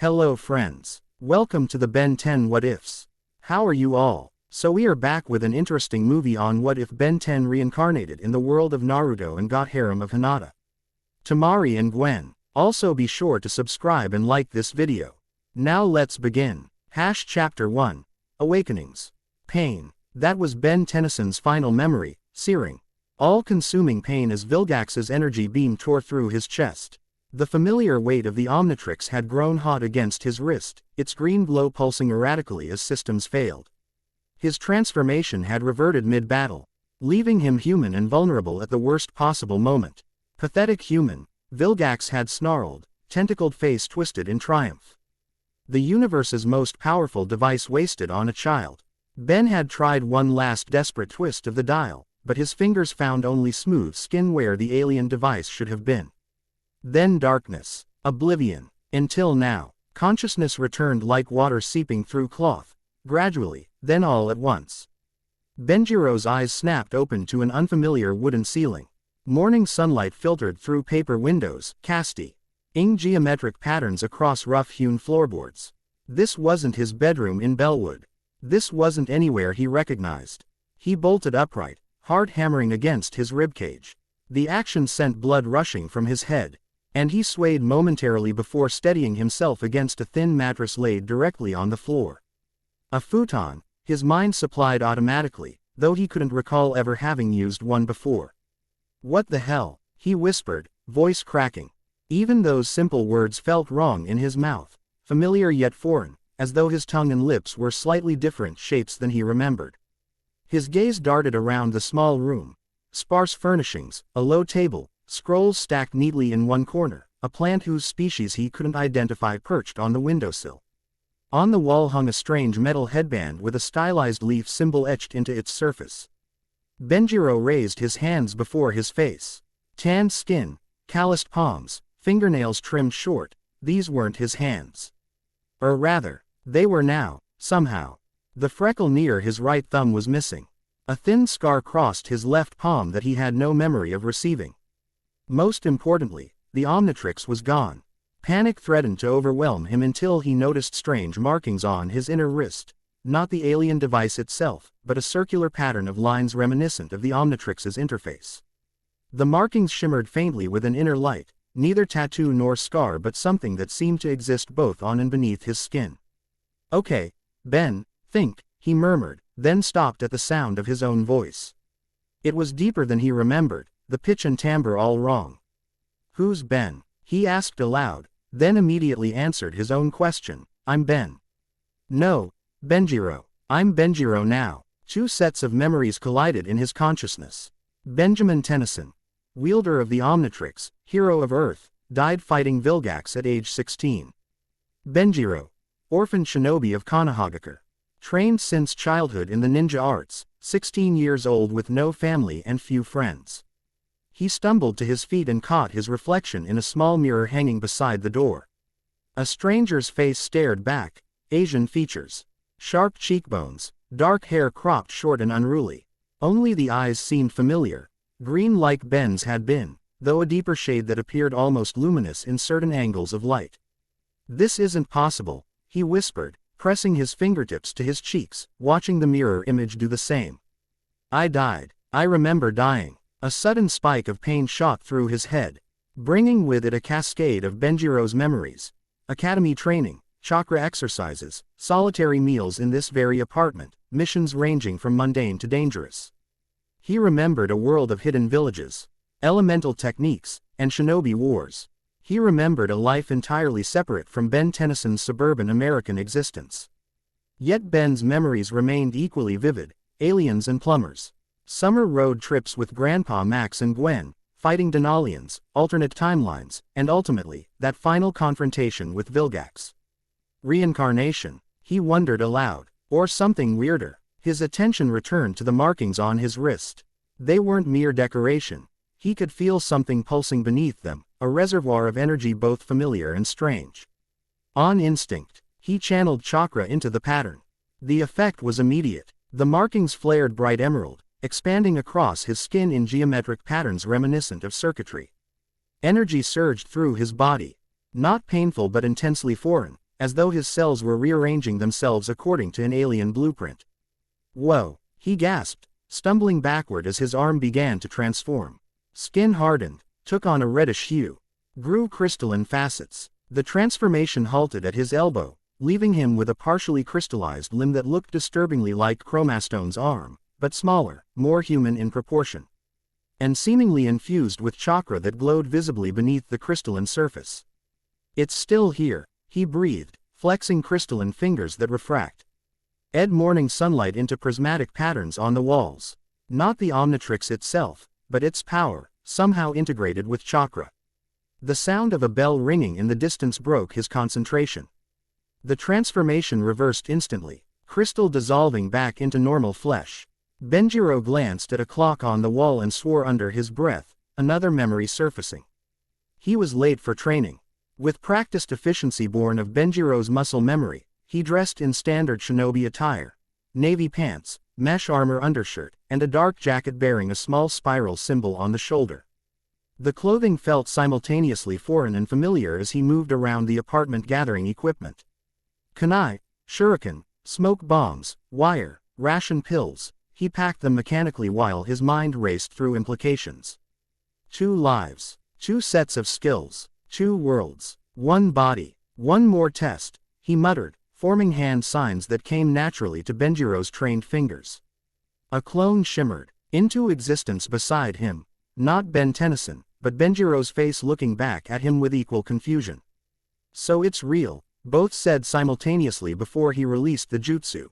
Hello friends. Welcome to the Ben 10 What Ifs. How are you all? So we are back with an interesting movie on what if Ben 10 reincarnated in the world of Naruto and got Harem of Hinata. Temari and Gwen. Also be sure to subscribe and like this video. Now let's begin. Chapter 1. Awakenings. Pain. That was Ben Tennyson's final memory, searing. All-consuming pain as Vilgax's energy beam tore through his chest. The familiar weight of the Omnitrix had grown hot against his wrist, its green glow pulsing erratically as systems failed. His transformation had reverted mid-battle, leaving him human and vulnerable at the worst possible moment. Pathetic human, Vilgax had snarled, tentacled face twisted in triumph. The universe's most powerful device wasted on a child. Ben had tried one last desperate twist of the dial, but his fingers found only smooth skin where the alien device should have been. Then darkness, oblivion. Until now, consciousness returned like water seeping through cloth, gradually, then all at once. Benjiro's eyes snapped open to an unfamiliar wooden ceiling. Morning sunlight filtered through paper windows, casting geometric patterns across rough-hewn floorboards. This wasn't his bedroom in Bellwood. This wasn't anywhere he recognized. He bolted upright, heart hammering against his ribcage. The action sent blood rushing from his head, and he swayed momentarily before steadying himself against a thin mattress laid directly on the floor. A futon, his mind supplied automatically, though he couldn't recall ever having used one before. "What the hell?" he whispered, voice cracking. Even those simple words felt wrong in his mouth, familiar yet foreign, as though his tongue and lips were slightly different shapes than he remembered. His gaze darted around the small room. Sparse furnishings, a low table, scrolls stacked neatly in one corner, a plant whose species he couldn't identify perched on the windowsill. On the wall hung a strange metal headband with a stylized leaf symbol etched into its surface. Benjiro raised his hands before his face. Tanned skin, calloused palms, fingernails trimmed short, these weren't his hands. Or rather, they were now, somehow. The freckle near his right thumb was missing. A thin scar crossed his left palm that he had no memory of receiving. Most importantly, the Omnitrix was gone. Panic threatened to overwhelm him until he noticed strange markings on his inner wrist, not the alien device itself, but a circular pattern of lines reminiscent of the Omnitrix's interface. The markings shimmered faintly with an inner light, neither tattoo nor scar but something that seemed to exist both on and beneath his skin. "Okay, Ben, think," he murmured, then stopped at the sound of his own voice. It was deeper than he remembered, the pitch and timbre all wrong. "Who's Ben?" he asked aloud, then immediately answered his own question. "I'm Ben." "No, Benjiro. I'm Benjiro now." Two sets of memories collided in his consciousness. Benjamin Tennyson, wielder of the Omnitrix, hero of Earth, died fighting Vilgax at age 16. Benjiro, orphan shinobi of Konohagakure, trained since childhood in the ninja arts, 16 years old with no family and few friends. He stumbled to his feet and caught his reflection in a small mirror hanging beside the door. A stranger's face stared back, Asian features, sharp cheekbones, dark hair cropped short and unruly. Only the eyes seemed familiar, green like Ben's had been, though a deeper shade that appeared almost luminous in certain angles of light. "This isn't possible," he whispered, pressing his fingertips to his cheeks, watching the mirror image do the same. "I died. I remember dying." A sudden spike of pain shot through his head, bringing with it a cascade of Benjiro's memories. Academy training, chakra exercises, solitary meals in this very apartment, missions ranging from mundane to dangerous. He remembered a world of hidden villages, elemental techniques, and shinobi wars. He remembered a life entirely separate from Ben Tennyson's suburban American existence. Yet Ben's memories remained equally vivid, aliens and plumbers. Summer road trips with Grandpa Max and Gwen, fighting Denalians, alternate timelines, and ultimately, that final confrontation with Vilgax. Reincarnation, he wondered aloud, or something weirder. His attention returned to the markings on his wrist. They weren't mere decoration. He could feel something pulsing beneath them, a reservoir of energy both familiar and strange. On instinct, he channeled chakra into the pattern. The effect was immediate. The markings flared bright emerald, expanding across his skin in geometric patterns reminiscent of circuitry. Energy surged through his body. Not painful but intensely foreign, as though his cells were rearranging themselves according to an alien blueprint. Whoa, he gasped, stumbling backward as his arm began to transform. Skin hardened, took on a reddish hue, grew crystalline facets. The transformation halted at his elbow, leaving him with a partially crystallized limb that looked disturbingly like Chromastone's arm, but smaller, more human in proportion, and seemingly infused with chakra that glowed visibly beneath the crystalline surface. "It's still here," he breathed, flexing crystalline fingers that refract morning sunlight into prismatic patterns on the walls. Not the Omnitrix itself, but its power, somehow integrated with chakra. The sound of a bell ringing in the distance broke his concentration. The transformation reversed instantly, crystal dissolving back into normal flesh. Benjiro glanced at a clock on the wall and swore under his breath, another memory surfacing. He was late for training. With practiced efficiency born of Benjiro's muscle memory, he dressed in standard shinobi attire, navy pants, mesh armor undershirt, and a dark jacket bearing a small spiral symbol on the shoulder. The clothing felt simultaneously foreign and familiar as he moved around the apartment gathering equipment. Kunai, shuriken, smoke bombs, wire, ration pills. He packed them mechanically while his mind raced through implications. 2 lives, 2 sets of skills, 2 worlds, 1 body, 1 more test, he muttered, forming hand signs that came naturally to Benjiro's trained fingers. A clone shimmered into existence beside him, not Ben Tennyson, but Benjiro's face looking back at him with equal confusion. "So it's real," both said simultaneously before he released the jutsu.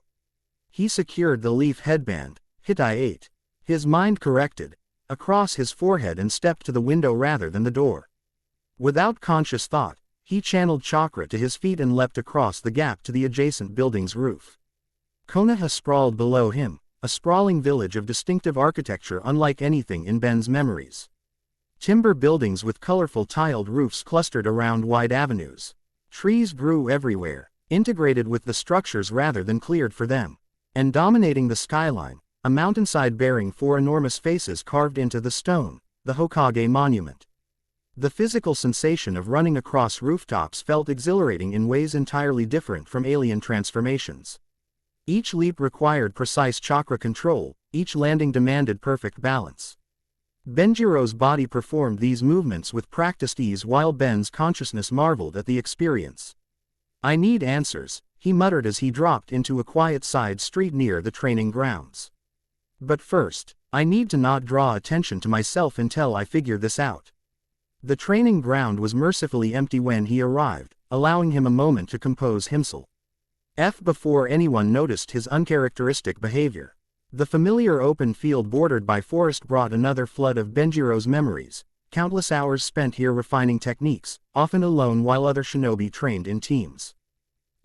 He secured the leaf headband, Hitai 8. His mind corrected, across his forehead and stepped to the window rather than the door. Without conscious thought, he channeled chakra to his feet and leapt across the gap to the adjacent building's roof. Konoha sprawled below him, a sprawling village of distinctive architecture unlike anything in Ben's memories. Timber buildings with colorful tiled roofs clustered around wide avenues. Trees grew everywhere, integrated with the structures rather than cleared for them. And dominating the skyline, a mountainside bearing 4 enormous faces carved into the stone, the Hokage monument. The physical sensation of running across rooftops felt exhilarating in ways entirely different from alien transformations. Each leap required precise chakra control, each landing demanded perfect balance. Benjiro's body performed these movements with practiced ease while Ben's consciousness marveled at the experience. "I need answers," he muttered as he dropped into a quiet side street near the training grounds. "But first, I need to not draw attention to myself until I figure this out." The training ground was mercifully empty when he arrived, allowing him a moment to compose himself before anyone noticed his uncharacteristic behavior. The familiar open field bordered by forest brought another flood of Benjiro's memories, countless hours spent here refining techniques, often alone while other shinobi trained in teams.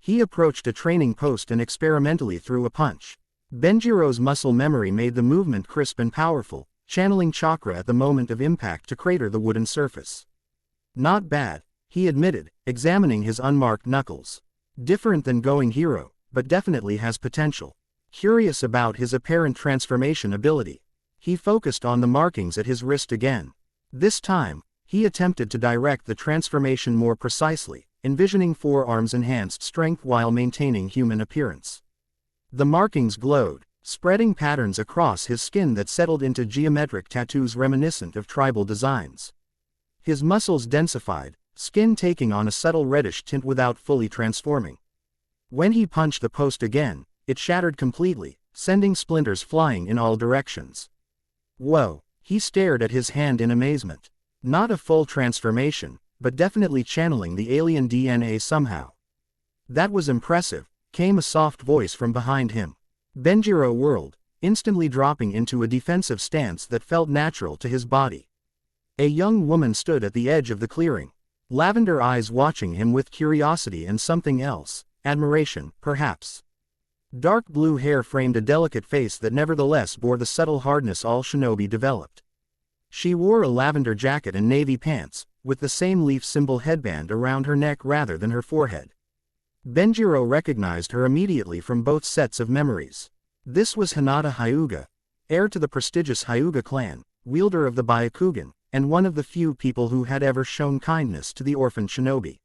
He approached a training post and experimentally threw a punch. Benjiro's muscle memory made the movement crisp and powerful, channeling chakra at the moment of impact to crater the wooden surface. "Not bad," he admitted, examining his unmarked knuckles. "Different than Going Hero, but definitely has potential." Curious about his apparent transformation ability, he focused on the markings at his wrist again. This time, he attempted to direct the transformation more precisely, envisioning forearms enhanced strength while maintaining human appearance. The markings glowed, spreading patterns across his skin that settled into geometric tattoos reminiscent of tribal designs. His muscles densified, skin taking on a subtle reddish tint without fully transforming. When he punched the post again, it shattered completely, sending splinters flying in all directions. "Whoa," he stared at his hand in amazement. Not a full transformation, but definitely channeling the alien DNA somehow. "That was impressive," came a soft voice from behind him. Benjiro whirled, instantly dropping into a defensive stance that felt natural to his body. A young woman stood at the edge of the clearing, lavender eyes watching him with curiosity and something else, admiration, perhaps. Dark blue hair framed a delicate face that nevertheless bore the subtle hardness all shinobi developed. She wore a lavender jacket and navy pants, with the same leaf symbol headband around her neck rather than her forehead. Benjiro recognized her immediately from both sets of memories. This was Hinata Hyuga, heir to the prestigious Hyuga clan, wielder of the Byakugan, and one of the few people who had ever shown kindness to the orphan shinobi.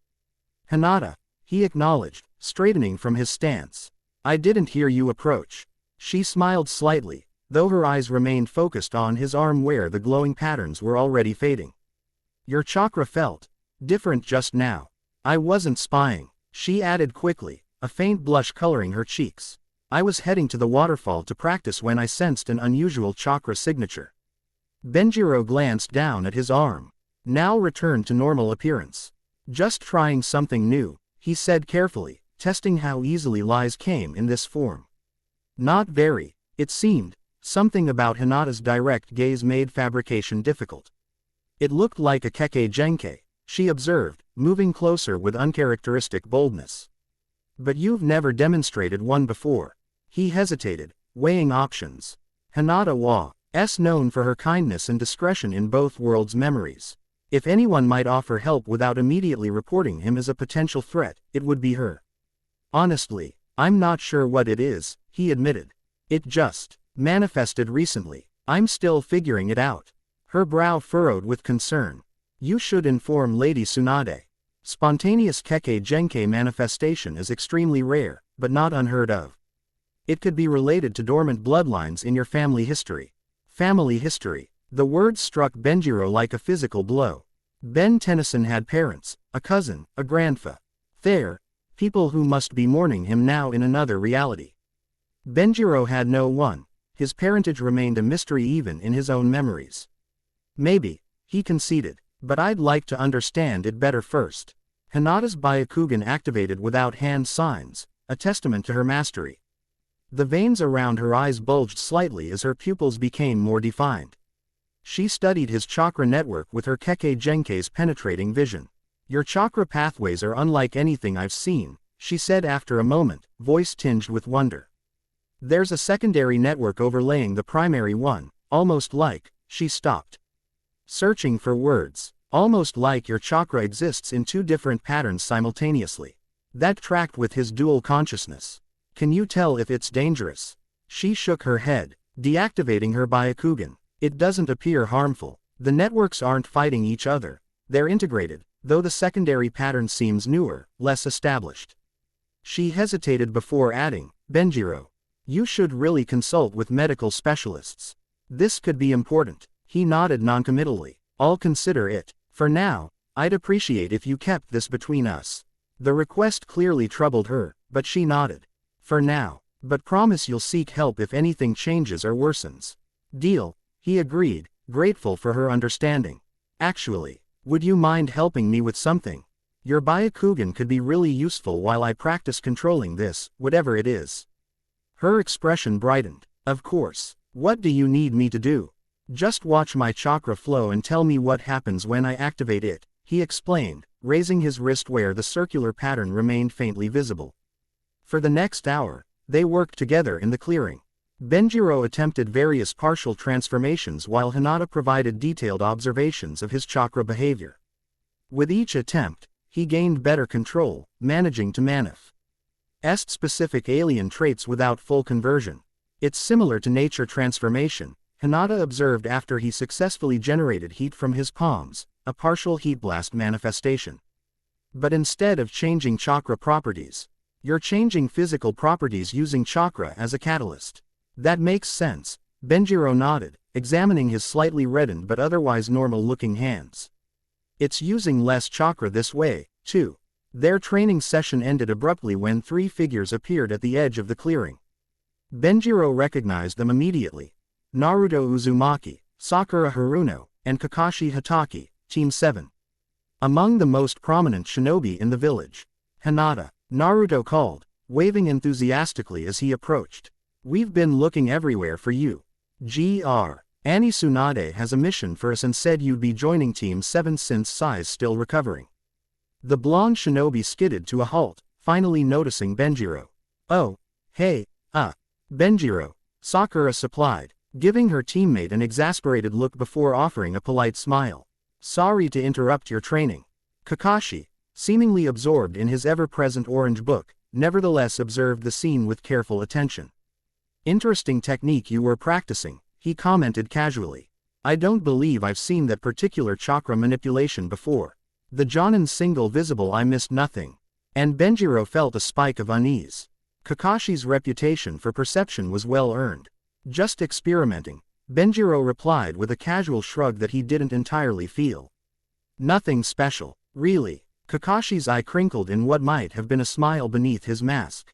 "Hinata," he acknowledged, straightening from his stance. I didn't hear you approach. She smiled slightly, though her eyes remained focused on his arm where the glowing patterns were already fading. Your chakra felt different just now. I wasn't spying, she added quickly, a faint blush coloring her cheeks. I was heading to the waterfall to practice when I sensed an unusual chakra signature. Benjiro glanced down at his arm, now returned to normal appearance. Just trying something new, he said carefully, testing how easily lies came in this form. Not very, it seemed. Something about Hinata's direct gaze made fabrication difficult. It looked like a keke genkai, she observed, moving closer with uncharacteristic boldness. But you've never demonstrated one before. He hesitated, weighing options. Hinata was known for her kindness and discretion in both worlds' memories. If anyone might offer help without immediately reporting him as a potential threat, it would be her. Honestly, I'm not sure what it is, he admitted. It just manifested recently. I'm still figuring it out. Her brow furrowed with concern. You should inform Lady Tsunade. Spontaneous keke genkai manifestation is extremely rare, but not unheard of. It could be related to dormant bloodlines in your family history. Family history. The words struck Benjiro like a physical blow. Ben Tennyson had parents, a cousin, a grandfather. People who must be mourning him now in another reality. Benjiro had no one. His parentage remained a mystery even in his own memories. Maybe, he conceded, but I'd like to understand it better first. Hinata's Byakugan activated without hand signs, a testament to her mastery. The veins around her eyes bulged slightly as her pupils became more defined. She studied his chakra network with her keke genkai's penetrating vision. Your chakra pathways are unlike anything I've seen, she said after a moment, voice tinged with wonder. There's a secondary network overlaying the primary one, almost like, she stopped. Searching for words, almost like your chakra exists in two different patterns simultaneously. That tracked with his dual consciousness. Can you tell if it's dangerous? She shook her head, deactivating her Byakugan. It doesn't appear harmful. The networks aren't fighting each other. They're integrated, though the secondary pattern seems newer, less established. She hesitated before adding, Benjiro, you should really consult with medical specialists. This could be important. He nodded noncommittally. I'll consider it. For now, I'd appreciate if you kept this between us. The request clearly troubled her, but she nodded. For now, but promise you'll seek help if anything changes or worsens. Deal, he agreed, grateful for her understanding. Actually, would you mind helping me with something? Your Byakugan could be really useful while I practice controlling this, whatever it is. Her expression brightened. Of course. What do you need me to do? Just watch my chakra flow and tell me what happens when I activate it, he explained, raising his wrist where the circular pattern remained faintly visible. For the next hour, they worked together in the clearing. Benjiro attempted various partial transformations while Hinata provided detailed observations of his chakra behavior. With each attempt, he gained better control, managing to manifest specific alien traits without full conversion. It's similar to nature transformation, Hinata observed after he successfully generated heat from his palms, a partial heat blast manifestation. But instead of changing chakra properties, you're changing physical properties using chakra as a catalyst. That makes sense, Benjiro nodded, examining his slightly reddened but otherwise normal-looking hands. It's using less chakra this way, too. Their training session ended abruptly when three figures appeared at the edge of the clearing. Benjiro recognized them immediately. Naruto Uzumaki, Sakura Haruno, and Kakashi Hatake, Team 7. Among the most prominent shinobi in the village. Hinata, Naruto called, waving enthusiastically as he approached. We've been looking everywhere for you. Gr. Annie Tsunade has a mission for us and said you'd be joining Team 7 since Sai's still recovering. The blonde shinobi skidded to a halt, finally noticing Benjiro. Oh, hey, Benjiro, Sakura supplied, giving her teammate an exasperated look before offering a polite smile. Sorry to interrupt your training. Kakashi, seemingly absorbed in his ever-present orange book, nevertheless observed the scene with careful attention. Interesting technique you were practicing, he commented casually. I don't believe I've seen that particular chakra manipulation before. The Jonin's single visible I missed nothing. And Benjiro felt a spike of unease. Kakashi's reputation for perception was well earned. Just experimenting, Benjiro replied with a casual shrug that he didn't entirely feel. Nothing special, really. Kakashi's eye crinkled in what might have been a smile beneath his mask.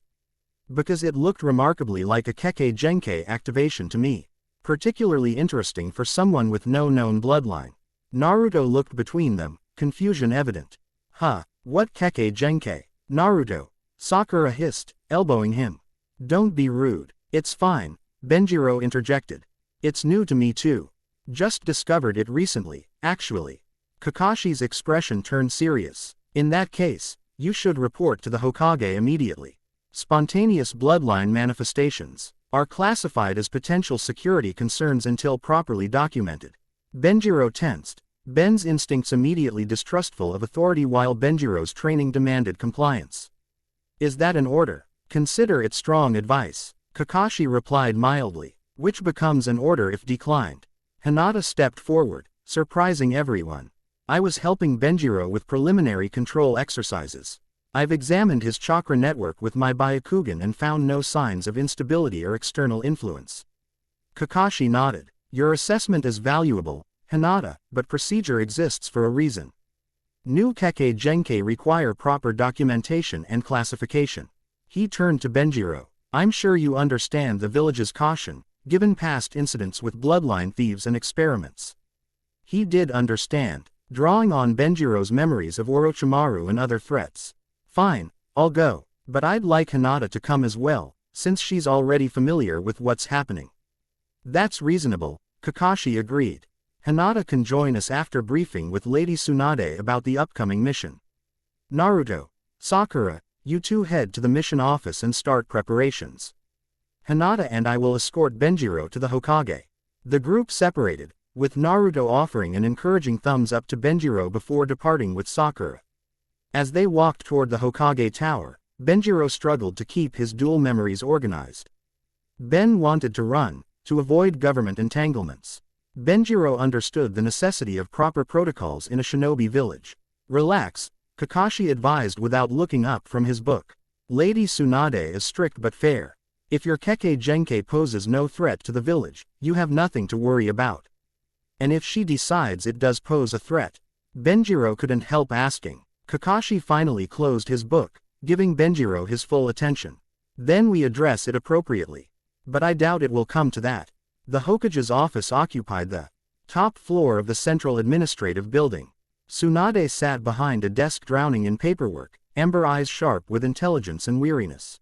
Because it looked remarkably like a Kekkei Genkai activation to me. Particularly interesting for someone with no known bloodline. Naruto looked between them, confusion evident. Huh, what Kekkei Genkai? Naruto. Sakura hissed, elbowing him. Don't be rude. It's fine, Benjiro interjected. It's new to me too. Just discovered it recently, actually. Kakashi's expression turned serious. In that case, you should report to the Hokage immediately. Spontaneous bloodline manifestations are classified as potential security concerns until properly documented. Benjiro tensed. Ben's instincts immediately distrustful of authority while Benjiro's training demanded compliance. Is that an order? Consider it strong advice. Kakashi replied mildly. Which becomes an order if declined. Hinata stepped forward, surprising everyone. I was helping Benjiro with preliminary control exercises. I've examined his chakra network with my Byakugan and found no signs of instability or external influence. Kakashi nodded. Your assessment is valuable, Hinata, but procedure exists for a reason. New Kekkei Genkai require proper documentation and classification. He turned to Benjiro. I'm sure you understand the village's caution, given past incidents with bloodline thieves and experiments. He did understand, drawing on Benjiro's memories of Orochimaru and other threats. Fine, I'll go, but I'd like Hinata to come as well, since she's already familiar with what's happening. That's reasonable, Kakashi agreed. Hinata can join us after briefing with Lady Tsunade about the upcoming mission. Naruto, Sakura, you two head to the mission office and start preparations. Hinata and I will escort Benjiro to the Hokage. The group separated, with Naruto offering an encouraging thumbs up to Benjiro before departing with Sakura. As they walked toward the Hokage Tower, Benjiro struggled to keep his dual memories organized. Ben wanted to run, to avoid government entanglements. Benjiro understood the necessity of proper protocols in a shinobi village. Relax, Kakashi advised without looking up from his book. Lady Tsunade is strict but fair. If your Kekkei Genkai poses no threat to the village, you have nothing to worry about. And if she decides it does pose a threat? Benjiro couldn't help asking. Kakashi finally closed his book, giving Benjiro his full attention. Then we address it appropriately. But I doubt it will come to that. The Hokage's office occupied the top floor of the central administrative building. Tsunade sat behind a desk drowning in paperwork, amber eyes sharp with intelligence and weariness.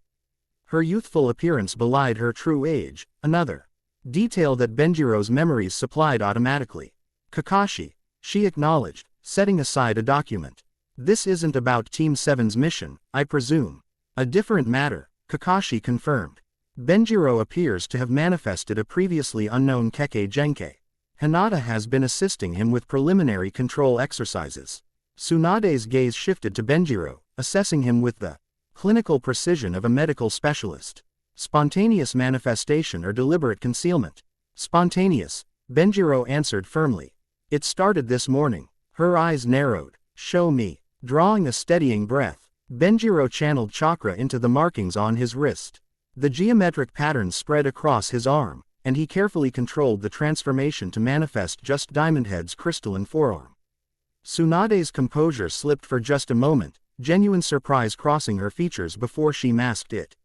Her youthful appearance belied her true age, another detail that Benjiro's memories supplied automatically. Kakashi, she acknowledged, setting aside a document. This isn't about Team 7's mission, I presume. A different matter, Kakashi confirmed. Benjiro appears to have manifested a previously unknown Kekkei Genkai. Hinata has been assisting him with preliminary control exercises. Tsunade's gaze shifted to Benjiro, assessing him with the clinical precision of a medical specialist. Spontaneous manifestation or deliberate concealment? Spontaneous, Benjiro answered firmly. It started this morning. Her eyes narrowed. Show me. Drawing a steadying breath, Benjiro channeled chakra into the markings on his wrist. The geometric patterns spread across his arm, and he carefully controlled the transformation to manifest just Diamond Head's crystalline forearm. Tsunade's composure slipped for just a moment, genuine surprise crossing her features before she masked it.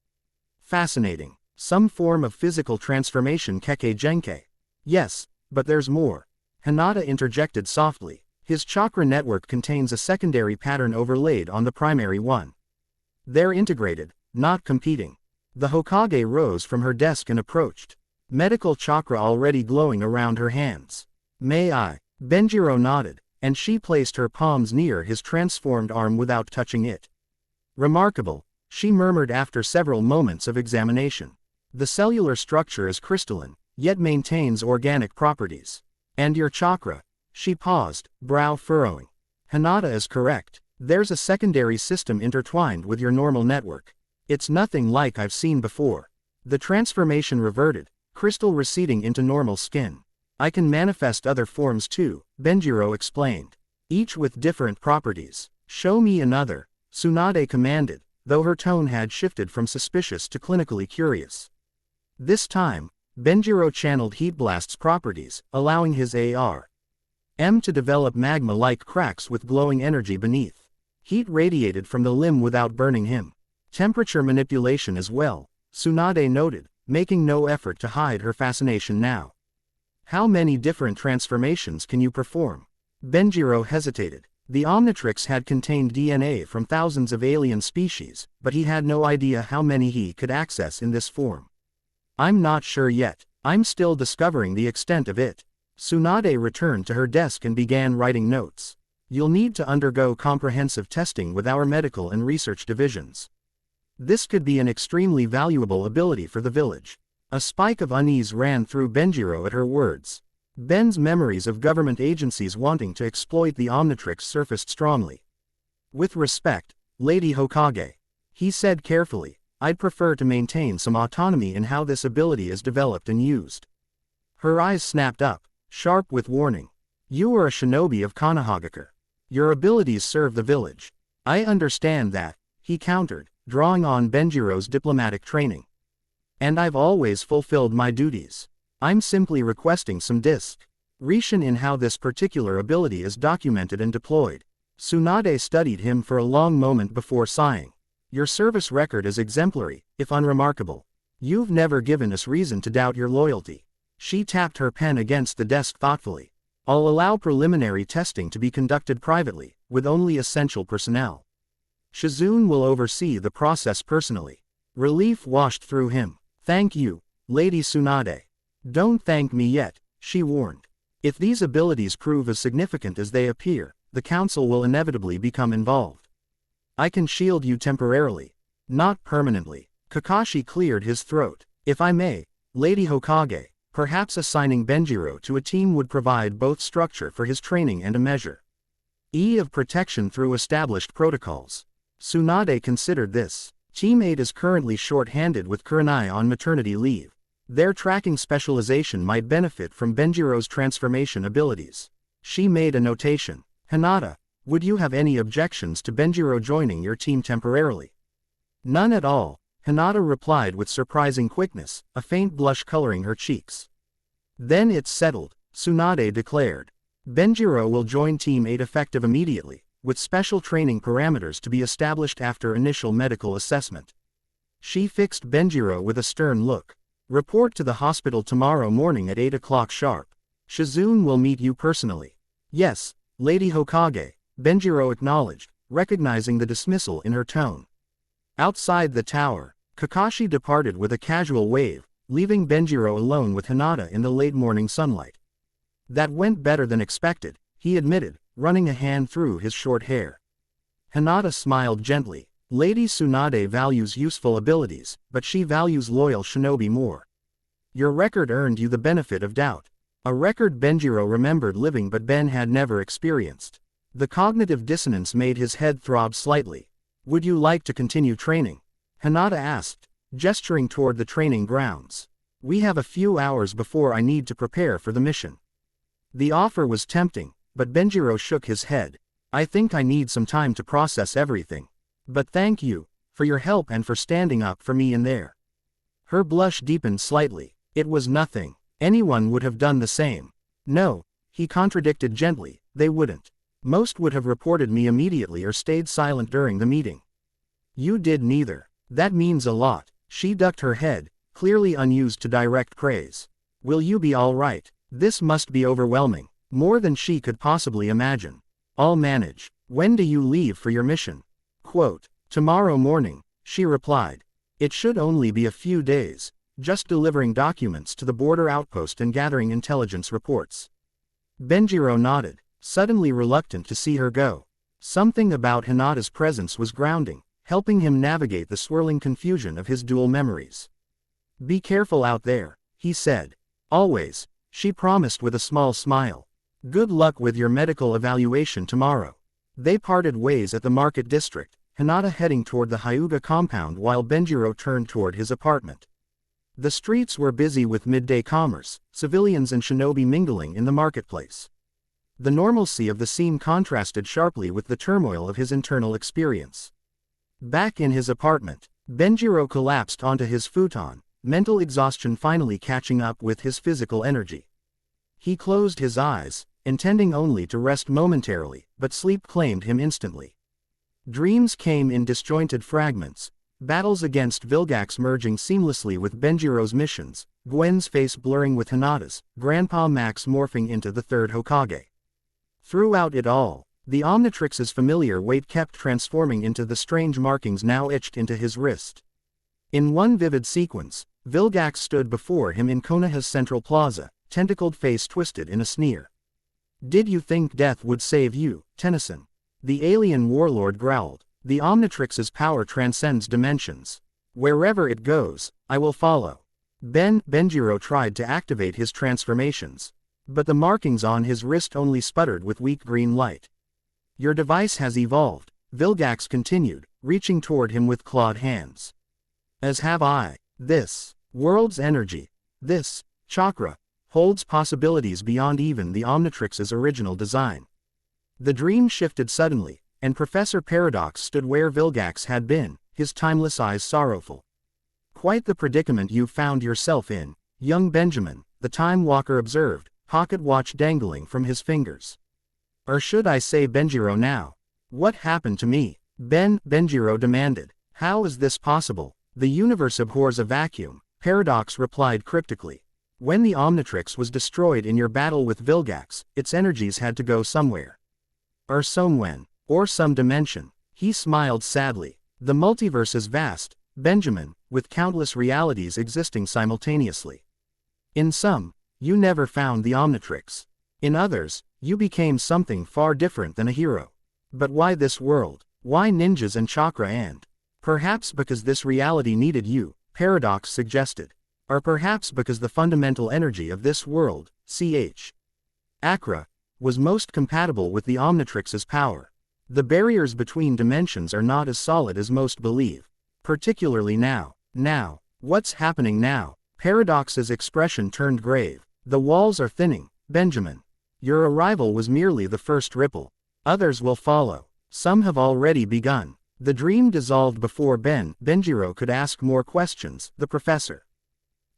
Fascinating. Some form of physical transformation Kekkei Genkai. Yes, but there's more. Hinata interjected softly. His chakra network contains a secondary pattern overlaid on the primary one. They're integrated, not competing. The Hokage rose from her desk and approached. Medical chakra already glowing around her hands. May I? Benjiro nodded, and she placed her palms near his transformed arm without touching it. Remarkable, she murmured after several moments of examination. The cellular structure is crystalline, yet maintains organic properties. And your chakra? She paused, brow furrowing. Hinata is correct. There's a secondary system intertwined with your normal network. It's nothing like I've seen before. The transformation reverted, crystal receding into normal skin. I can manifest other forms too, Benjiro explained. Each with different properties. Show me another, Tsunade commanded, though her tone had shifted from suspicious to clinically curious. This time, Benjiro channeled Heat Blast's properties, allowing his AR-M to develop magma-like cracks with glowing energy beneath. Heat radiated from the limb without burning him. Temperature manipulation as well, Tsunade noted, making no effort to hide her fascination now. How many different transformations can you perform? Benjiro hesitated. The Omnitrix had contained DNA from thousands of alien species, but he had no idea how many he could access in this form. I'm not sure yet. I'm still discovering the extent of it. Tsunade returned to her desk and began writing notes. You'll need to undergo comprehensive testing with our medical and research divisions. This could be an extremely valuable ability for the village. A spike of unease ran through Benjiro at her words. Ben's memories of government agencies wanting to exploit the Omnitrix surfaced strongly. With respect, Lady Hokage, he said carefully, I'd prefer to maintain some autonomy in how this ability is developed and used. Her eyes snapped up, sharp with warning. You are a shinobi of Konohagakure. Your abilities serve the village. I understand that, he countered, drawing on Benjiro's diplomatic training. And I've always fulfilled my duties. I'm simply requesting some discretion in how this particular ability is documented and deployed. Tsunade studied him for a long moment before sighing. Your service record is exemplary, if unremarkable. You've never given us reason to doubt your loyalty. She tapped her pen against the desk thoughtfully. I'll allow preliminary testing to be conducted privately, with only essential personnel. Shizune will oversee the process personally. Relief washed through him. Thank you, Lady Tsunade. Don't thank me yet, she warned. If these abilities prove as significant as they appear, the council will inevitably become involved. I can shield you temporarily. Not permanently. Kakashi cleared his throat. If I may, Lady Hokage, perhaps assigning Benjiro to a team would provide both structure for his training and a measure of protection through established protocols. Tsunade considered this. Teammate is currently short-handed with Kurenai on maternity leave. Their tracking specialization might benefit from Benjiro's transformation abilities. She made a notation. Hinata, would you have any objections to Benjiro joining your team temporarily? None at all, Hinata replied with surprising quickness, a faint blush coloring her cheeks. Then it's settled, Tsunade declared. Benjiro will join Team 8 effective immediately, with special training parameters to be established after initial medical assessment. She fixed Benjiro with a stern look. Report to the hospital tomorrow morning at 8 o'clock sharp. Shizune will meet you personally. Yes, Lady Hokage, Benjiro acknowledged, recognizing the dismissal in her tone. Outside the tower, Kakashi departed with a casual wave, leaving Benjiro alone with Hinata in the late morning sunlight. That went better than expected, he admitted, running a hand through his short hair. Hinata smiled gently. Lady Tsunade values useful abilities, but she values loyal shinobi more. Your record earned you the benefit of doubt. A record Benjiro remembered living but Ben had never experienced. The cognitive dissonance made his head throb slightly. Would you like to continue training? Hinata asked, gesturing toward the training grounds. We have a few hours before I need to prepare for the mission. The offer was tempting, but Benjiro shook his head. I think I need some time to process everything. But thank you, for your help and for standing up for me in there. Her blush deepened slightly. It was nothing. Anyone would have done the same. No, he contradicted gently, they wouldn't. Most would have reported me immediately or stayed silent during the meeting. You did neither. That means a lot. She ducked her head, clearly unused to direct praise. Will you be all right? This must be overwhelming. More than she could possibly imagine. I'll manage. When do you leave for your mission? Quote, tomorrow morning, she replied. It should only be a few days, just delivering documents to the border outpost and gathering intelligence reports. Benjiro nodded, suddenly reluctant to see her go. Something about Hinata's presence was grounding, helping him navigate the swirling confusion of his dual memories. Be careful out there, he said. Always, she promised with a small smile. Good luck with your medical evaluation tomorrow. They parted ways at the market district, Hinata heading toward the Hyuga compound while Benjiro turned toward his apartment. The streets were busy with midday commerce, civilians and shinobi mingling in the marketplace. The normalcy of the scene contrasted sharply with the turmoil of his internal experience. Back in his apartment, Benjiro collapsed onto his futon, mental exhaustion finally catching up with his physical energy. He closed his eyes, intending only to rest momentarily, but sleep claimed him instantly. Dreams came in disjointed fragments, battles against Vilgax merging seamlessly with Benjiro's missions, Gwen's face blurring with Hinata's, Grandpa Max morphing into the third Hokage. Throughout it all, the Omnitrix's familiar weight kept transforming into the strange markings now etched into his wrist. In one vivid sequence, Vilgax stood before him in Konoha's central plaza, tentacled face twisted in a sneer. "Did you think death would save you, Tennyson?" The alien warlord growled. "The Omnitrix's power transcends dimensions. Wherever it goes, I will follow." Benjiro tried to activate his transformations, but the markings on his wrist only sputtered with weak green light. "Your device has evolved," Vilgax continued, reaching toward him with clawed hands. "As have I. This world's energy, this chakra, holds possibilities beyond even the Omnitrix's original design." The dream shifted suddenly, and Professor Paradox stood where Vilgax had been, his timeless eyes sorrowful. "Quite the predicament you've found yourself in, young Benjamin," the Time Walker observed, pocket watch dangling from his fingers. "Or should I say Benjiro now? What happened to me?" Benjiro demanded. "How is this possible? The universe abhors a vacuum," Paradox replied cryptically. "When the Omnitrix was destroyed in your battle with Vilgax, its energies had to go somewhere. Or somewhen, or some dimension." He smiled sadly. "The multiverse is vast, Benjamin, with countless realities existing simultaneously. In some, you never found the Omnitrix. In others, you became something far different than a hero. But why this world? Why ninjas and chakra and—" "Perhaps because this reality needed you," Paradox suggested. "Or perhaps because the fundamental energy of this world, Akra, was most compatible with the Omnitrix's power. The barriers between dimensions are not as solid as most believe. Particularly now." "Now, what's happening now?" Paradox's expression turned grave. "The walls are thinning, Benjamin. Your arrival was merely the first ripple. Others will follow. Some have already begun." The dream dissolved before Benjiro could ask more questions, the professor.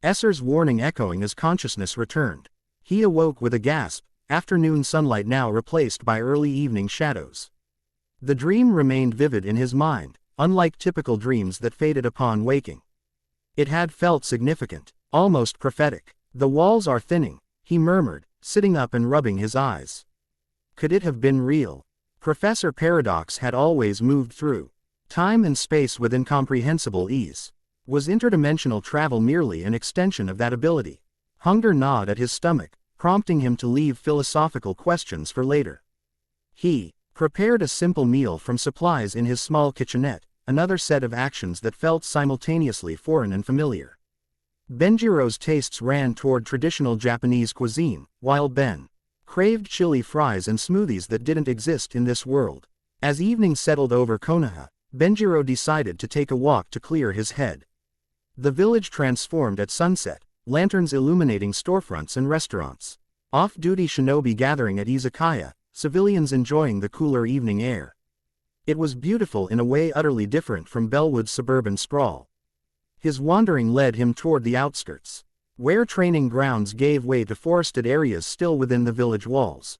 Esser's warning echoing as consciousness returned. He awoke with a gasp, afternoon sunlight now replaced by early evening shadows. The dream remained vivid in his mind, unlike typical dreams that faded upon waking. It had felt significant, almost prophetic. "The walls are thinning," he murmured, sitting up and rubbing his eyes. Could it have been real? Professor Paradox had always moved through time and space with incomprehensible ease. Was interdimensional travel merely an extension of that ability? Hunger gnawed at his stomach, prompting him to leave philosophical questions for later. He prepared a simple meal from supplies in his small kitchenette, another set of actions that felt simultaneously foreign and familiar. Benjiro's tastes ran toward traditional Japanese cuisine, while Ben craved chili fries and smoothies that didn't exist in this world. As evening settled over Konoha, Benjiro decided to take a walk to clear his head. The village transformed at sunset, lanterns illuminating storefronts and restaurants. Off-duty shinobi gathering at izakaya, civilians enjoying the cooler evening air. It was beautiful in a way utterly different from Bellwood's suburban sprawl. His wandering led him toward the outskirts, where training grounds gave way to forested areas still within the village walls.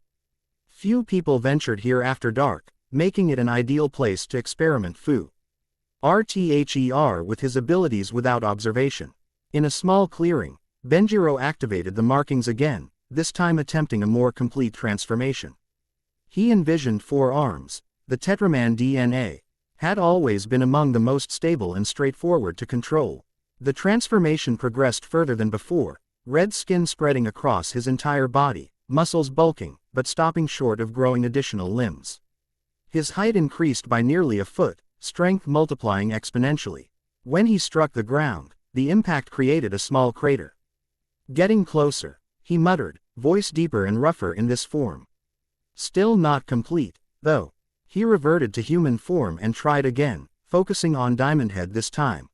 Few people ventured here after dark, making it an ideal place to experiment RTHER with his abilities without observation. In a small clearing, Benjiro activated the markings again, this time attempting a more complete transformation. He envisioned 4 arms. The Tetraman DNA had always been among the most stable and straightforward to control. The transformation progressed further than before, red skin spreading across his entire body, muscles bulking, but stopping short of growing additional limbs. His height increased by nearly a foot, strength multiplying exponentially. When he struck the ground, the impact created a small crater. "Getting closer," he muttered, voice deeper and rougher in this form. Still not complete, though. He reverted to human form and tried again, focusing on Diamond Head this time.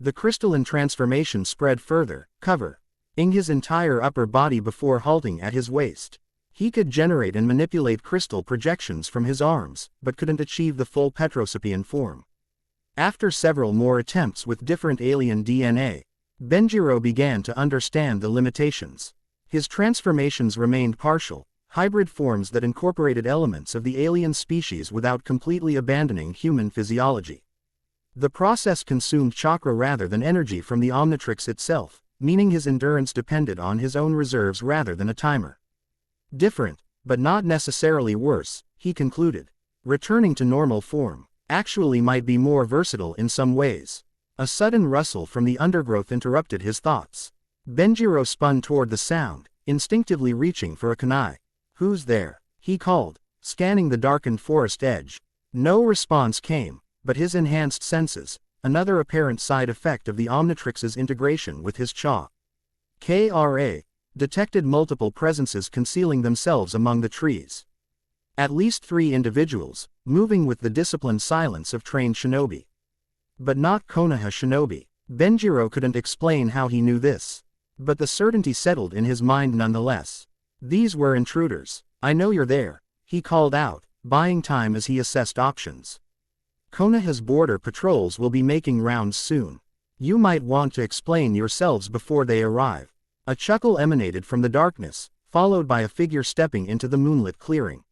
The crystalline transformation spread further, covering his entire upper body before halting at his waist. He could generate and manipulate crystal projections from his arms, but couldn't achieve the full Petrosapian form. After several more attempts with different alien DNA, Benjiro began to understand the limitations. His transformations remained partial, hybrid forms that incorporated elements of the alien species without completely abandoning human physiology. The process consumed chakra rather than energy from the Omnitrix itself, meaning his endurance depended on his own reserves rather than a timer. Different, but not necessarily worse, he concluded. Returning to normal form actually might be more versatile in some ways. A sudden rustle from the undergrowth interrupted his thoughts. Benjiro spun toward the sound, instinctively reaching for a kunai. "Who's there?" he called, scanning the darkened forest edge. No response came, but his enhanced senses, another apparent side effect of the Omnitrix's integration with his chakra, detected multiple presences concealing themselves among the trees. At least 3 individuals, moving with the disciplined silence of trained shinobi. But not Konoha shinobi. Benjiro couldn't explain how he knew this. But the certainty settled in his mind nonetheless. These were intruders. "I know you're there," he called out, buying time as he assessed options. "Konoha's border patrols will be making rounds soon. You might want to explain yourselves before they arrive." A chuckle emanated from the darkness, followed by a figure stepping into the moonlit clearing.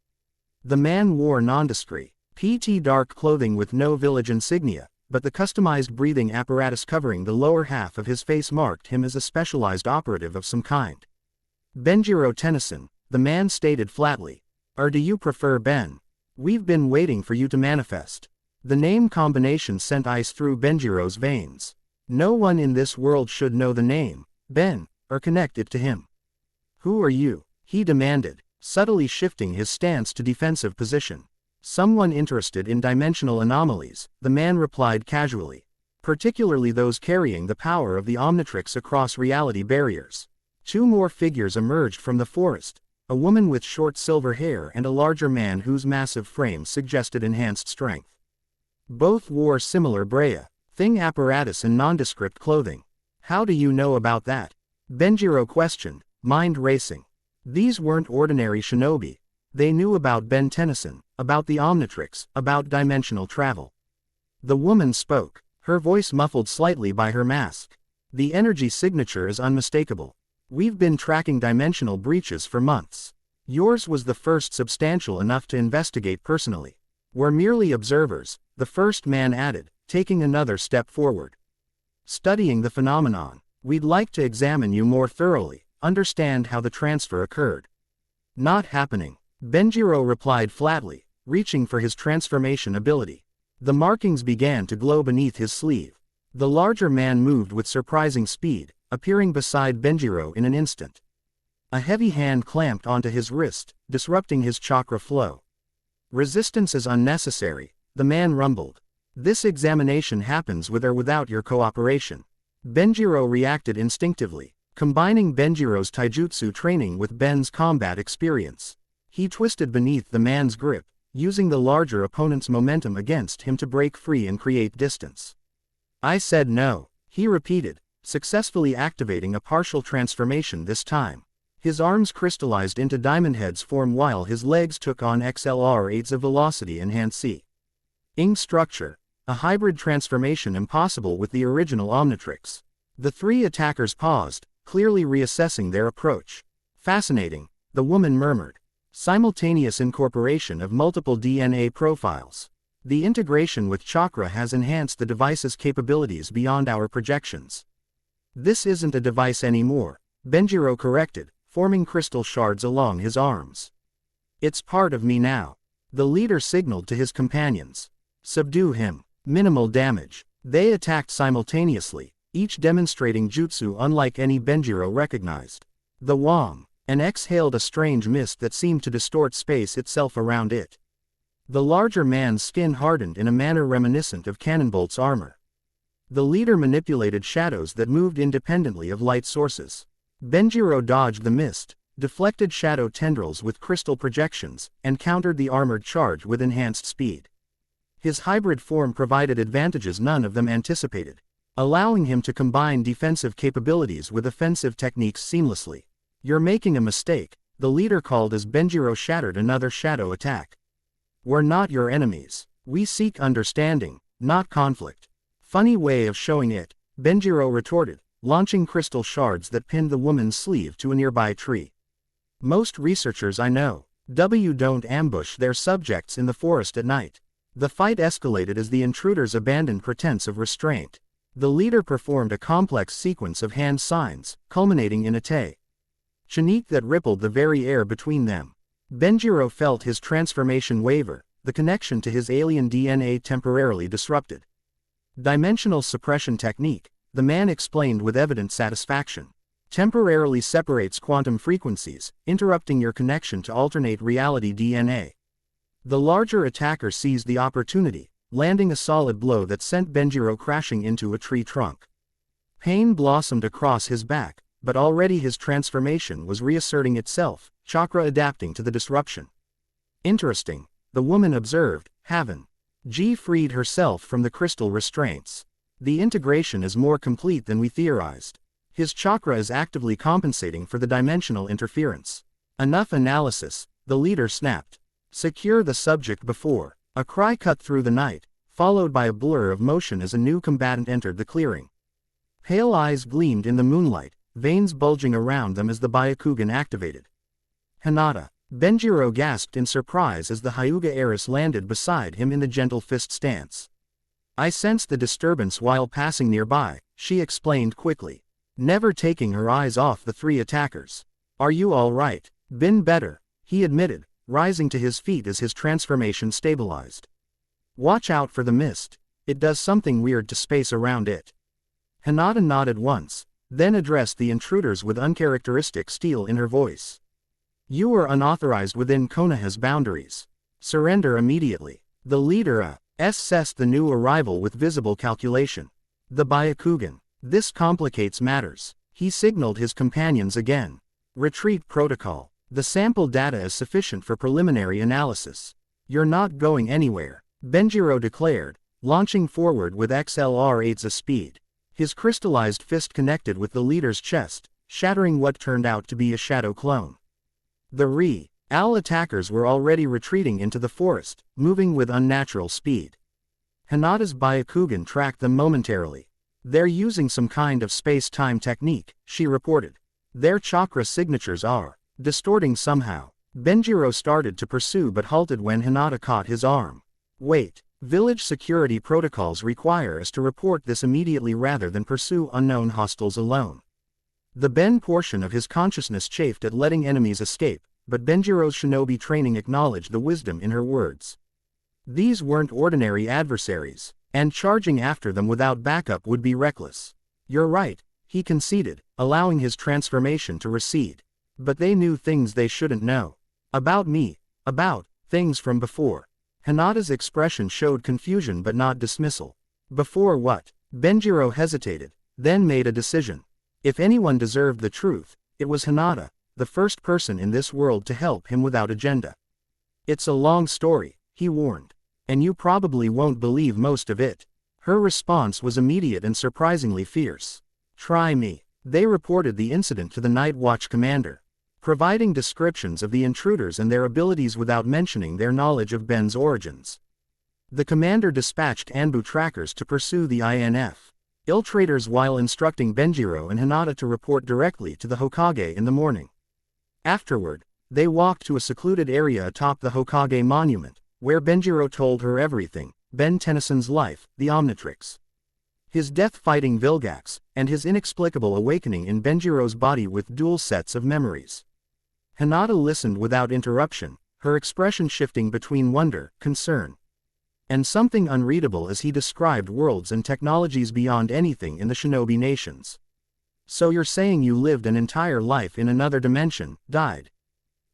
The man wore nondescript, dark clothing with no village insignia, but the customized breathing apparatus covering the lower half of his face marked him as a specialized operative of some kind. "Benjiro Tennyson," the man stated flatly. "Or do you prefer Ben? We've been waiting for you to manifest." The name combination sent ice through Benjiro's veins. No one in this world should know the name, Ben, or connect it to him. "Who are you?" he demanded, subtly shifting his stance to defensive position. "Someone interested in dimensional anomalies," the man replied casually. "Particularly those carrying the power of the Omnitrix across reality barriers." 2 more figures emerged from the forest, a woman with short silver hair and a larger man whose massive frame suggested enhanced strength. Both wore similar thing apparatus and nondescript clothing. "How do you know about that?" Benjiro questioned, mind racing. These weren't ordinary shinobi. They knew about Ben Tennyson, about the Omnitrix, about dimensional travel. The woman spoke, her voice muffled slightly by her mask. "The energy signature is unmistakable. We've been tracking dimensional breaches for months. Yours was the first substantial enough to investigate personally. We're merely observers," the first man added, taking another step forward. "Studying the phenomenon. We'd like to examine you more thoroughly, understand how the transfer occurred." "Not happening," Benjiro replied flatly, reaching for his transformation ability. The markings began to glow beneath his sleeve. The larger man moved with surprising speed, appearing beside Benjiro in an instant. A heavy hand clamped onto his wrist, disrupting his chakra flow. "Resistance is unnecessary," the man rumbled. "This examination happens with or without your cooperation." Benjiro reacted instinctively, combining Benjiro's taijutsu training with Ben's combat experience. He twisted beneath the man's grip, using the larger opponent's momentum against him to break free and create distance. "I said no," he repeated, successfully activating a partial transformation this time. His arms crystallized into diamond heads form while his legs took on XLR8s of velocity enhanced ing structure, a hybrid transformation impossible with the original Omnitrix. The 3 attackers paused, clearly reassessing their approach. "Fascinating," the woman murmured. "Simultaneous incorporation of multiple DNA profiles. The integration with chakra has enhanced the device's capabilities beyond our projections." "This isn't a device anymore," Benjiro corrected, forming crystal shards along his arms. "It's part of me now." The leader signaled to his companions. "Subdue him." Minimal damage. They attacked simultaneously, each demonstrating jutsu unlike any Benjiro recognized. The Wong exhaled a strange mist that seemed to distort space itself around it. The larger man's skin hardened in a manner reminiscent of Cannonbolt's armor. The leader manipulated shadows that moved independently of light sources. Benjiro dodged the mist, deflected shadow tendrils with crystal projections, and countered the armored charge with enhanced speed. His hybrid form provided advantages none of them anticipated, allowing him to combine defensive capabilities with offensive techniques seamlessly. "You're making a mistake," the leader called as Benjiro shattered another shadow attack. "We're not your enemies. We seek understanding," not conflict. Funny way of showing it, Benjiro retorted, launching crystal shards that pinned the woman's sleeve to a nearby tree. Most researchers I know, don't ambush their subjects in the forest at night. The fight escalated as the intruders abandoned pretense of restraint. The leader performed a complex sequence of hand signs, culminating in a technique that rippled the very air between them. Benjiro felt his transformation waver, the connection to his alien DNA temporarily disrupted. Dimensional suppression technique, the man explained with evident satisfaction. Temporarily separates quantum frequencies, interrupting your connection to alternate reality DNA. The larger attacker seized the opportunity, landing a solid blow that sent Benjiro crashing into a tree trunk. Pain blossomed across his back, but already his transformation was reasserting itself, chakra adapting to the disruption. Interesting, the woman observed, haven't she freed herself from the crystal restraints? The integration is more complete than we theorized. His chakra is actively compensating for the dimensional interference. Enough analysis, the leader snapped. Secure the subject before. A cry cut through the night, followed by a blur of motion as a new combatant entered the clearing. Pale eyes gleamed in the moonlight, veins bulging around them as the Byakugan activated. Hinata. Benjiro gasped in surprise as the Hyuga heiress landed beside him in the gentle fist stance. I sensed the disturbance while passing nearby, she explained quickly, never taking her eyes off the three attackers. Are you all right? Been better, he admitted, rising to his feet as his transformation stabilized. Watch out for the mist, it does something weird to space around it. Hinata nodded once, then addressed the intruders with uncharacteristic steel in her voice. You are unauthorized within Konoha's boundaries. Surrender immediately. The leader assessed the new arrival with visible calculation. The Byakugan. This complicates matters. He signaled his companions again. Retreat protocol. The sample data is sufficient for preliminary analysis. You're not going anywhere, Benjiro declared, launching forward with XLR8's speed. His crystallized fist connected with the leader's chest, shattering what turned out to be a shadow clone. The real attackers were already retreating into the forest, moving with unnatural speed. Hinata's Byakugan tracked them momentarily. They're using some kind of space-time technique, she reported. Their chakra signatures are distorting somehow. Benjiro started to pursue but halted when Hinata caught his arm. Wait, village security protocols require us to report this immediately rather than pursue unknown hostiles alone. The Ben portion of his consciousness chafed at letting enemies escape, but Benjiro's shinobi training acknowledged the wisdom in her words. These weren't ordinary adversaries, and charging after them without backup would be reckless. You're right, he conceded, allowing his transformation to recede. But they knew things they shouldn't know. About me, about things from before. Hinata's expression showed confusion but not dismissal. Before what? Benjiro hesitated, then made a decision. If anyone deserved the truth, it was Hinata, the first person in this world to help him without agenda. It's a long story, he warned. And you probably won't believe most of it. Her response was immediate and surprisingly fierce. Try me. They reported the incident to the Night Watch commander, providing descriptions of the intruders and their abilities without mentioning their knowledge of Ben's origins. The commander dispatched Anbu trackers to pursue the INF infiltrators while instructing Benjiro and Hinata to report directly to the Hokage in the morning. Afterward, they walked to a secluded area atop the Hokage monument, where Benjiro told her everything, Ben Tennyson's life, the Omnitrix, his death fighting Vilgax, and his inexplicable awakening in Benjiro's body with dual sets of memories. Hinata listened without interruption, her expression shifting between wonder, concern, and something unreadable as he described worlds and technologies beyond anything in the shinobi nations. So you're saying you lived an entire life in another dimension, died,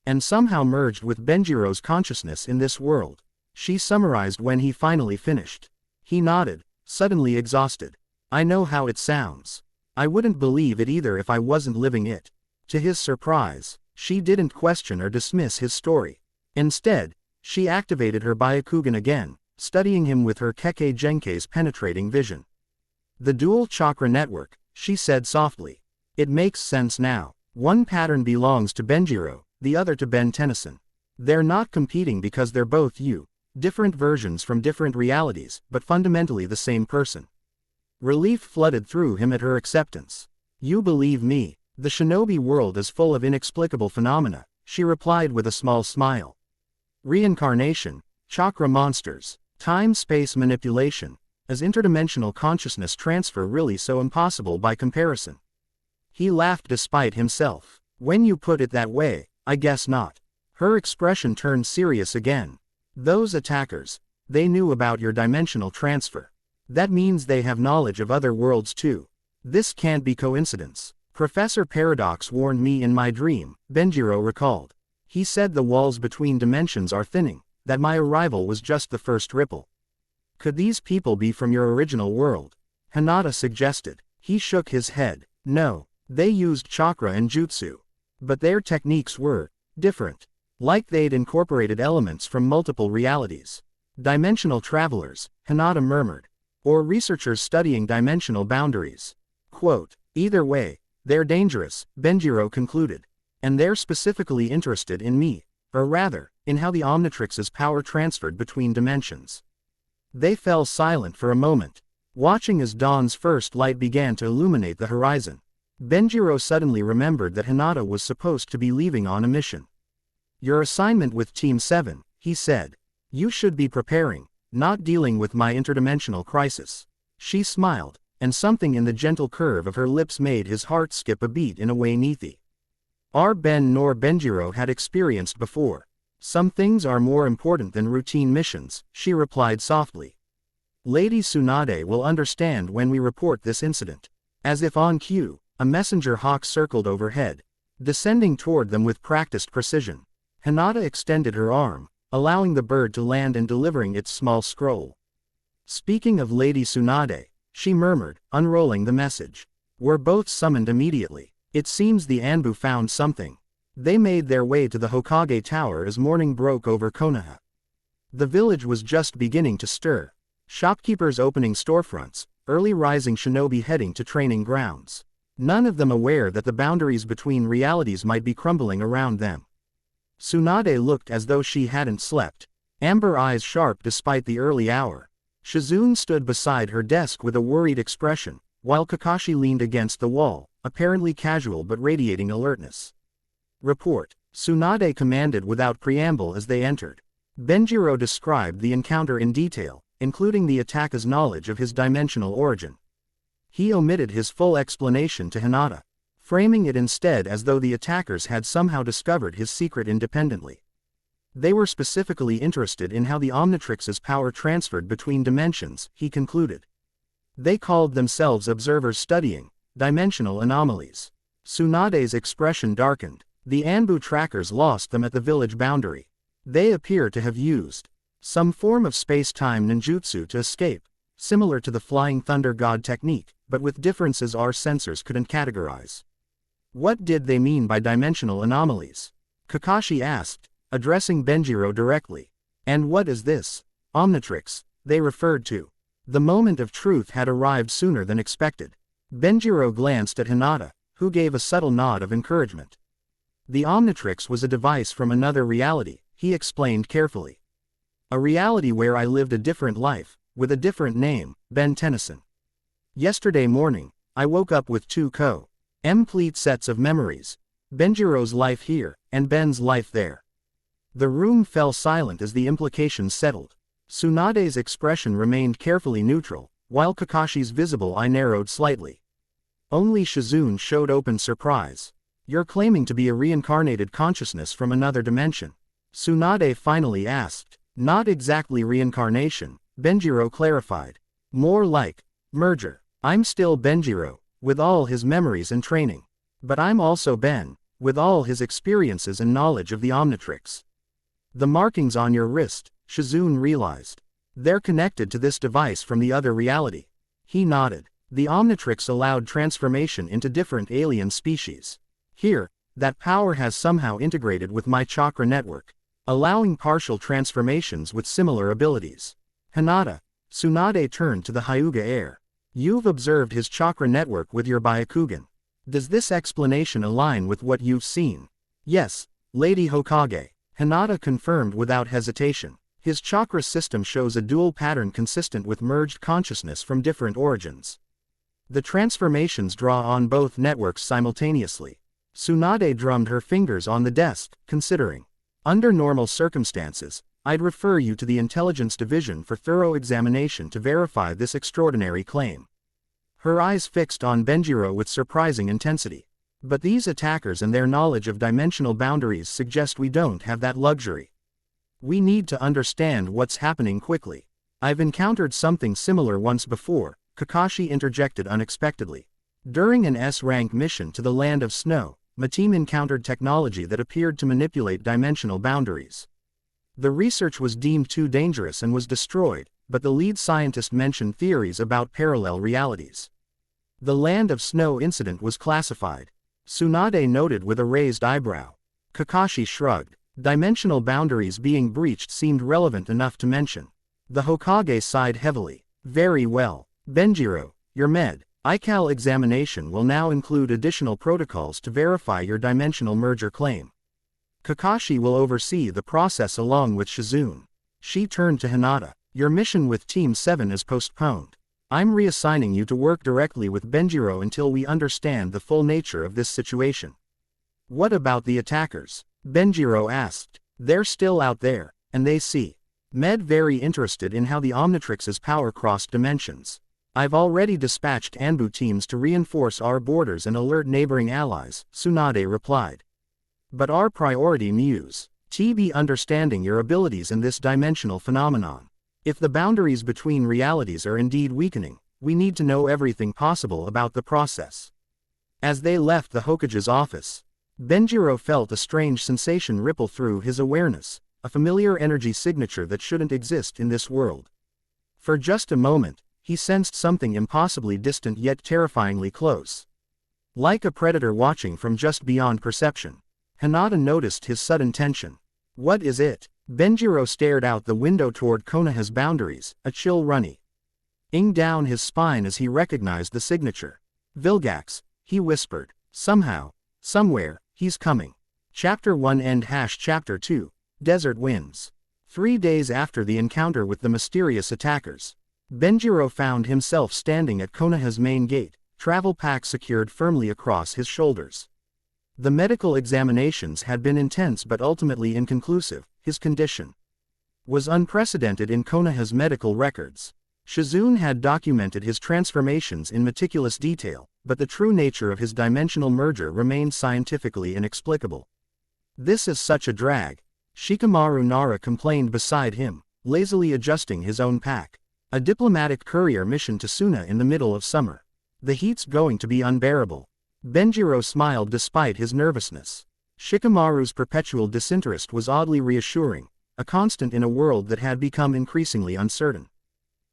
and somehow merged with Benjiro's consciousness in this world, she summarized when he finally finished. He nodded, suddenly exhausted. I know how it sounds. I wouldn't believe it either if I wasn't living it. To his surprise, she didn't question or dismiss his story. Instead, she activated her Byakugan again, studying him with her Kekkei Genkei's penetrating vision. The dual chakra network, she said softly. It makes sense now. One pattern belongs to Benjiro, the other to Ben Tennyson. They're not competing because they're both you. Different versions from different realities, but fundamentally the same person. Relief flooded through him at her acceptance. You believe me. The shinobi world is full of inexplicable phenomena, she replied with a small smile. Reincarnation, chakra monsters, time-space manipulation. Is interdimensional consciousness transfer really so impossible by comparison? He laughed despite himself. When you put it that way, I guess not. Her expression turned serious again. Those attackers, they knew about your dimensional transfer. That means they have knowledge of other worlds too. This can't be coincidence. Professor Paradox warned me in my dream, Benjiro recalled. He said the walls between dimensions are thinning, that my arrival was just the first ripple. Could these people be from your original world? Hinata suggested. He shook his head. No, they used chakra and jutsu. But their techniques were different. Like they'd incorporated elements from multiple realities. Dimensional travelers, Hinata murmured. Or researchers studying dimensional boundaries. Quote, either way, they're dangerous, Benjiro concluded. And they're specifically interested in me, or rather, in how the Omnitrix's power transferred between dimensions. They fell silent for a moment, watching as dawn's first light began to illuminate the horizon. Benjiro suddenly remembered that Hinata was supposed to be leaving on a mission. Your assignment with Team 7, he said. You should be preparing, not dealing with my interdimensional crisis. She smiled, and something in the gentle curve of her lips made his heart skip a beat in a way neither Ben nor Benjiro had experienced before. Some things are more important than routine missions, she replied softly. Lady Tsunade will understand when we report this incident. As if on cue, a messenger hawk circled overhead, descending toward them with practiced precision. Hinata extended her arm, allowing the bird to land and delivering its small scroll. Speaking of Lady Tsunade, she murmured, unrolling the message. We're both summoned immediately. It seems the Anbu found something. They made their way to the Hokage Tower as morning broke over Konoha. The village was just beginning to stir. Shopkeepers opening storefronts, early rising shinobi heading to training grounds. None of them aware that the boundaries between realities might be crumbling around them. Tsunade looked as though she hadn't slept, amber eyes sharp despite the early hour. Shizune stood beside her desk with a worried expression, while Kakashi leaned against the wall, apparently casual but radiating alertness. Report, Tsunade commanded without preamble as they entered. Benjiro described the encounter in detail, including the attacker's knowledge of his dimensional origin. He omitted his full explanation to Hinata, framing it instead as though the attackers had somehow discovered his secret independently. They were specifically interested in how the Omnitrix's power transferred between dimensions, he concluded. They called themselves observers studying dimensional anomalies. Tsunade's expression darkened. The Anbu trackers lost them at the village boundary. They appear to have used some form of space-time ninjutsu to escape, similar to the Flying Thunder God technique, but with differences our sensors couldn't categorize. What did they mean by dimensional anomalies? Kakashi asked, addressing Benjiro directly. And what is this Omnitrix they referred to? The moment of truth had arrived sooner than expected. Benjiro glanced at Hinata, who gave a subtle nod of encouragement. The Omnitrix was a device from another reality, he explained carefully. A reality where I lived a different life, with a different name, Ben Tennyson. Yesterday morning, I woke up with two complete sets of memories. Benjiro's life here, and Ben's life there. The room fell silent as the implications settled. Tsunade's expression remained carefully neutral, while Kakashi's visible eye narrowed slightly. Only Shizune showed open surprise. You're claiming to be a reincarnated consciousness from another dimension? Tsunade finally asked. Not exactly reincarnation, Benjiro clarified. More like merger. I'm still Benjiro, with all his memories and training. But I'm also Ben, with all his experiences and knowledge of the Omnitrix. The markings on your wrist, Shizune realized. They're connected to this device from the other reality. He nodded. The Omnitrix allowed transformation into different alien species. Here, that power has somehow integrated with my chakra network, allowing partial transformations with similar abilities. Hinata, Tsunade turned to the Hyuga heir. You've observed his chakra network with your Byakugan. Does this explanation align with what you've seen? Yes, Lady Hokage, Hinata confirmed without hesitation. His chakra system shows a dual pattern consistent with merged consciousness from different origins. The transformations draw on both networks simultaneously. Tsunade drummed her fingers on the desk, considering. Under normal circumstances, I'd refer you to the Intelligence Division for thorough examination to verify this extraordinary claim. Her eyes fixed on Benjiro with surprising intensity. But these attackers and their knowledge of dimensional boundaries suggest we don't have that luxury. We need to understand what's happening quickly. I've encountered something similar once before, Kakashi interjected unexpectedly. During an S-rank mission to the Land of Snow, my team encountered technology that appeared to manipulate dimensional boundaries. The research was deemed too dangerous and was destroyed, but the lead scientist mentioned theories about parallel realities. The Land of Snow incident was classified. Tsunade noted with a raised eyebrow. Kakashi shrugged. Dimensional boundaries being breached seemed relevant enough to mention. The Hokage sighed heavily. Very well. Benjiro, your med.Ical examination will now include additional protocols to verify your dimensional merger claim. Kakashi will oversee the process along with Shizune. She turned to Hinata. Your mission with Team 7 is postponed. I'm reassigning you to work directly with Benjiro until we understand the full nature of this situation. What about the attackers? Benjiro asked. They're still out there, and they see. Med very interested in how the Omnitrix's power crossed dimensions. I've already dispatched Anbu teams to reinforce our borders and alert neighboring allies, Tsunade replied. But our priority Muse. TB understanding your abilities in this dimensional phenomenon. If the boundaries between realities are indeed weakening, we need to know everything possible about the process. As they left the Hokage's office, Benjiro felt a strange sensation ripple through his awareness, a familiar energy signature that shouldn't exist in this world. For just a moment, he sensed something impossibly distant yet terrifyingly close. Like a predator watching from just beyond perception. Hinata noticed his sudden tension. What is it? Benjiro stared out the window toward Konoha's boundaries, a chill running down his spine as he recognized the signature. Vilgax, he whispered. Somehow, somewhere, he's coming. Chapter 1 End Chapter 2, Desert Winds. 3 days after the encounter with the mysterious attackers, Benjiro found himself standing at Konoha's main gate, travel pack secured firmly across his shoulders. The medical examinations had been intense but ultimately inconclusive. His condition was unprecedented in Konoha's medical records. Shizune had documented his transformations in meticulous detail, but the true nature of his dimensional merger remained scientifically inexplicable. This is such a drag, Shikamaru Nara complained beside him, lazily adjusting his own pack. A diplomatic courier mission to Suna in the middle of summer. The heat's going to be unbearable. Benjiro smiled despite his nervousness. Shikamaru's perpetual disinterest was oddly reassuring, a constant in a world that had become increasingly uncertain.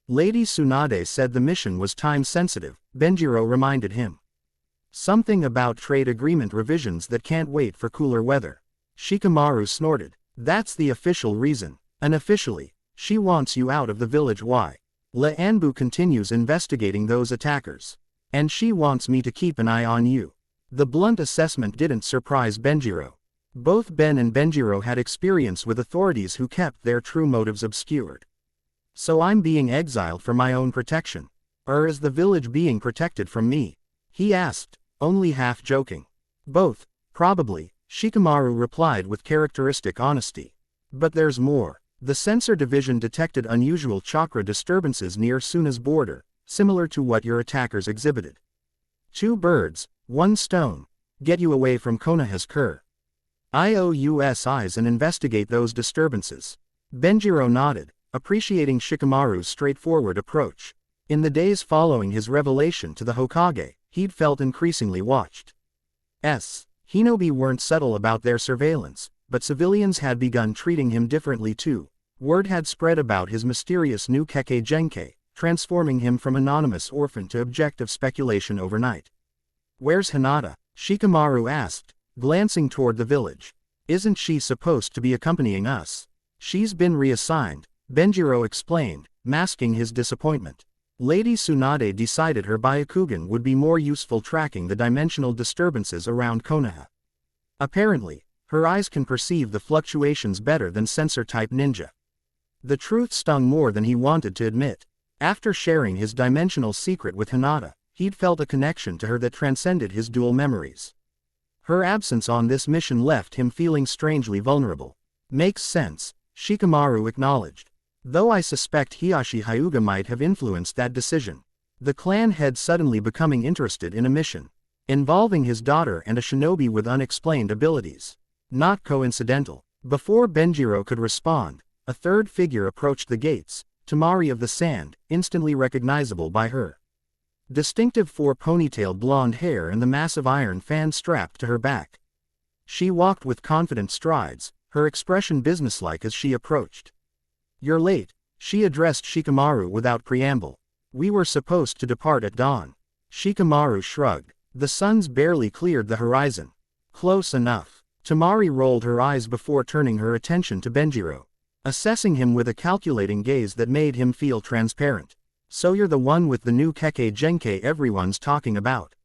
Lady Tsunade said the mission was time-sensitive, Benjiro reminded him. Something about trade agreement revisions that can't wait for cooler weather. Shikamaru snorted. That's the official reason. Unofficially, she wants you out of the village. Why? Le Anbu continues investigating those attackers. And she wants me to keep an eye on you. The blunt assessment didn't surprise Benjiro. Both Ben and Benjiro had experience with authorities who kept their true motives obscured. So I'm being exiled for my own protection. Or is the village being protected from me? He asked, only half joking. Both, probably, Shikamaru replied with characteristic honesty. But there's more. The sensor division detected unusual chakra disturbances near Suna's border, similar to what your attackers exhibited. 2 birds, 1 stone. Get you away from Konoha's cur. IOUS eyes and investigate those disturbances. Benjiro nodded, appreciating Shikamaru's straightforward approach. In the days following his revelation to the Hokage, he'd felt increasingly watched. Hinobi weren't subtle about their surveillance, but civilians had begun treating him differently too. Word had spread about his mysterious new Kekkei Genkai, transforming him from anonymous orphan to object of speculation overnight. Where's Hinata? Shikamaru asked, glancing toward the village. Isn't she supposed to be accompanying us? She's been reassigned, Benjiro explained, masking his disappointment. Lady Tsunade decided her Byakugan would be more useful tracking the dimensional disturbances around Konoha. Apparently, her eyes can perceive the fluctuations better than sensor-type ninja. The truth stung more than he wanted to admit. After sharing his dimensional secret with Hinata, he'd felt a connection to her that transcended his dual memories. Her absence on this mission left him feeling strangely vulnerable. Makes sense, Shikamaru acknowledged. Though I suspect Hiashi Hyuga might have influenced that decision. The clan head suddenly becoming interested in a mission involving his daughter and a shinobi with unexplained abilities. Not coincidental. Before Benjiro could respond, a third figure approached the gates, Temari of the Sand, instantly recognizable by her distinctive four-ponytailed blonde hair and the massive iron fan strapped to her back. She walked with confident strides, her expression businesslike as she approached. "You're late," she addressed Shikamaru without preamble. "We were supposed to depart at dawn." Shikamaru shrugged. The sun's barely cleared the horizon. "Close enough." Temari rolled her eyes before turning her attention to Benjiro, assessing him with a calculating gaze that made him feel transparent. "So you're the one with the new Kekkei Genkai everyone's talking about."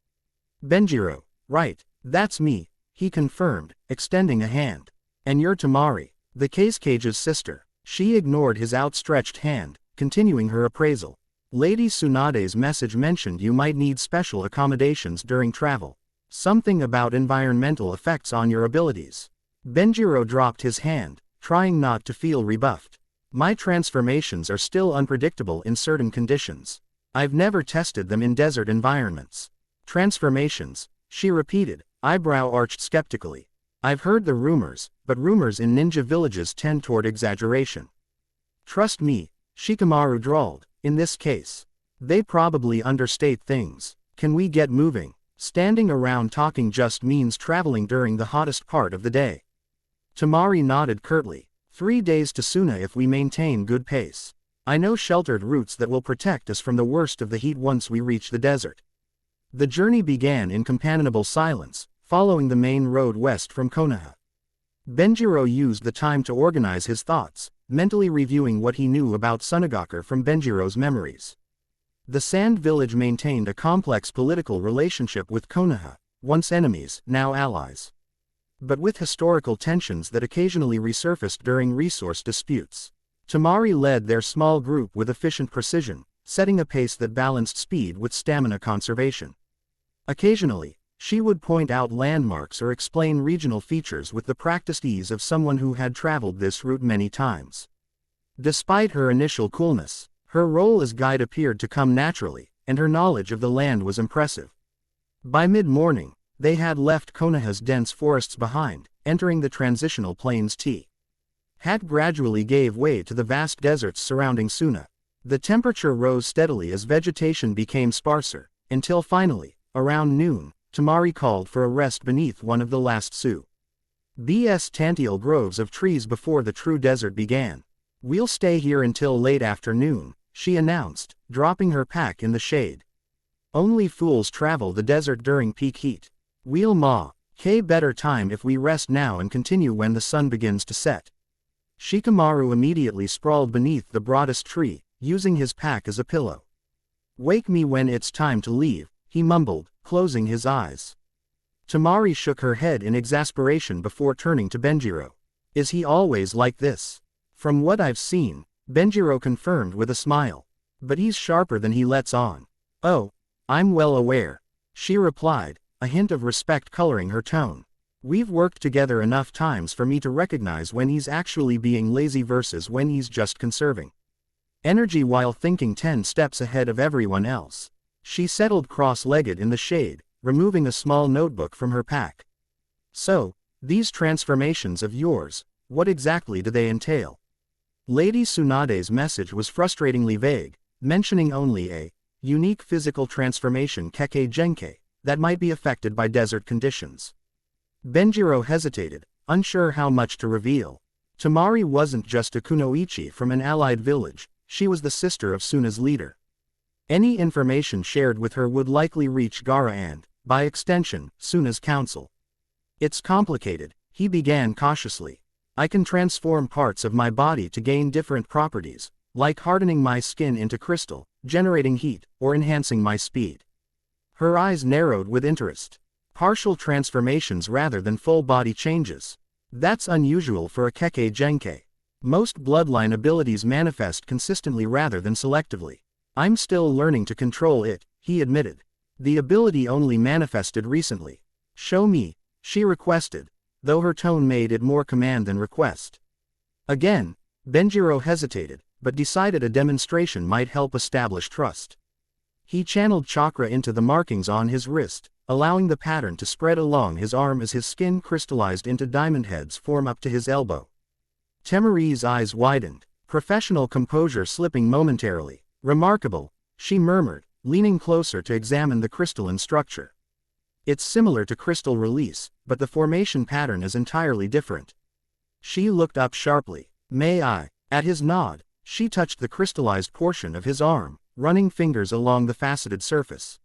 Benjiro, "Right, that's me," he confirmed, extending a hand. "And you're Temari, the Cage's sister." She ignored his outstretched hand, continuing her appraisal. "Lady Tsunade's message mentioned you might need special accommodations during travel. Something about environmental effects on your abilities." Benjiro dropped his hand, trying not to feel rebuffed. "My transformations are still unpredictable in certain conditions. I've never tested them in desert environments." "Transformations," she repeated, eyebrow arched skeptically. "I've heard the rumors, but rumors in ninja villages tend toward exaggeration." "Trust me," Shikamaru drawled, "in this case, they probably understate things. Can we get moving? Standing around talking just means traveling during the hottest part of the day." Temari nodded curtly. 3 days to Suna if we maintain good pace. I know sheltered routes that will protect us from the worst of the heat once we reach the desert." The journey began in companionable silence, following the main road west from Konoha. Benjiro used the time to organize his thoughts, mentally reviewing what he knew about Sunagaku from Benjiro's memories. The Sand Village maintained a complex political relationship with Konoha, once enemies, now allies. But with historical tensions that occasionally resurfaced during resource disputes. Temari led their small group with efficient precision, setting a pace that balanced speed with stamina conservation. Occasionally, she would point out landmarks or explain regional features with the practiced ease of someone who had traveled this route many times. Despite her initial coolness, her role as guide appeared to come naturally, and her knowledge of the land was impressive. By mid-morning, they had left Konoha's dense forests behind, entering the transitional plains Hat gradually gave way to the vast deserts surrounding Suna. The temperature rose steadily as vegetation became sparser, until finally, around noon, Temari called for a rest beneath one of the last bs Tantial groves of trees before the true desert began. "We'll stay here until late afternoon," she announced, dropping her pack in the shade. "Only fools travel the desert during peak heat. We'll better time if we rest now and continue when the sun begins to set." Shikamaru immediately sprawled beneath the broadest tree, using his pack as a pillow. "Wake me when it's time to leave," he mumbled, closing his eyes. Temari shook her head in exasperation before turning to Benjiro. "Is he always like this?" "From what I've seen," Benjiro confirmed with a smile. "But he's sharper than he lets on." "Oh, I'm well aware," she replied, a hint of respect coloring her tone. "We've worked together enough times for me to recognize when he's actually being lazy versus when he's just conserving energy while thinking 10 steps ahead of everyone else." She settled cross-legged in the shade, removing a small notebook from her pack. "So, these transformations of yours, what exactly do they entail?" Lady Tsunade's message was frustratingly vague, mentioning only a unique physical transformation Kekkei Genkai that might be affected by desert conditions. Benjiro hesitated, unsure how much to reveal. Temari wasn't just a kunoichi from an allied village, she was the sister of Suna's leader. Any information shared with her would likely reach Gaara and, by extension, Suna's council. "It's complicated," he began cautiously. "I can transform parts of my body to gain different properties, like hardening my skin into crystal, generating heat, or enhancing my speed." Her eyes narrowed with interest. "Partial transformations rather than full body changes. That's unusual for a Kekkei Genkai. Most bloodline abilities manifest consistently rather than selectively. I'm still learning to control it, he admitted. The ability only manifested recently. Show me, she requested, though her tone made it more command than request. Again, Benjiro hesitated, but decided a demonstration might help establish trust. He channeled chakra into the markings on his wrist, allowing the pattern to spread along his arm as his skin crystallized into diamond heads form up to his elbow. Temari's eyes widened, professional composure slipping momentarily. Remarkable, she murmured, leaning closer to examine the crystalline structure. It's similar to crystal release, but the formation pattern is entirely different. She looked up sharply. May I? At his nod, she touched the crystallized portion of his arm, running fingers along the faceted surface.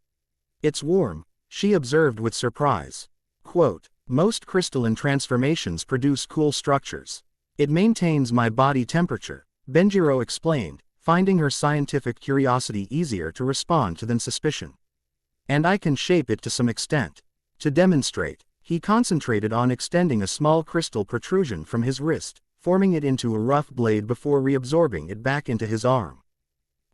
It's warm, she observed with surprise. Quote, most crystalline transformations produce cool structures. It maintains my body temperature, Benjiro explained, finding her scientific curiosity easier to respond to than suspicion. And I can shape it to some extent. To demonstrate, he concentrated on extending a small crystal protrusion from his wrist, forming it into a rough blade before reabsorbing it back into his arm.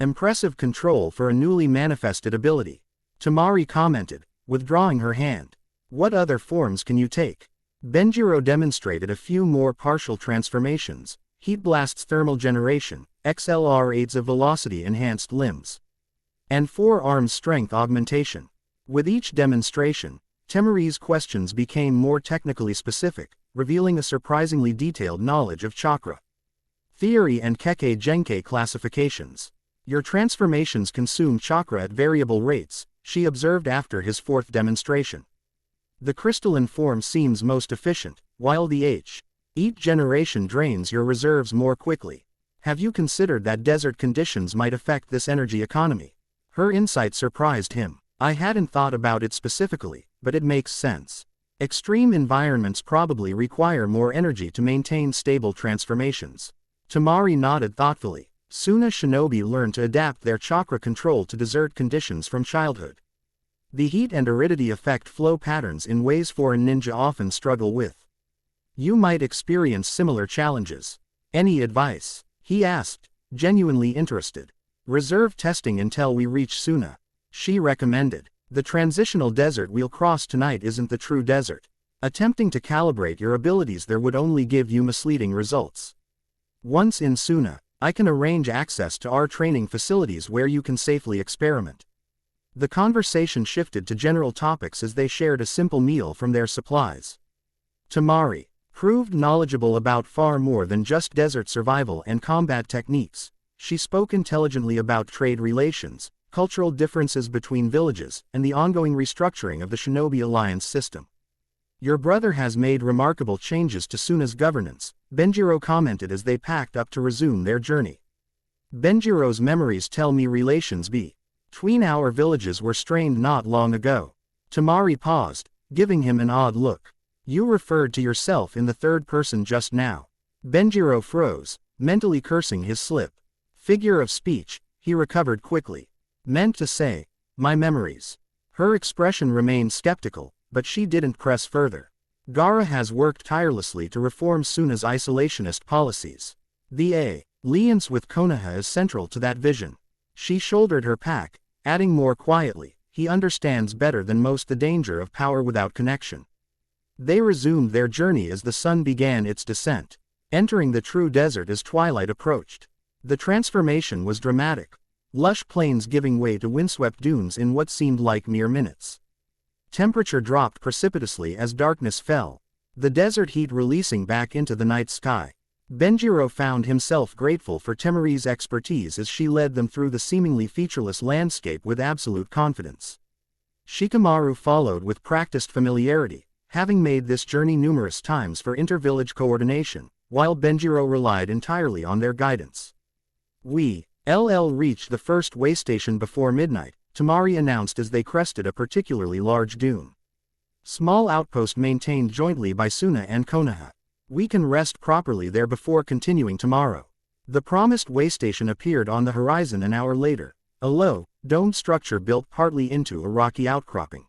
Impressive control for a newly manifested ability, Temari commented, withdrawing her hand. What other forms can you take? Benjiro demonstrated a few more partial transformations, heat blasts thermal generation, XLR aids of velocity enhanced limbs, and forearm strength augmentation. With each demonstration, Temari's questions became more technically specific, revealing a surprisingly detailed knowledge of chakra theory and Kekkei Genkai classifications. Your transformations consume chakra at variable rates, she observed after his fourth demonstration. The crystalline form seems most efficient, while the each generation drains your reserves more quickly. Have you considered that desert conditions might affect this energy economy? Her insight surprised him. I hadn't thought about it specifically, but it makes sense. Extreme environments probably require more energy to maintain stable transformations. Temari nodded thoughtfully. Soon a shinobi learn to adapt their chakra control to desert conditions from childhood. The heat and aridity affect flow patterns in ways foreign ninja often struggle with. You might experience similar challenges. Any advice? He asked, genuinely interested. Reserve testing until we reach Suna, she recommended. The transitional desert we'll cross tonight isn't the true desert. Attempting to calibrate your abilities there would only give you misleading results. Once in Suna, I can arrange access to our training facilities where you can safely experiment. The conversation shifted to general topics as they shared a simple meal from their supplies. Temari proved knowledgeable about far more than just desert survival and combat techniques. She spoke intelligently about trade relations, cultural differences between villages, and the ongoing restructuring of the Shinobi Alliance system. Your brother has made remarkable changes to Suna's governance, Benjiro commented as they packed up to resume their journey. Benjiro's memories tell me relations between our villages were strained not long ago. Temari paused, giving him an odd look. You referred to yourself in the third person just now. Benjiro froze, mentally cursing his slip. Figure of speech, he recovered quickly. Meant to say, my memories. Her expression remained skeptical, but she didn't press further. Gaara has worked tirelessly to reform Suna's isolationist policies. The alliance with Konoha is central to that vision. She shouldered her pack, adding more quietly, he understands better than most the danger of power without connection. They resumed their journey as the sun began its descent, entering the true desert as twilight approached. The transformation was dramatic, lush plains giving way to windswept dunes in what seemed like mere minutes. Temperature dropped precipitously as darkness fell, the desert heat releasing back into the night sky. Benjiro found himself grateful for Temari's expertise as she led them through the seemingly featureless landscape with absolute confidence. Shikamaru followed with practiced familiarity, having made this journey numerous times for inter-village coordination, while Benjiro relied entirely on their guidance. We reached the first way station before midnight, Temari announced as they crested a particularly large dune. Small outpost maintained jointly by Suna and Konoha. We can rest properly there before continuing tomorrow. The promised way station appeared on the horizon an hour later, a low, domed structure built partly into a rocky outcropping.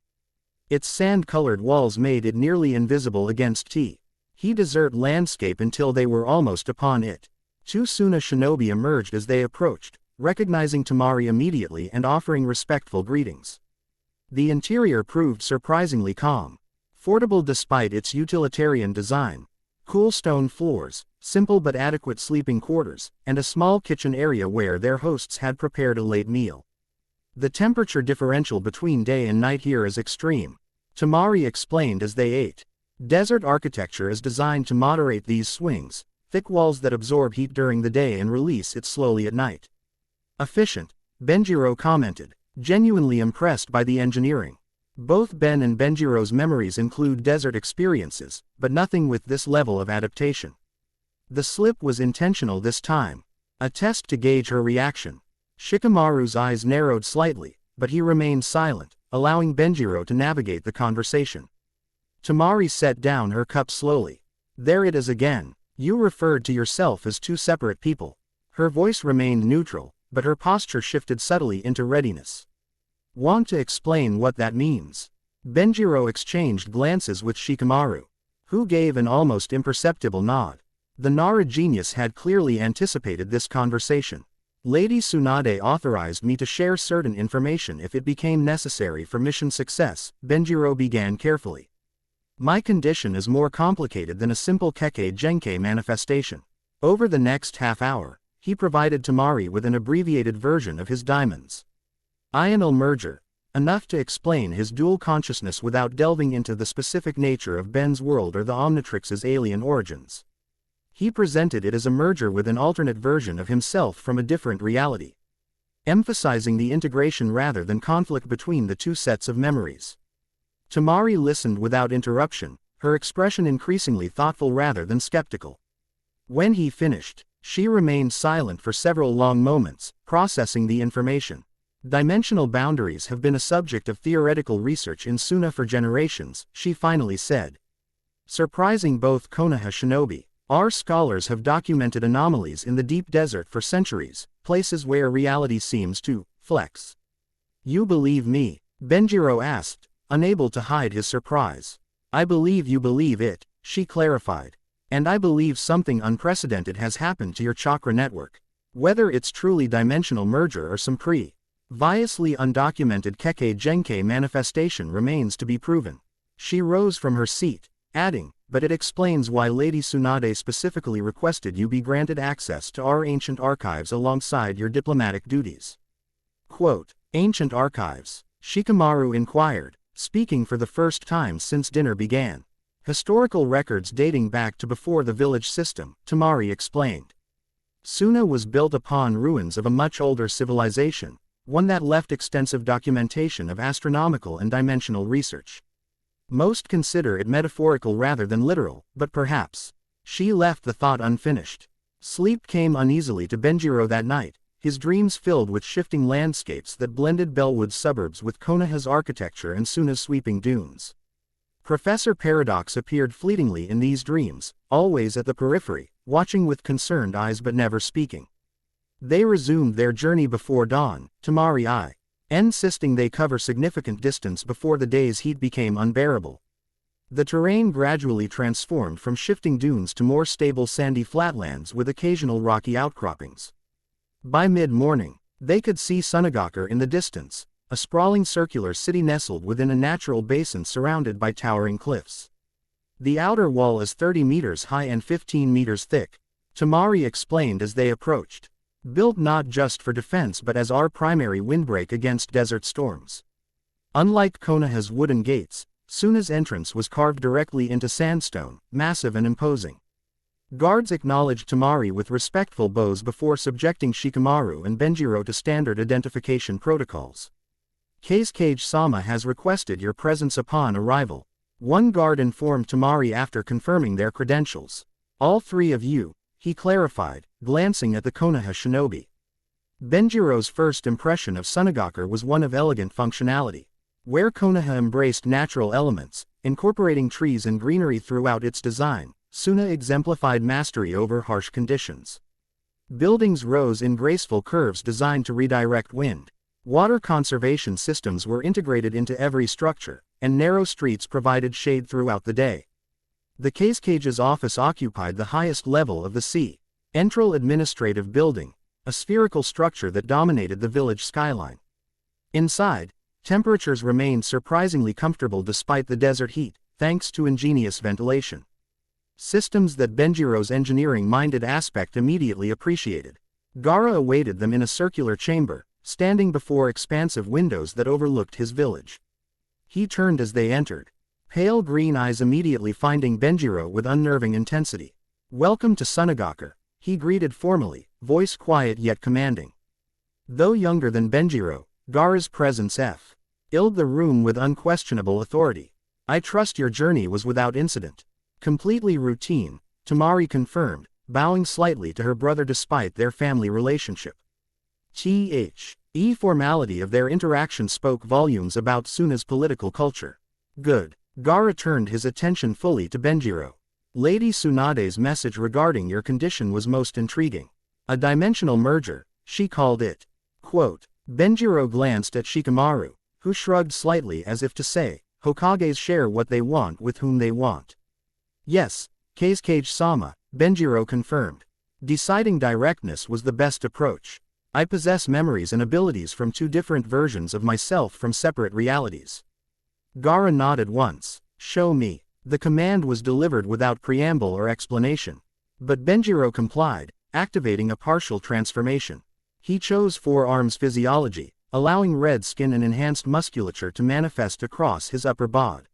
Its sand-colored walls made it nearly invisible against the desert landscape until they were almost upon it. Two Suna shinobi emerged as they approached, recognizing Temari immediately and offering respectful greetings. The interior proved surprisingly calm. Affordable despite its utilitarian design. Cool stone floors, simple but adequate sleeping quarters, and a small kitchen area where their hosts had prepared a late meal. The temperature differential between day and night here is extreme, Temari explained as they ate. Desert architecture is designed to moderate these swings, thick walls that absorb heat during the day and release it slowly at night. Efficient, Benjiro commented, genuinely impressed by the engineering. Both Ben and Benjiro's memories include desert experiences, but nothing with this level of adaptation. The slip was intentional this time. A test to gauge her reaction. Shikamaru's eyes narrowed slightly, but he remained silent, allowing Benjiro to navigate the conversation. Temari set down her cup slowly. There it is again. You referred to yourself as two separate people. Her voice remained neutral, but her posture shifted subtly into readiness. Want to explain what that means? Benjiro exchanged glances with Shikamaru, who gave an almost imperceptible nod. The Nara genius had clearly anticipated this conversation. Lady Tsunade authorized me to share certain information if it became necessary for mission success, Benjiro began carefully. My condition is more complicated than a simple Kekkei Genkai manifestation. Over the next half hour, he provided Temari with an abbreviated version of his diamonds. Ional merger, enough to explain his dual consciousness without delving into the specific nature of Ben's world or the Omnitrix's alien origins. He presented it as a merger with an alternate version of himself from a different reality, emphasizing the integration rather than conflict between the two sets of memories. Temari listened without interruption, her expression increasingly thoughtful rather than skeptical. When he finished, she remained silent for several long moments, processing the information. Dimensional boundaries have been a subject of theoretical research in Suna for generations, she finally said. Surprising both Konoha shinobi. Our scholars have documented anomalies in the deep desert for centuries, places where reality seems to flex. You believe me? Benjiro asked, unable to hide his surprise. I believe you believe it, she clarified. And I believe something unprecedented has happened to your chakra network. Whether it's truly dimensional merger or some previously undocumented Kekkei Genkai manifestation remains to be proven. She rose from her seat, adding, but it explains why Lady Tsunade specifically requested you be granted access to our ancient archives alongside your diplomatic duties. Quote, ancient archives? Shikamaru inquired, speaking for the first time since dinner began. Historical records dating back to before the village system, Temari explained. Suna was built upon ruins of a much older civilization, one that left extensive documentation of astronomical and dimensional research. Most consider it metaphorical rather than literal, but perhaps. She left the thought unfinished. Sleep came uneasily to Benjiro that night, his dreams filled with shifting landscapes that blended Bellwood's suburbs with Konoha's architecture and Suna's sweeping dunes. Professor Paradox appeared fleetingly in these dreams, always at the periphery, watching with concerned eyes but never speaking. They resumed their journey before dawn, Temari insisting they cover significant distance before the day's heat became unbearable. The terrain gradually transformed from shifting dunes to more stable sandy flatlands with occasional rocky outcroppings. By mid-morning, they could see Sunagakure in the distance, a sprawling circular city nestled within a natural basin surrounded by towering cliffs. The outer wall is 30 meters high and 15 meters thick, Temari explained as they approached. Built not just for defense but as our primary windbreak against desert storms. Unlike Konoha's wooden gates, Suna's entrance was carved directly into sandstone, massive and imposing. Guards acknowledged Temari with respectful bows before subjecting Shikamaru and Benjiro to standard identification protocols. Kazekage-sama has requested your presence upon arrival. One guard informed Temari after confirming their credentials. All three of you, he clarified, glancing at the Konoha shinobi. Benjiro's first impression of Sunagakure was one of elegant functionality. Where Konoha embraced natural elements, incorporating trees and greenery throughout its design, Suna exemplified mastery over harsh conditions. Buildings rose in graceful curves designed to redirect wind. Water conservation systems were integrated into every structure, and narrow streets provided shade throughout the day. The Kazekage's office occupied the highest level of the Central Administrative Building, a spherical structure that dominated the village skyline. Inside, temperatures remained surprisingly comfortable despite the desert heat, thanks to ingenious ventilation. Systems that Benjiro's engineering-minded aspect immediately appreciated. Gaara awaited them in a circular chamber, standing before expansive windows that overlooked his village. He turned as they entered, pale green eyes immediately finding Benjiro with unnerving intensity. "Welcome to Sunagaker," he greeted formally, voice quiet yet commanding. Though younger than Benjiro, Gaara's presence filled the room with unquestionable authority. "I trust your journey was without incident." "Completely routine," Temari confirmed, bowing slightly to her brother despite their family relationship. The formality of their interaction spoke volumes about Suna's political culture. "Good." Gaara turned his attention fully to Benjiro. "Lady Tsunade's message regarding your condition was most intriguing. A dimensional merger, she called it." Quote. Benjiro glanced at Shikamaru, who shrugged slightly as if to say, "Hokages share what they want with whom they want." "Yes, Kazekage-sama," Benjiro confirmed. "Deciding directness was the best approach. I possess memories and abilities from two different versions of myself from separate realities." Gaara nodded once. "Show me." The command was delivered without preamble or explanation. But Benjiro complied, activating a partial transformation. He chose forearms physiology, allowing red skin and enhanced musculature to manifest across his upper body.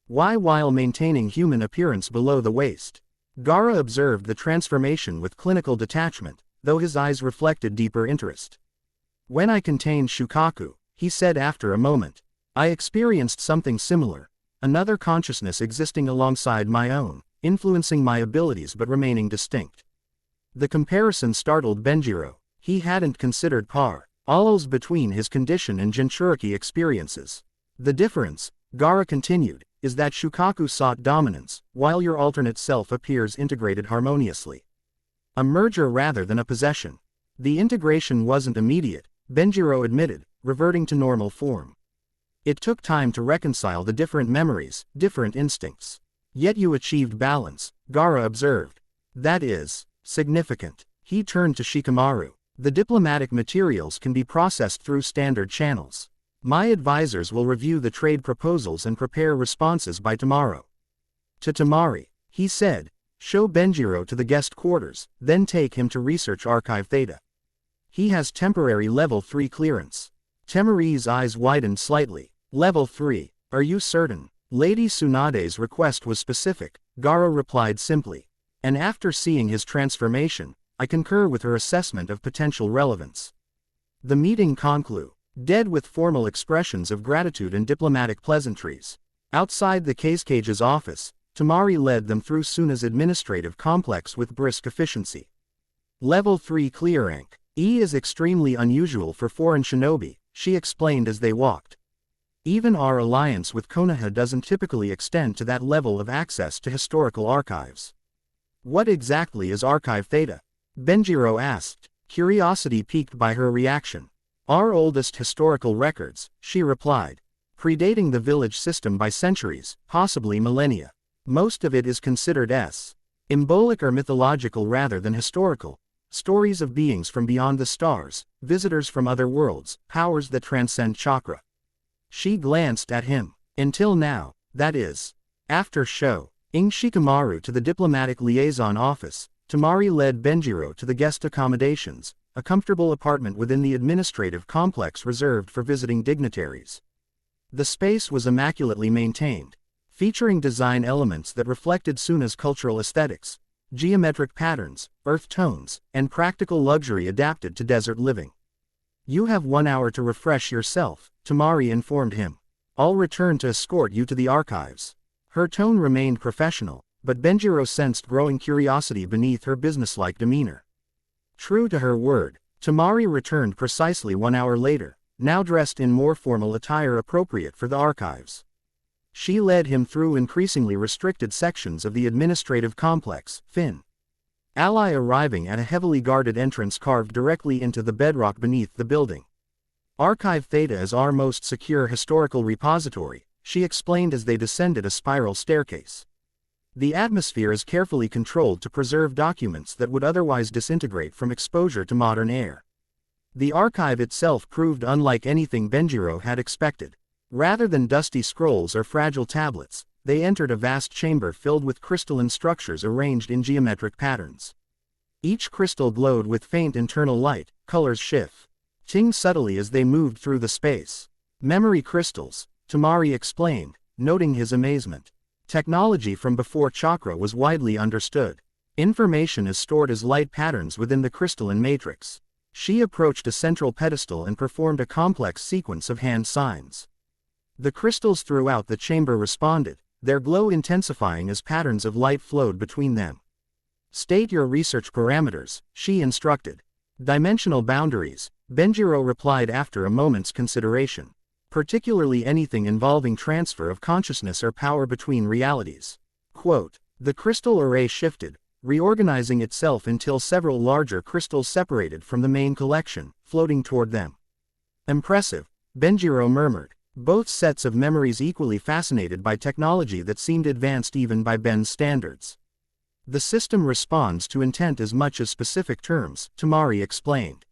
While maintaining human appearance below the waist. Gaara observed the transformation with clinical detachment, though his eyes reflected deeper interest. "When I contained Shukaku," he said after a moment, "I experienced something similar, another consciousness existing alongside my own, influencing my abilities but remaining distinct." The comparison startled Benjiro. He hadn't considered parallels between his condition and Jinchuriki experiences. "The difference," Gaara continued, "is that Shukaku sought dominance, while your alternate self appears integrated harmoniously. A merger rather than a possession." "The integration wasn't immediate," Benjiro admitted, reverting to normal form. "It took time to reconcile the different memories, different instincts. Yet you achieved balance," Gaara observed. "That is significant." He turned to Shikamaru. "The diplomatic materials can be processed through standard channels. My advisors will review the trade proposals and prepare responses by tomorrow." To Temari, he said, "Show Benjiro to the guest quarters, then take him to Research Archive Theta. He has temporary Level 3 clearance." Temari's eyes widened slightly. "Level 3, are you certain?" Lady Tsunade's request was specific, Gaara replied simply. "And after seeing his transformation, I concur with her assessment of potential relevance." The meeting concluded, dead with formal expressions of gratitude and diplomatic pleasantries. Outside the Kazecage's office, Temari led them through Suna's administrative complex with brisk efficiency. "Level 3 clear rank. Is extremely unusual for foreign shinobi," she explained as they walked. "Even our alliance with Konoha doesn't typically extend to that level of access to historical archives." "What exactly is Archive Theta?" Benjiro asked, curiosity piqued by her reaction. "Our oldest historical records," she replied, "predating the village system by centuries, possibly millennia. Most of it is considered symbolic or mythological rather than historical, stories of beings from beyond the stars, visitors from other worlds, powers that transcend chakra." She glanced at him. "Until now, that is." After showing Shikamaru to the diplomatic liaison office, Temari led Benjiro to the guest accommodations, a comfortable apartment within the administrative complex reserved for visiting dignitaries. The space was immaculately maintained, featuring design elements that reflected Suna's cultural aesthetics, geometric patterns, earth tones, and practical luxury adapted to desert living. "You have 1 hour to refresh yourself," Temari informed him. "I'll return to escort you to the archives." Her tone remained professional, but Benjiro sensed growing curiosity beneath her businesslike demeanor. True to her word, Temari returned precisely 1 hour later, now dressed in more formal attire appropriate for the archives. She led him through increasingly restricted sections of the administrative complex, Ally arriving at a heavily guarded entrance carved directly into the bedrock beneath the building. "Archive Theta is our most secure historical repository," she explained as they descended a spiral staircase. The atmosphere is carefully controlled to preserve documents that would otherwise disintegrate from exposure to modern air. The archive itself proved unlike anything Benjiro had expected. Rather than dusty scrolls or fragile tablets, they entered a vast chamber filled with crystalline structures arranged in geometric patterns. Each crystal glowed with faint internal light, colors shifting subtly as they moved through the space. Memory crystals, Temari explained, noting his amazement. Technology from before chakra was widely understood. Information is stored as light patterns within the crystalline matrix. She approached a central pedestal and performed a complex sequence of hand signs. The crystals throughout the chamber responded, their glow intensifying as patterns of light flowed between them. State your research parameters, she instructed. Dimensional boundaries, Benjiro replied after a moment's consideration. Particularly anything involving transfer of consciousness or power between realities. Quote, the crystal array shifted, reorganizing itself until several larger crystals separated from the main collection, floating toward them. Impressive, Benjiro murmured, both sets of memories equally fascinated by technology that seemed advanced even by Ben's standards. The system responds to intent as much as specific terms, Temari explained.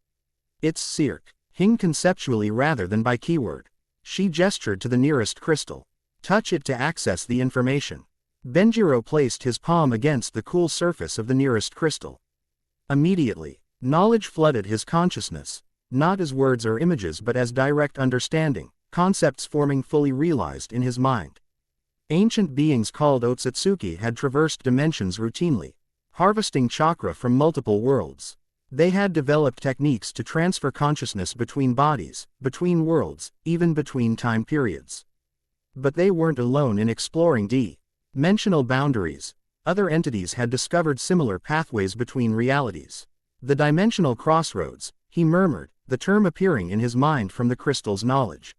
It's cirque, hing conceptually rather than by keyword. She gestured to the nearest crystal. Touch it to access the information. Benjiro placed his palm against the cool surface of the nearest crystal. Immediately, knowledge flooded his consciousness, not as words or images but as direct understanding, concepts forming fully realized in his mind. Ancient beings called Otsutsuki had traversed dimensions routinely, harvesting chakra from multiple worlds. They had developed techniques to transfer consciousness between bodies, between worlds, even between time periods. But they weren't alone in exploring dimensional boundaries. Other entities had discovered similar pathways between realities. The dimensional crossroads, he murmured, the term appearing in his mind from the crystal's knowledge.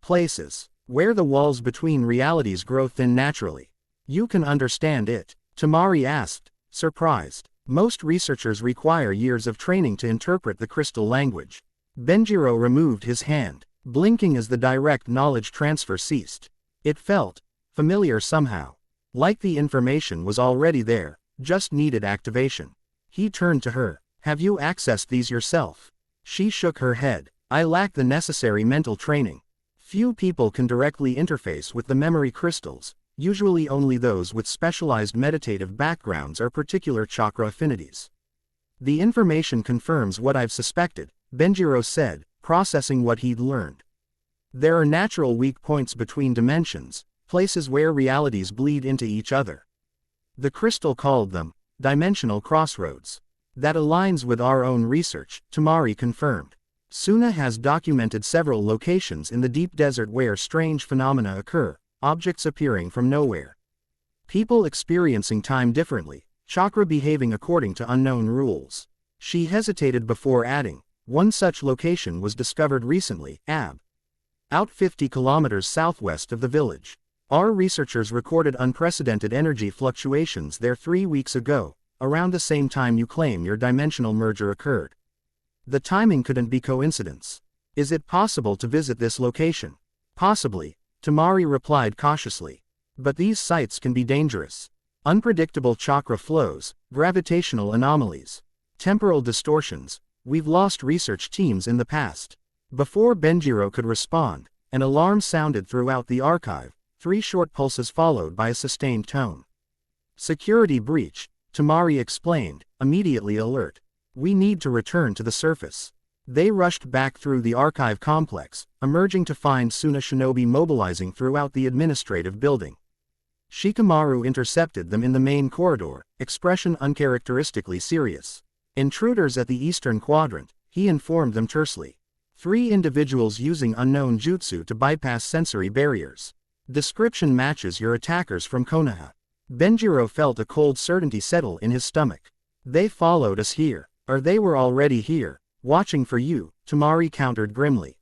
Places where the walls between realities grow thin naturally. You can understand it? Temari asked, surprised. Most researchers require years of training to interpret the crystal language. Benjiro removed his hand, blinking as the direct knowledge transfer ceased. It felt familiar somehow. Like the information was already there, just needed activation. He turned to her. Have you accessed these yourself? She shook her head. I lack the necessary mental training. Few people can directly interface with the memory crystals. Usually only those with specialized meditative backgrounds or particular chakra affinities. The information confirms what I've suspected, Benjiro said, processing what he'd learned. There are natural weak points between dimensions, places where realities bleed into each other. The crystal called them dimensional crossroads. That aligns with our own research, Temari confirmed. Suna has documented several locations in the deep desert where strange phenomena occur. Objects appearing from nowhere. People experiencing time differently, chakra behaving according to unknown rules. She hesitated before adding, one such location was discovered recently, out 50 kilometers southwest of the village. Our researchers recorded unprecedented energy fluctuations there 3 weeks ago, around the same time you claim your dimensional merger occurred. The timing couldn't be coincidence. Is it possible to visit this location? Possibly. Temari replied cautiously. But these sites can be dangerous. Unpredictable chakra flows, gravitational anomalies, temporal distortions. We've lost research teams in the past. Before Benjiro could respond, an alarm sounded throughout the archive, 3 short pulses followed by a sustained tone. Security breach, Temari explained, immediately alert. We need to return to the surface. They rushed back through the archive complex, emerging to find Suna shinobi mobilizing throughout the administrative building. Shikamaru intercepted them in the main corridor, expression uncharacteristically serious. Intruders at the eastern quadrant, he informed them tersely. 3 individuals using unknown jutsu to bypass sensory barriers. Description matches your attackers from Konoha. Benjiro felt a cold certainty settle in his stomach. They followed us here, or they were already here. Watching for you, Temari countered grimly.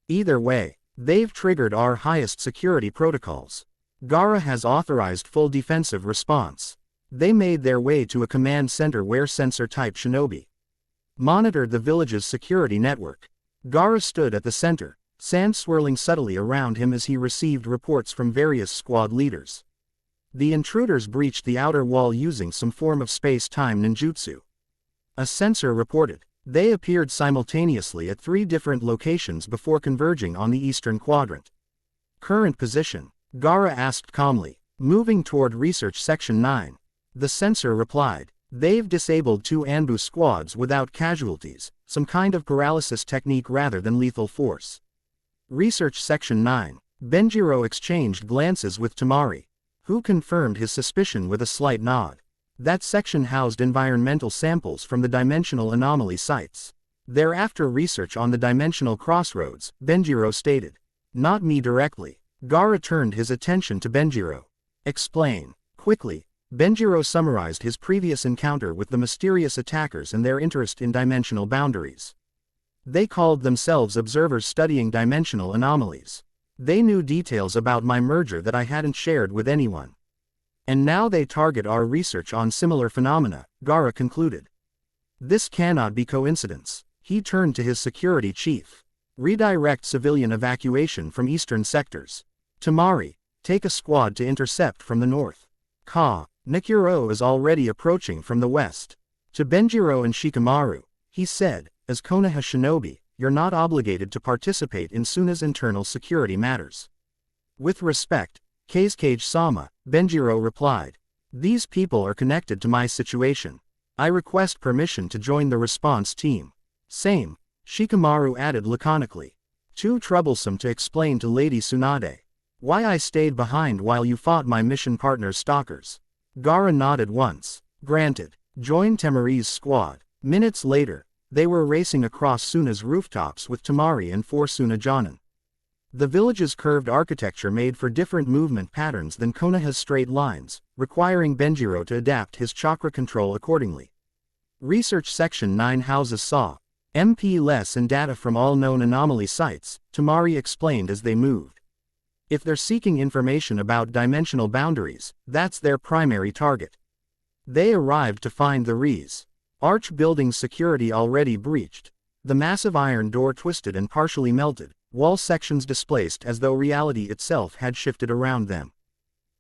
Either way, they've triggered our highest security protocols. Gaara has authorized full defensive response. They made their way to a command center where sensor-type shinobi monitored the village's security network. Gaara stood at the center, sand swirling subtly around him as he received reports from various squad leaders. The intruders breached the outer wall using some form of space-time ninjutsu. A sensor reported. They appeared simultaneously at 3 different locations before converging on the eastern quadrant. Current position? Gaara asked calmly. Moving toward Research Section 9. The sensor replied. They've disabled 2 Anbu squads without casualties, some kind of paralysis technique rather than lethal force. Research Section 9. Benjiro exchanged glances with Temari, who confirmed his suspicion with a slight nod. That section housed environmental samples from the dimensional anomaly sites. Thereafter research on the dimensional crossroads, Benjiro stated. Not me directly. Gaara turned his attention to Benjiro. Explain. Quickly, Benjiro summarized his previous encounter with the mysterious attackers and their interest in dimensional boundaries. They called themselves observers studying dimensional anomalies. They knew details about my merger that I hadn't shared with anyone. And now they target our research on similar phenomena, Gaara concluded. This cannot be coincidence. He turned to his security chief. Redirect civilian evacuation from eastern sectors. Temari, take a squad to intercept from the north. Nikuro is already approaching from the west. To Benjiro and Shikamaru, he said, as Konoha shinobi, you're not obligated to participate in Suna's internal security matters. With respect, Kazekage-sama, Benjiro replied. These people are connected to my situation. I request permission to join the response team. Same, Shikamaru added laconically. Too troublesome to explain to Lady Tsunade. Why I stayed behind while you fought my mission partner's stalkers. Gaara nodded once. Granted. Join Temari's squad. Minutes later, they were racing across Suna's rooftops with Temari and 4 Suna Jonin. The village's curved architecture made for different movement patterns than Konoha's straight lines, requiring Benjiro to adapt his chakra control accordingly. Research Section 9 houses SAW, MP-less and data from all known anomaly sites, Temari explained as they moved. If they're seeking information about dimensional boundaries, that's their primary target. They arrived to find the Rees. Arch building's security already breached. The massive iron door twisted and partially melted, wall sections displaced as though reality itself had shifted around them.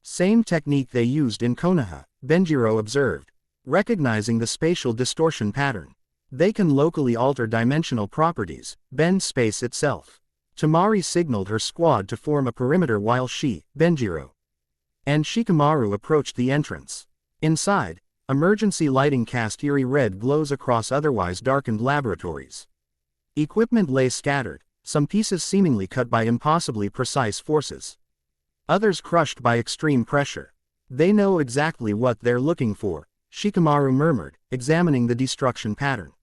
Same technique they used in Konoha, Benjiro observed. Recognizing the spatial distortion pattern. They can locally alter dimensional properties, bend space itself. Temari signaled her squad to form a perimeter while she, Benjiro, and Shikamaru approached the entrance. Inside, emergency lighting cast eerie red glows across otherwise darkened laboratories. Equipment lay scattered, some pieces seemingly cut by impossibly precise forces. Others crushed by extreme pressure. They know exactly what they're looking for, Shikamaru murmured, examining the destruction pattern.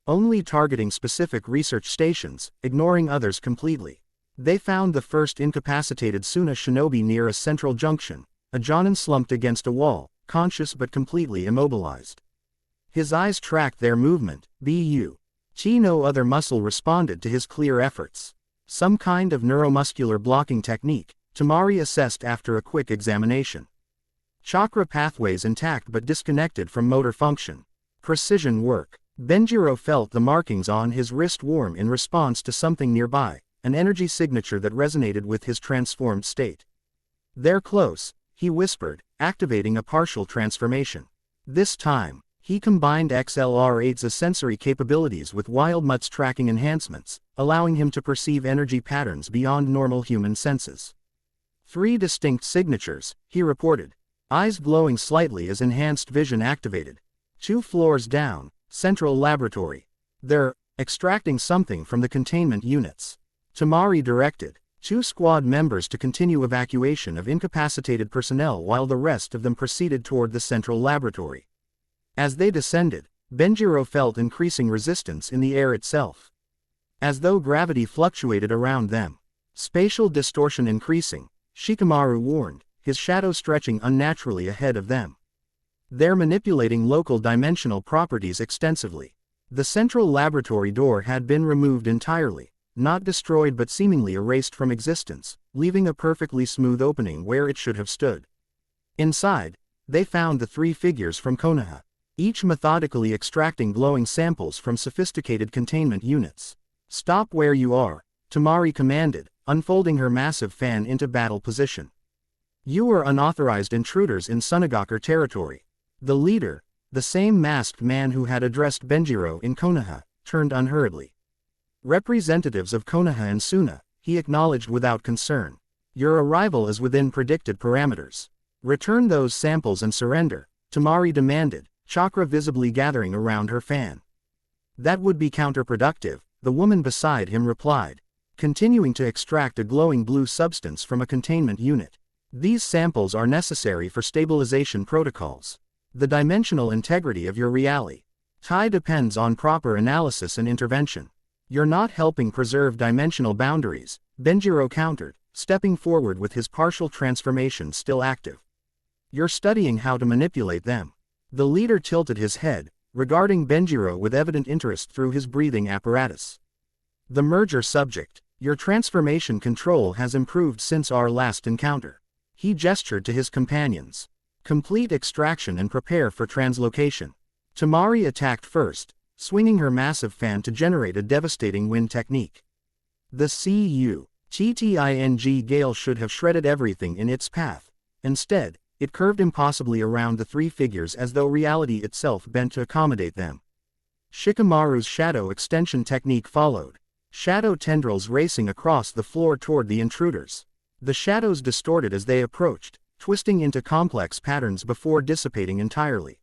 Only targeting specific research stations, ignoring others completely. They found the first incapacitated Suna shinobi near a central junction, a Jonin slumped against a wall, conscious but completely immobilized. His eyes tracked their movement, no other muscle responded to his clear efforts. Some kind of neuromuscular blocking technique, Temari assessed after a quick examination. Chakra pathways intact but disconnected from motor function. Precision work. Benjiro felt the markings on his wrist warm in response to something nearby, an energy signature that resonated with his transformed state. They're close, he whispered, activating a partial transformation. This time, he combined XLR-8's sensory capabilities with Wildmutt's tracking enhancements, allowing him to perceive energy patterns beyond normal human senses. 3 distinct signatures, he reported. Eyes glowing slightly as enhanced vision activated. 2 floors down, central laboratory. They're extracting something from the containment units. Temari directed 2 squad members to continue evacuation of incapacitated personnel while the rest of them proceeded toward the central laboratory. As they descended, Benjiro felt increasing resistance in the air itself. As though gravity fluctuated around them. Spatial distortion increasing, Shikamaru warned, his shadow stretching unnaturally ahead of them. They're manipulating local dimensional properties extensively. The central laboratory door had been removed entirely, not destroyed but seemingly erased from existence, leaving a perfectly smooth opening where it should have stood. Inside, they found the 3 figures from Konoha, each methodically extracting glowing samples from sophisticated containment units. Stop where you are, Temari commanded, unfolding her massive fan into battle position. You are unauthorized intruders in Sunagakur territory. The leader, the same masked man who had addressed Benjiro in Konoha, turned unhurriedly. Representatives of Konoha and Suna, he acknowledged without concern. Your arrival is within predicted parameters. Return those samples and surrender, Temari demanded, chakra visibly gathering around her fan. That would be counterproductive, the woman beside him replied, continuing to extract a glowing blue substance from a containment unit. These samples are necessary for stabilization protocols. The dimensional integrity of your reality depends on proper analysis and intervention. You're not helping preserve dimensional boundaries, Benjiro countered, stepping forward with his partial transformation still active. You're studying how to manipulate them. The leader tilted his head, regarding Benjiro with evident interest through his breathing apparatus. The merger subject, your transformation control has improved since our last encounter. He gestured to his companions. Complete extraction and prepare for translocation. Temari attacked first, swinging her massive fan to generate a devastating wind technique. The CU-TTING gale should have shredded everything in its path. Instead, it curved impossibly around the three figures as though reality itself bent to accommodate them. Shikamaru's shadow extension technique followed. Shadow tendrils racing across the floor toward the intruders. The shadows distorted as they approached, twisting into complex patterns before dissipating entirely.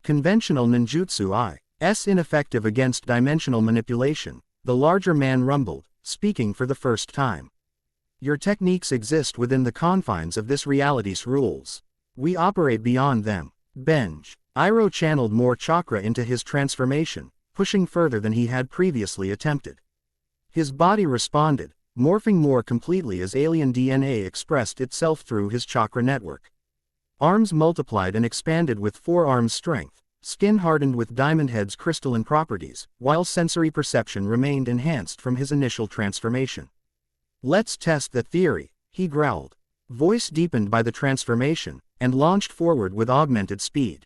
Conventional ninjutsu is ineffective against dimensional manipulation, the larger man rumbled, speaking for the first time. Your techniques exist within the confines of this reality's rules. We operate beyond them. Iroh channeled more chakra into his transformation, pushing further than he had previously attempted. His body responded, morphing more completely as alien DNA expressed itself through his chakra network. Arms multiplied and expanded with forearm strength, skin hardened with Diamond Head's crystalline properties, while sensory perception remained enhanced from his initial transformation. Let's test the theory, he growled. Voice deepened by the transformation, and launched forward with augmented speed.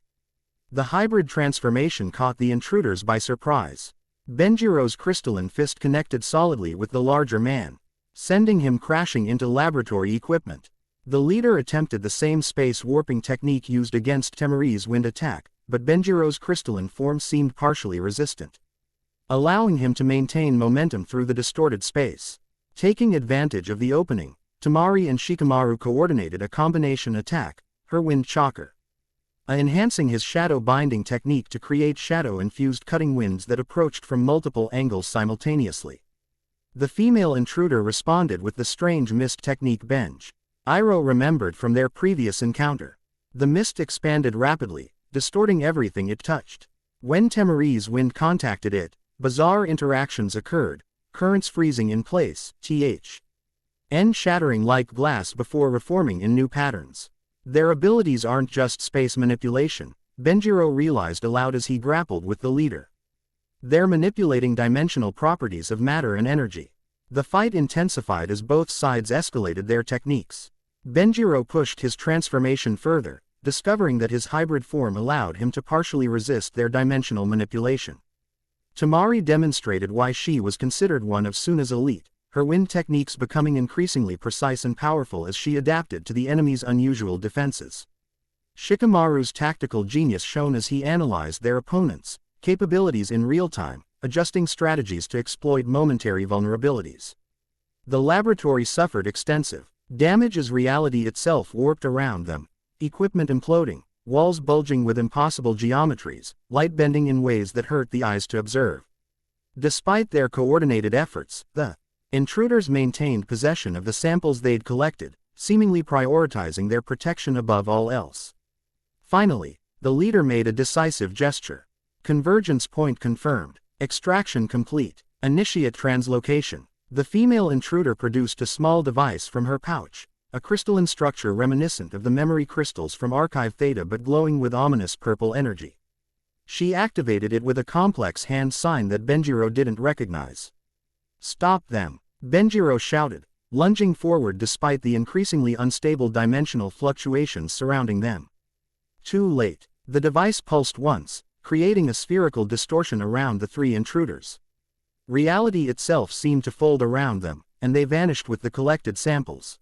The hybrid transformation caught the intruders by surprise. Benjiro's crystalline fist connected solidly with the larger man, sending him crashing into laboratory equipment. The leader attempted the same space warping technique used against Temari's wind attack, but Benjiro's crystalline form seemed partially resistant, allowing him to maintain momentum through the distorted space. Taking advantage of the opening, Temari and Shikamaru coordinated a combination attack, her wind chakra, enhancing his shadow binding technique to create shadow-infused cutting winds that approached from multiple angles simultaneously. The female intruder responded with the strange mist technique Iroh remembered from their previous encounter. The mist expanded rapidly, distorting everything it touched. When Temari's wind contacted it, bizarre interactions occurred, currents freezing in place, shattering like glass before reforming in new patterns. Their abilities aren't just space manipulation, Benjiro realized aloud as he grappled with the leader. They're manipulating dimensional properties of matter and energy. The fight intensified as both sides escalated their techniques. Benjiro pushed his transformation further, discovering that his hybrid form allowed him to partially resist their dimensional manipulation. Temari demonstrated why she was considered one of Suna's elite, her wind techniques becoming increasingly precise and powerful as she adapted to the enemy's unusual defenses. Shikamaru's tactical genius shone as he analyzed their opponents' capabilities in real time, adjusting strategies to exploit momentary vulnerabilities. The laboratory suffered extensive damage as reality itself warped around them, equipment imploding, walls bulging with impossible geometries, light bending in ways that hurt the eyes to observe. Despite their coordinated efforts, the intruders maintained possession of the samples they'd collected, seemingly prioritizing their protection above all else. Finally, the leader made a decisive gesture. Convergence point confirmed. Extraction complete. Initiate translocation. The female intruder produced a small device from her pouch, a crystalline structure reminiscent of the memory crystals from Archive Theta but glowing with ominous purple energy. She activated it with a complex hand sign that Benjiro didn't recognize. Stop them! Benjiro shouted, lunging forward despite the increasingly unstable dimensional fluctuations surrounding them. Too late. The device pulsed once, creating a spherical distortion around the three intruders. Reality itself seemed to fold around them, and they vanished with the collected samples.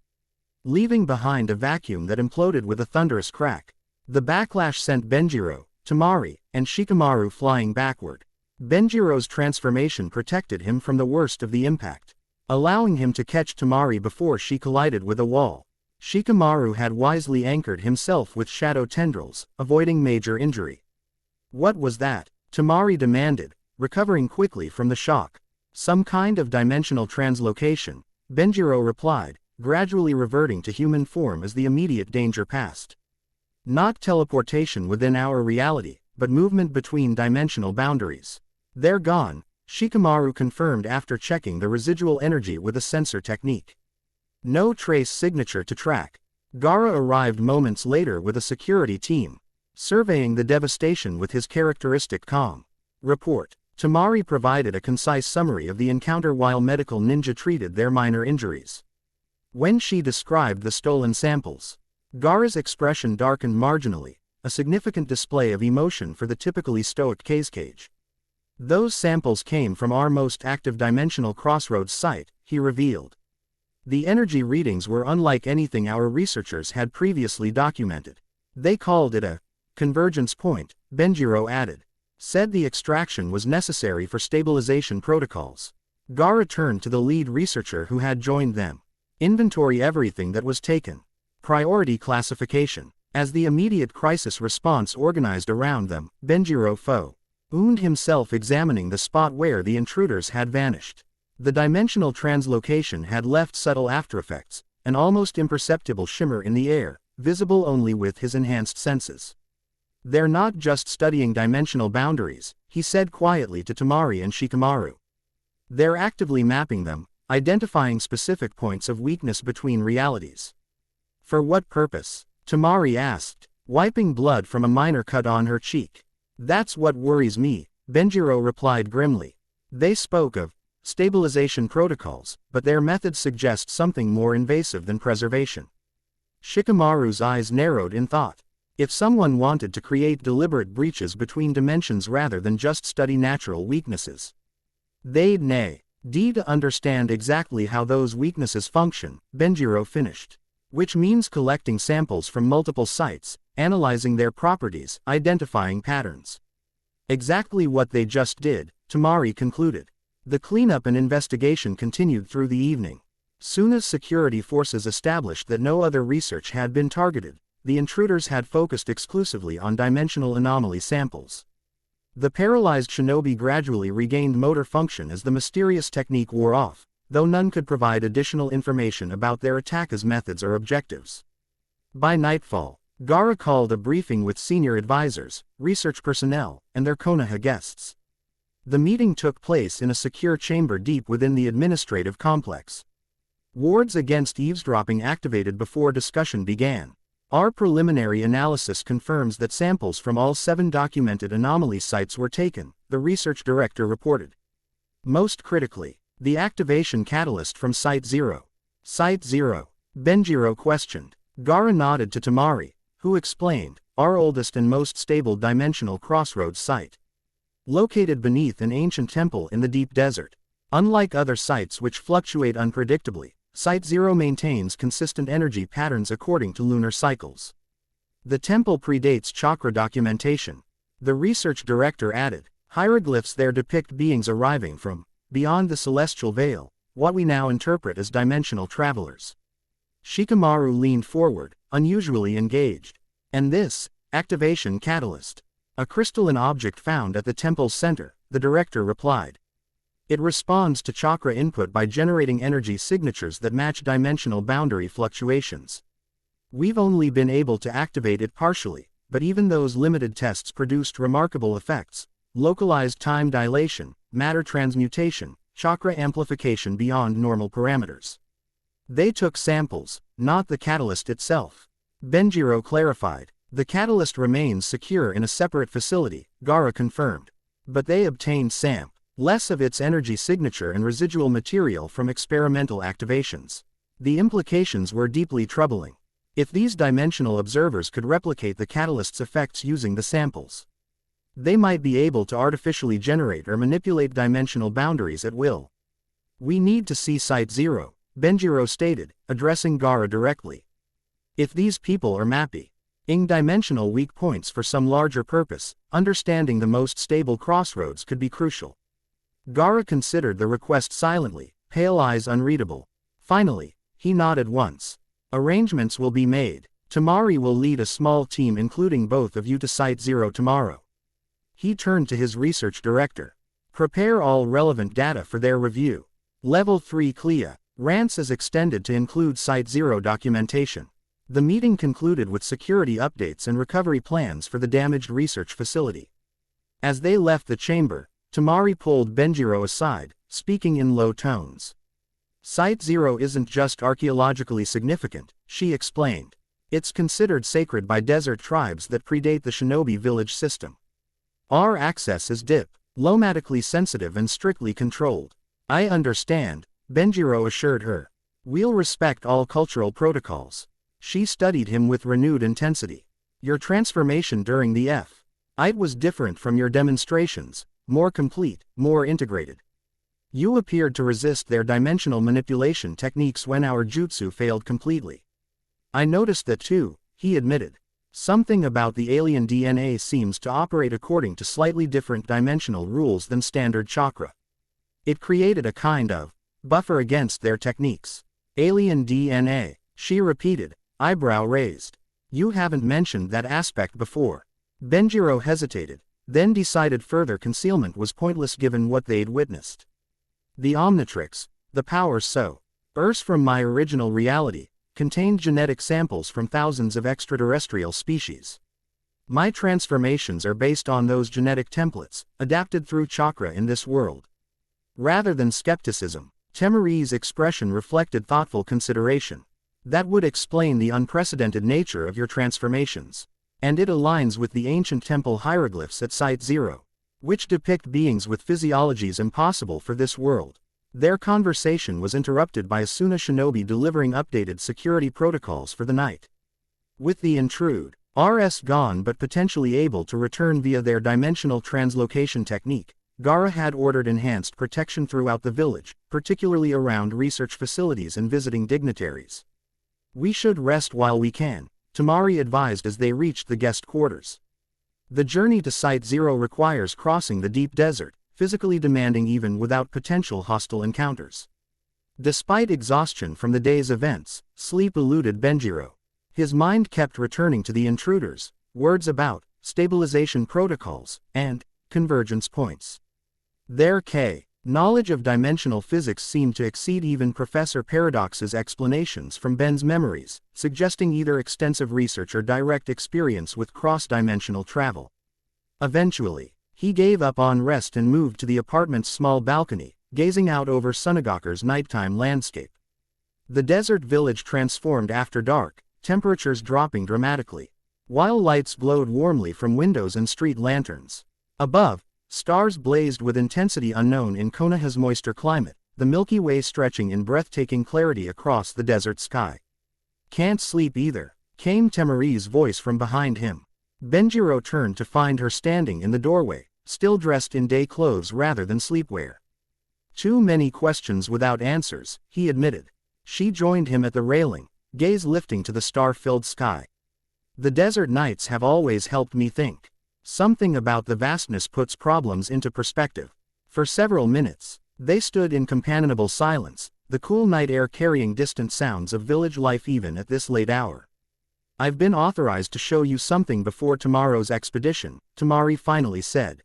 leaving behind a vacuum that imploded with a thunderous crack. The backlash sent Benjiro, Temari, and Shikamaru flying backward. Benjiro's transformation protected him from the worst of the impact, allowing him to catch Temari before she collided with a wall. Shikamaru had wisely anchored himself with shadow tendrils, avoiding major injury. What was that? Temari demanded, recovering quickly from the shock. Some kind of dimensional translocation, Benjiro replied, gradually reverting to human form as the immediate danger passed. Not teleportation within our reality, but movement between dimensional boundaries. They're gone, Shikamaru confirmed after checking the residual energy with a sensor technique. No trace signature to track. Gaara arrived moments later with a security team, surveying the devastation with his characteristic calm. Report. Temari provided a concise summary of the encounter while medical ninja treated their minor injuries. When she described the stolen samples, Gaara's expression darkened marginally, a significant display of emotion for the typically stoic Kazekage. Those samples came from our most active dimensional crossroads site, he revealed. The energy readings were unlike anything our researchers had previously documented. They called it a convergence point, Benjiro added. Said the extraction was necessary for stabilization protocols. Gaara turned to the lead researcher who had joined them. Inventory everything that was taken. Priority classification. As the immediate crisis response organized around them, Benjiro found himself examining the spot where the intruders had vanished. The dimensional translocation had left subtle aftereffects, an almost imperceptible shimmer in the air, visible only with his enhanced senses. They're not just studying dimensional boundaries, he said quietly to Temari and Shikamaru. They're actively mapping them, identifying specific points of weakness between realities. For what purpose? Temari asked, wiping blood from a minor cut on her cheek. That's what worries me, Benjiro replied grimly. They spoke of stabilization protocols, but their methods suggest something more invasive than preservation. Shikamaru's eyes narrowed in thought. If someone wanted to create deliberate breaches between dimensions rather than just study natural weaknesses, they'd need to understand exactly how those weaknesses function, Benjiro finished. Which means collecting samples from multiple sites, analyzing their properties, identifying patterns. Exactly what they just did, Temari concluded. The cleanup and investigation continued through the evening. Soon as security forces established that no other research had been targeted, the intruders had focused exclusively on dimensional anomaly samples. The paralyzed shinobi gradually regained motor function as the mysterious technique wore off, though none could provide additional information about their attackers' methods or objectives. By nightfall, Gaara called a briefing with senior advisors, research personnel, and their Konoha guests. The meeting took place in a secure chamber deep within the administrative complex. Wards against eavesdropping activated before discussion began. Our preliminary analysis confirms that samples from all 7 documented anomaly sites were taken, the research director reported. Most critically, the activation catalyst from Site 0. Site 0? Benjiro questioned. Gaara nodded to Temari, who explained, our oldest and most stable dimensional crossroads site. Located beneath an ancient temple in the deep desert. Unlike other sites which fluctuate unpredictably, Site 0 maintains consistent energy patterns according to lunar cycles. The temple predates chakra documentation. The research director added, hieroglyphs there depict beings arriving from beyond the celestial veil, what we now interpret as dimensional travelers. Shikamaru leaned forward, unusually engaged. And this activation catalyst? A crystalline object found at the temple's center, the director replied. It responds to chakra input by generating energy signatures that match dimensional boundary fluctuations. We've only been able to activate it partially, but even those limited tests produced remarkable effects: localized time dilation, matter transmutation, chakra amplification beyond normal parameters. They took samples, not the catalyst itself. Benjiro clarified. The catalyst remains secure in a separate facility, Gaara confirmed. But they obtained less of its energy signature and residual material from experimental activations. The implications were deeply troubling. If these dimensional observers could replicate the catalyst's effects using the samples, they might be able to artificially generate or manipulate dimensional boundaries at will. We need to see Site 0, Benjiro stated, addressing Gaara directly. If these people are mapping dimensional weak points for some larger purpose, understanding the most stable crossroads could be crucial. Gaara considered the request silently, pale eyes unreadable. Finally, he nodded once. Arrangements will be made. Temari will lead a small team including both of you to Site Zero tomorrow. He turned to his research director. Prepare all relevant data for their review. Level 3 clearance is extended to include Site Zero documentation. The meeting concluded with security updates and recovery plans for the damaged research facility. As they left the chamber, Temari pulled Benjiro aside, speaking in low tones. Site Zero isn't just archaeologically significant, she explained. It's considered sacred by desert tribes that predate the shinobi village system. Our access is diplomatically sensitive and strictly controlled. I understand, Benjiro assured her. We'll respect all cultural protocols. She studied him with renewed intensity. Your transformation during the fight was different from your demonstrations, more complete, more integrated. You appeared to resist their dimensional manipulation techniques when our jutsu failed completely. I noticed that too, he admitted. Something about the alien DNA seems to operate according to slightly different dimensional rules than standard chakra. It created a kind of buffer against their techniques. Alien DNA, she repeated, eyebrow raised. You haven't mentioned that aspect before. Benjiro hesitated, then decided further concealment was pointless given what they'd witnessed. The Omnitrix, the power source from my original reality, contained genetic samples from thousands of extraterrestrial species. My transformations are based on those genetic templates, adapted through chakra in this world. Rather than skepticism, Temari's expression reflected thoughtful consideration. That would explain the unprecedented nature of your transformations. And it aligns with the ancient temple hieroglyphs at Site Zero, which depict beings with physiologies impossible for this world. Their conversation was interrupted by Asuna Shinobi delivering updated security protocols for the night. With the intruder gone but potentially able to return via their dimensional translocation technique, Gaara had ordered enhanced protection throughout the village, particularly around research facilities and visiting dignitaries. We should rest while we can, Temari advised as they reached the guest quarters. The journey to Site Zero requires crossing the deep desert, physically demanding even without potential hostile encounters. Despite exhaustion from the day's events, sleep eluded Benjiro. His mind kept returning to the intruders, words about stabilization protocols and convergence points. Their knowledge of dimensional physics seemed to exceed even Professor Paradox's explanations from Ben's memories, suggesting either extensive research or direct experience with cross-dimensional travel. Eventually, he gave up on rest and moved to the apartment's small balcony, gazing out over Sunagaku's nighttime landscape. The desert village transformed after dark, temperatures dropping dramatically, while lights glowed warmly from windows and street lanterns. Above, stars blazed with intensity unknown in Konoha's moister climate, the Milky Way stretching in breathtaking clarity across the desert sky. Can't sleep either, came Temari's voice from behind him. Benjiro turned to find her standing in the doorway, still dressed in day clothes rather than sleepwear. Too many questions without answers, he admitted. She joined him at the railing, gaze lifting to the star-filled sky. The desert nights have always helped me think. Something about the vastness puts problems into perspective. For several minutes, they stood in companionable silence, the cool night air carrying distant sounds of village life even at this late hour. I've been authorized to show you something before tomorrow's expedition, Temari finally said.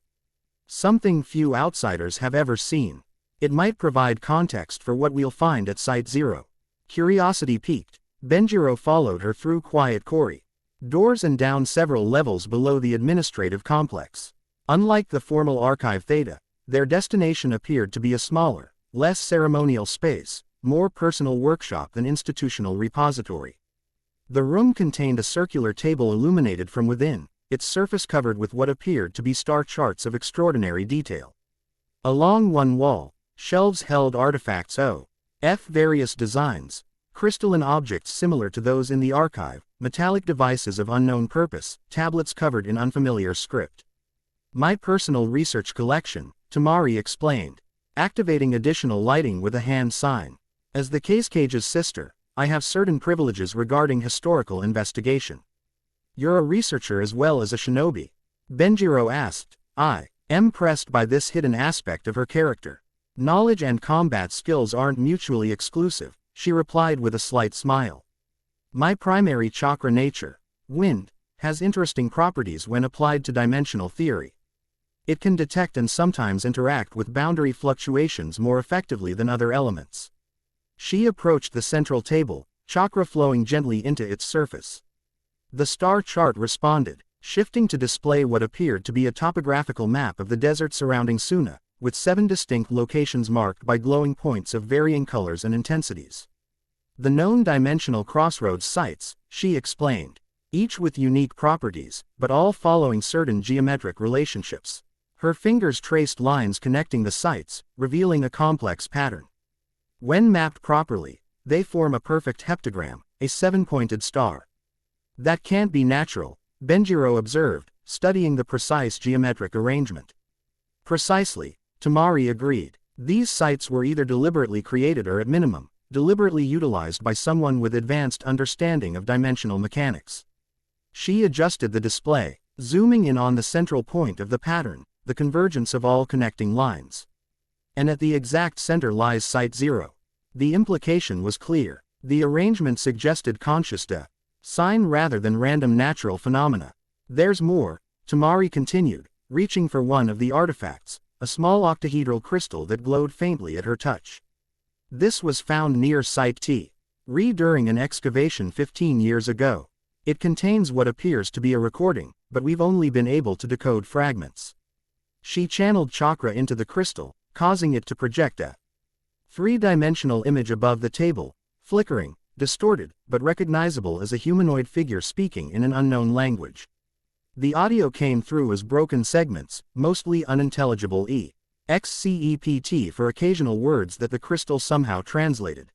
Something few outsiders have ever seen. It might provide context for what we'll find at Site Zero. Curiosity piqued, Benjiro followed her through quiet corridors and down several levels below the administrative complex. Unlike the formal Archive Theta, their destination appeared to be a smaller, less ceremonial space, more personal workshop than institutional repository. The room contained a circular table illuminated from within, its surface covered with what appeared to be star charts of extraordinary detail. Along one wall, shelves held artifacts of various designs, crystalline objects similar to those in the archive, metallic devices of unknown purpose, tablets covered in unfamiliar script. My personal research collection, Temari explained, activating additional lighting with a hand sign. As the Cage's sister, I have certain privileges regarding historical investigation. You're a researcher as well as a shinobi? Benjiro asked. I am impressed by this hidden aspect of her character. Knowledge and combat skills aren't mutually exclusive, she replied with a slight smile. My primary chakra nature, wind, has interesting properties when applied to dimensional theory. It can detect and sometimes interact with boundary fluctuations more effectively than other elements. She approached the central table, chakra flowing gently into its surface. The star chart responded, shifting to display what appeared to be a topographical map of the desert surrounding Suna, with 7 distinct locations marked by glowing points of varying colors and intensities. The known dimensional crossroads sites, she explained, each with unique properties, but all following certain geometric relationships. Her fingers traced lines connecting the sites, revealing a complex pattern. When mapped properly, they form a perfect heptagram, a 7-pointed star. That can't be natural, Benjiro observed, studying the precise geometric arrangement. Precisely, Temari agreed. These sites were either deliberately created or at minimum, deliberately utilized by someone with advanced understanding of dimensional mechanics. She adjusted the display, zooming in on the central point of the pattern, the convergence of all connecting lines. And at the exact center lies Site 0. The implication was clear. The arrangement suggested conscious design rather than random natural phenomena. There's more, Temari continued, reaching for one of the artifacts, a small octahedral crystal that glowed faintly at her touch. This was found near Site T. During an excavation 15 years ago. It contains what appears to be a recording, but we've only been able to decode fragments. She channeled chakra into the crystal, causing it to project a 3-dimensional image above the table, flickering, distorted, but recognizable as a humanoid figure speaking in an unknown language. The audio came through as broken segments, mostly unintelligible except for occasional words that the crystal somehow translated.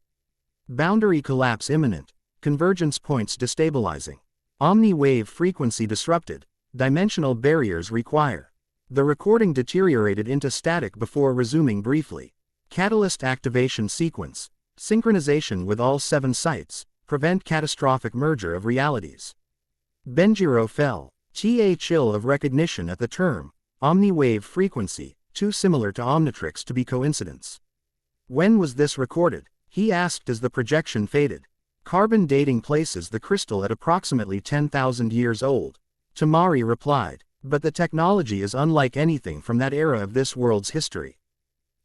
Boundary collapse imminent, convergence points destabilizing. Omni-wave frequency disrupted, dimensional barriers require. The recording deteriorated into static before resuming briefly. Catalyst activation sequence, synchronization with all 7 sites, prevent catastrophic merger of realities. Benjiro fell. A chill of recognition at the term, omni-wave frequency, too similar to Omnitrix to be coincidence. When was this recorded? He asked as the projection faded. Carbon dating places the crystal at approximately 10,000 years old. Temari replied, but the technology is unlike anything from that era of this world's history.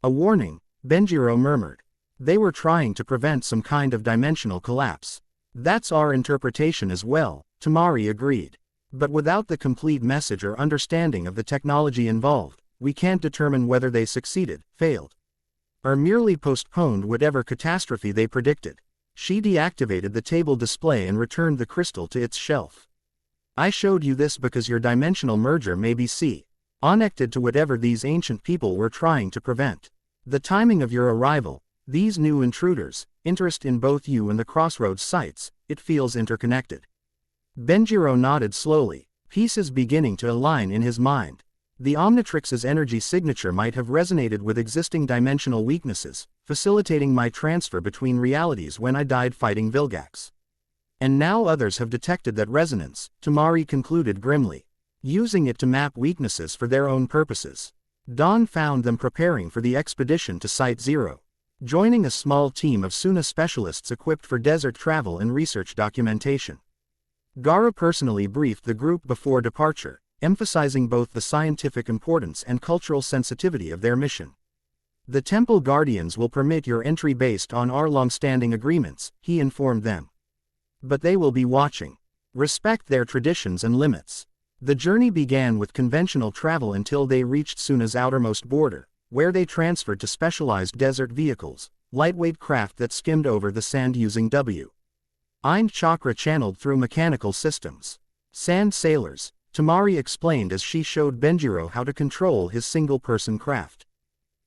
A warning, Benjiro murmured. They were trying to prevent some kind of dimensional collapse. That's our interpretation as well, Temari agreed. But without the complete message or understanding of the technology involved, we can't determine whether they succeeded, failed, or merely postponed whatever catastrophe they predicted. She deactivated the table display and returned the crystal to its shelf. I showed you this because your dimensional merger may be connected to whatever these ancient people were trying to prevent. The timing of your arrival, these new intruders, interest in both you and the crossroads sites, it feels interconnected. Benjiro nodded slowly, pieces beginning to align in his mind. The Omnitrix's energy signature might have resonated with existing dimensional weaknesses, facilitating my transfer between realities when I died fighting Vilgax. And now others have detected that resonance, Temari concluded grimly, using it to map weaknesses for their own purposes. Dawn found them preparing for the expedition to Site 0, joining a small team of Suna specialists equipped for desert travel and research documentation. Gara personally briefed the group before departure, emphasizing both the scientific importance and cultural sensitivity of their mission. The Temple Guardians will permit your entry based on our long-standing agreements, he informed them. But they will be watching. Respect their traditions and limits. The journey began with conventional travel until they reached Suna's outermost border, where they transferred to specialized desert vehicles, lightweight craft that skimmed over the sand using Ind chakra channeled through mechanical systems. Sand sailors, Temari explained as she showed Benjiro how to control his single-person craft.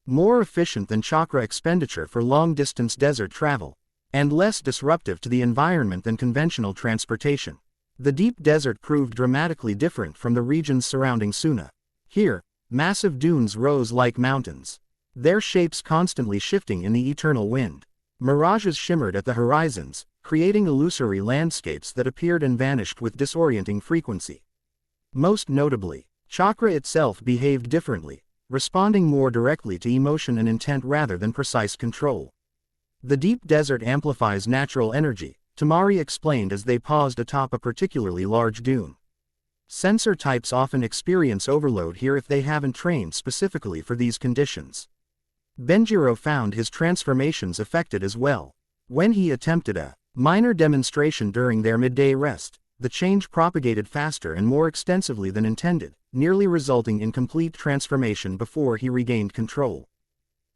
More efficient than chakra expenditure for long-distance desert travel, and less disruptive to the environment than conventional transportation. The deep desert proved dramatically different from the regions surrounding Suna. Here, massive dunes rose like mountains, their shapes constantly shifting in the eternal wind. Mirages shimmered at the horizons, creating illusory landscapes that appeared and vanished with disorienting frequency. Most notably, chakra itself behaved differently, responding more directly to emotion and intent rather than precise control. The deep desert amplifies natural energy, Temari explained as they paused atop a particularly large dune. Sensor types often experience overload here if they haven't trained specifically for these conditions. Benjiro found his transformations affected as well. When he attempted a minor demonstration during their midday rest, the change propagated faster and more extensively than intended, nearly resulting in complete transformation before he regained control.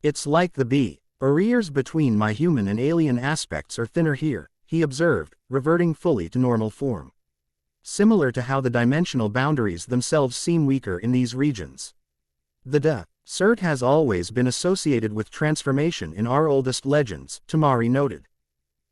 It's like the barriers between my human and alien aspects are thinner here, he observed, reverting fully to normal form. Similar to how the dimensional boundaries themselves seem weaker in these regions. The desert has always been associated with transformation in our oldest legends, Temari noted.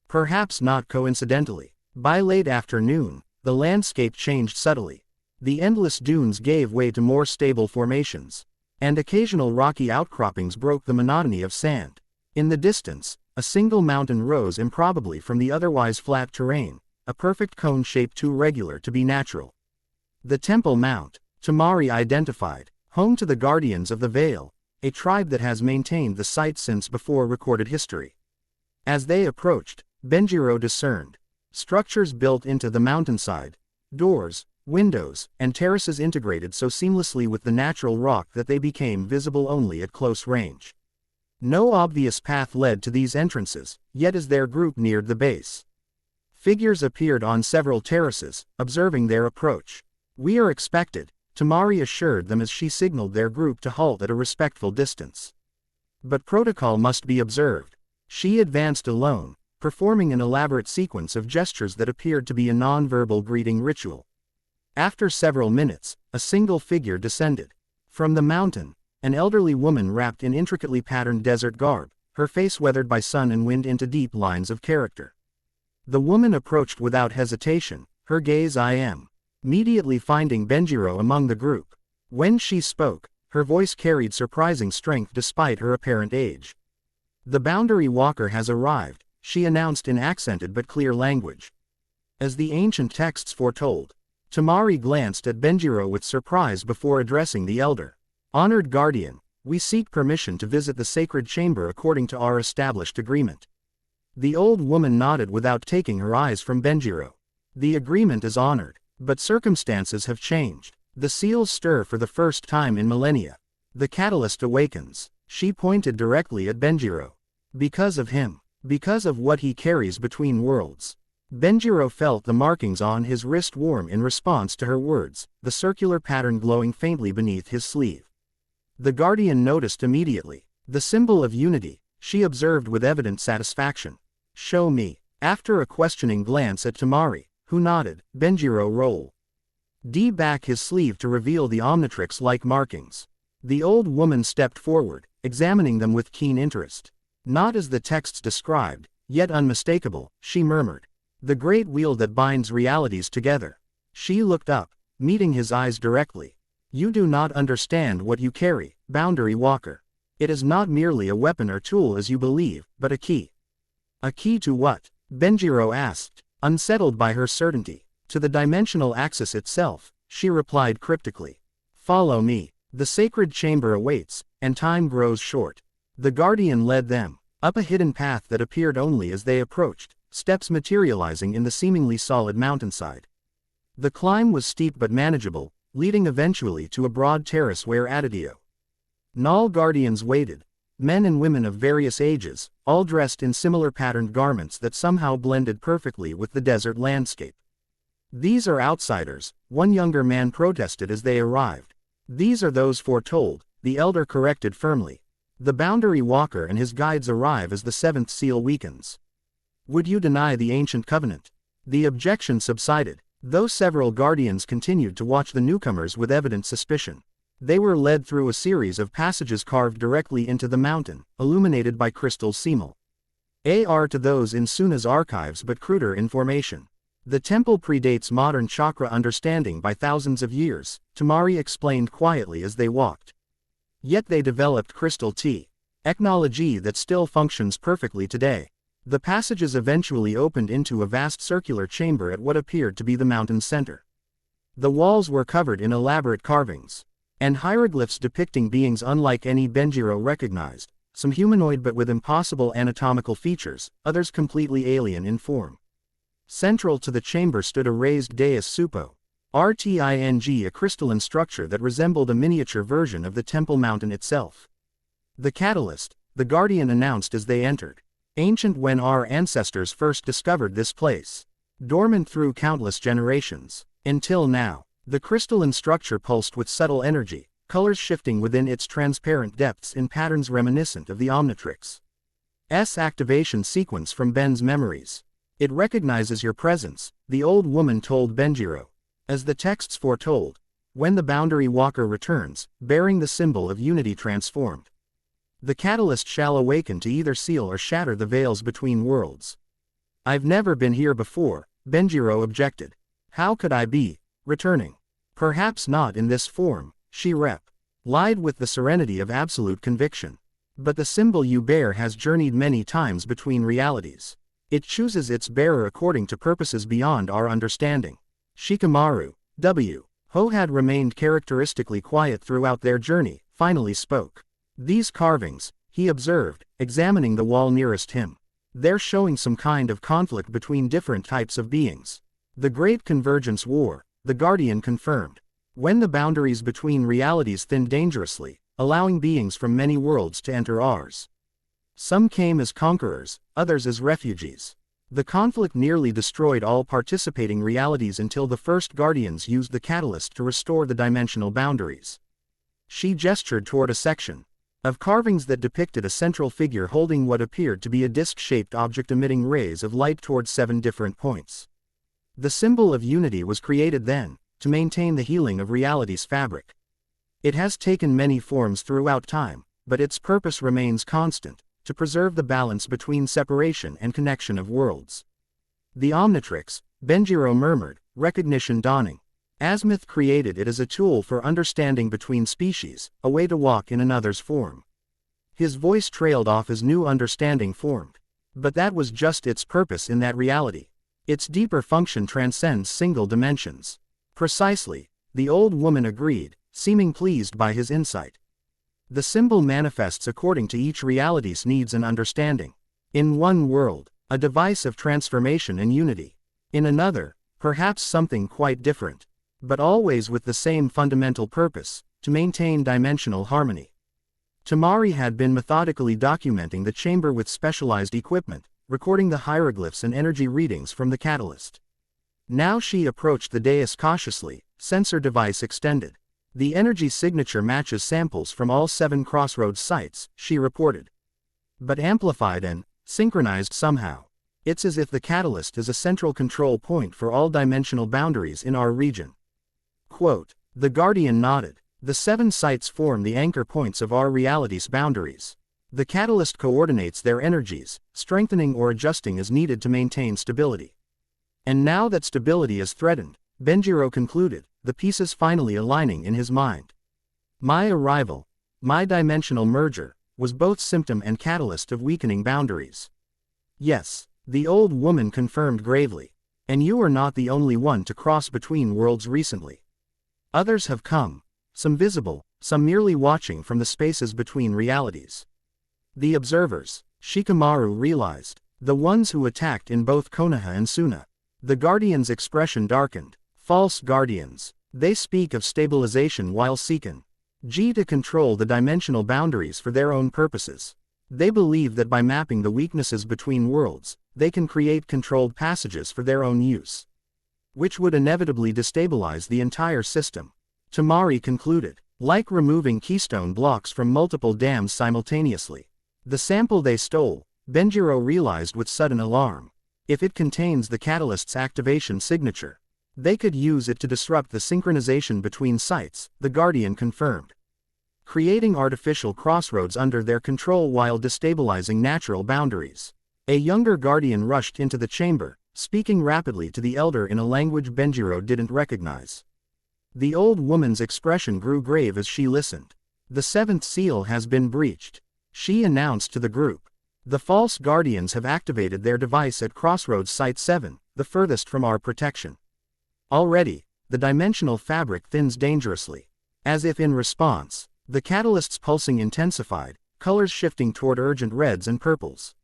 Perhaps not coincidentally. By late afternoon, the landscape changed subtly. The endless dunes gave way to more stable formations, and occasional rocky outcroppings broke the monotony of sand. In the distance, a single mountain rose improbably from the otherwise flat terrain, a perfect cone shape too regular to be natural. The Temple Mount, Temari identified, home to the Guardians of the Veil, a tribe that has maintained the site since before recorded history. As they approached, Benjiro discerned structures built into the mountainside, doors, windows, and terraces integrated so seamlessly with the natural rock that they became visible only at close range. No obvious path led to these entrances, yet as their group neared the base, figures appeared on several terraces, observing their approach. We are expected, Temari assured them as she signaled their group to halt at a respectful distance. But protocol must be observed. She advanced alone, performing an elaborate sequence of gestures that appeared to be a non-verbal greeting ritual. After several minutes, a single figure descended. From the mountain, an elderly woman wrapped in intricately patterned desert garb, her face weathered by sun and wind into deep lines of character. The woman approached without hesitation, her gaze immediately finding Benjiro among the group. When she spoke, her voice carried surprising strength despite her apparent age. "The Boundary Walker has arrived," she announced in accented but clear language. As the ancient texts foretold, Temari glanced at Benjiro with surprise before addressing the elder. "Honored Guardian, we seek permission to visit the sacred chamber according to our established agreement." The old woman nodded without taking her eyes from Benjiro. "The agreement is honored, but circumstances have changed. The seals stir for the first time in millennia. The catalyst awakens." She pointed directly at Benjiro. "Because of him. Because of what he carries between worlds." Benjiro felt the markings on his wrist warm in response to her words, the circular pattern glowing faintly beneath his sleeve. The Guardian noticed immediately. "The symbol of unity," she observed with evident satisfaction. "Show me." After a questioning glance at Temari, who nodded, Benjiro rolled back his sleeve to reveal the Omnitrix-like markings. The old woman stepped forward, examining them with keen interest. "Not as the texts described, yet unmistakable," she murmured. "The great wheel that binds realities together." She looked up, meeting his eyes directly. "You do not understand what you carry, Boundary Walker. It is not merely a weapon or tool as you believe, but a key." "A key to what?" Benjiro asked, unsettled by her certainty. "To the dimensional axis itself," she replied cryptically. "Follow me. The sacred chamber awaits, and time grows short." The Guardian led them up a hidden path that appeared only as they approached, steps materializing in the seemingly solid mountainside. The climb was steep but manageable, leading eventually to a broad terrace where Adidio. Null Guardians waited, men and women of various ages, all dressed in similar patterned garments that somehow blended perfectly with the desert landscape. "These are outsiders," one younger man protested as they arrived. "These are those foretold," the elder corrected firmly. "The Boundary Walker and his guides arrive as the seventh seal weakens." "Would you deny the ancient covenant?" The objection subsided, though several guardians continued to watch the newcomers with evident suspicion. They were led through a series of passages carved directly into the mountain, illuminated by crystal semal. AR to those in Suna's archives but cruder in formation. The temple predates modern chakra understanding by thousands of years, Temari explained quietly as they walked. Yet they developed crystal technology that still functions perfectly today. The passages eventually opened into a vast circular chamber at what appeared to be the mountain's center. The walls were covered in elaborate carvings and hieroglyphs depicting beings unlike any Benjiro recognized, some humanoid but with impossible anatomical features, others completely alien in form. Central to the chamber stood a raised dais suppo, RTING, a crystalline structure that resembled a miniature version of the temple mountain itself. The catalyst, the guardian announced as they entered. Ancient, when our ancestors first discovered this place. Dormant through countless generations. Until now, the crystalline structure pulsed with subtle energy, colors shifting within its transparent depths in patterns reminiscent of the Omnitrix's activation sequence from Ben's memories. It recognizes your presence, the old woman told Benjiro. As the texts foretold, when the Boundary Walker returns, bearing the symbol of unity transformed, the catalyst shall awaken to either seal or shatter the veils between worlds. I've never been here before, Benjiro objected. How could I be returning? Perhaps not in this form, she lied with the serenity of absolute conviction. But the symbol you bear has journeyed many times between realities. It chooses its bearer according to purposes beyond our understanding. Shikamaru, who had remained characteristically quiet throughout their journey, finally spoke. These carvings, he observed, examining the wall nearest him. They're showing some kind of conflict between different types of beings. The Great Convergence War, the Guardian confirmed. When the boundaries between realities thinned dangerously, allowing beings from many worlds to enter ours. Some came as conquerors, others as refugees. The conflict nearly destroyed all participating realities until the first Guardians used the catalyst to restore the dimensional boundaries. She gestured toward a section of carvings that depicted a central figure holding what appeared to be a disc-shaped object emitting rays of light toward 7 different points. The symbol of unity was created then, to maintain the healing of reality's fabric. It has taken many forms throughout time, but its purpose remains constant, to preserve the balance between separation and connection of worlds. The Omnitrix, Benjiro murmured, recognition dawning. Azimuth created it as a tool for understanding between species, a way to walk in another's form. His voice trailed off as new understanding formed. But that was just its purpose in that reality. Its deeper function transcends single dimensions. Precisely, the old woman agreed, seeming pleased by his insight. The symbol manifests according to each reality's needs and understanding. In one world, a device of transformation and unity. In another, perhaps something quite different. But always with the same fundamental purpose, to maintain dimensional harmony. Temari had been methodically documenting the chamber with specialized equipment, recording the hieroglyphs and energy readings from the catalyst. Now she approached the dais cautiously, sensor device extended. The energy signature matches samples from all 7 crossroads sites, she reported. But amplified and synchronized somehow. It's as if the catalyst is a central control point for all dimensional boundaries in our region. Quote, the Guardian nodded. The 7 sites form the anchor points of our reality's boundaries. The catalyst coordinates their energies, strengthening or adjusting as needed to maintain stability. And now that stability is threatened, Benjiro concluded, the pieces finally aligning in his mind. My arrival, my dimensional merger, was both symptom and catalyst of weakening boundaries. Yes, the old woman confirmed gravely. And you are not the only one to cross between worlds recently. Others have come, some visible, some merely watching from the spaces between realities. The observers, Shikamaru realized, the ones who attacked in both Konoha and Suna. The Guardian's expression darkened. False Guardians. They speak of stabilization while seeking to control the dimensional boundaries for their own purposes. They believe that by mapping the weaknesses between worlds, they can create controlled passages for their own use, which would inevitably destabilize the entire system. Temari concluded, like removing keystone blocks from multiple dams simultaneously. The sample they stole, Benjiro realized with sudden alarm. If it contains the catalyst's activation signature, they could use it to disrupt the synchronization between sites, the Guardian confirmed. Creating artificial crossroads under their control while destabilizing natural boundaries. A younger Guardian rushed into the chamber, speaking rapidly to the elder in a language Benjiro didn't recognize. The old woman's expression grew grave as she listened. The 7th seal has been breached, she announced to the group. The false guardians have activated their device at Crossroads Site 7, the furthest from our protection. Already, the dimensional fabric thins dangerously. As if in response, the catalyst's pulsing intensified, colors shifting toward urgent reds and purples.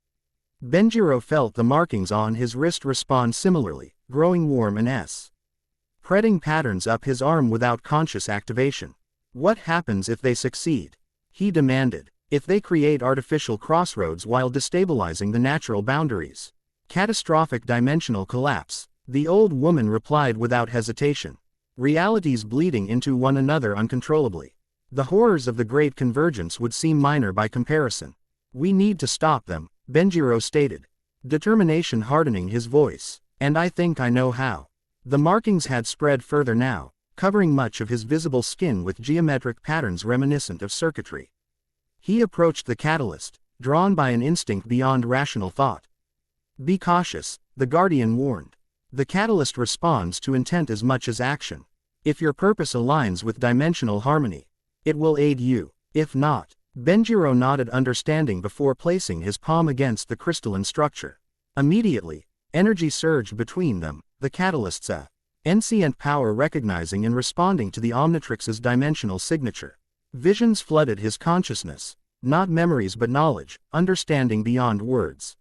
Benjiro felt the markings on his wrist respond similarly, growing warm and spreading patterns up his arm without conscious activation. What happens if they succeed? He demanded. If they create artificial crossroads while destabilizing the natural boundaries. Catastrophic dimensional collapse. The old woman replied without hesitation. Realities bleeding into one another uncontrollably. The horrors of the Great Convergence would seem minor by comparison. We need to stop them, Benjiro stated. Determination hardening his voice. And I think I know how. The markings had spread further now, covering much of his visible skin with geometric patterns reminiscent of circuitry. He approached the catalyst, drawn by an instinct beyond rational thought. Be cautious, the Guardian warned. The catalyst responds to intent as much as action. If your purpose aligns with dimensional harmony, it will aid you. If not, Benjiro nodded understanding before placing his palm against the crystalline structure. Immediately, energy surged between them, the catalyst's ancient power recognizing and responding to the Omnitrix's dimensional signature. Visions flooded his consciousness, not memories but knowledge, understanding beyond words.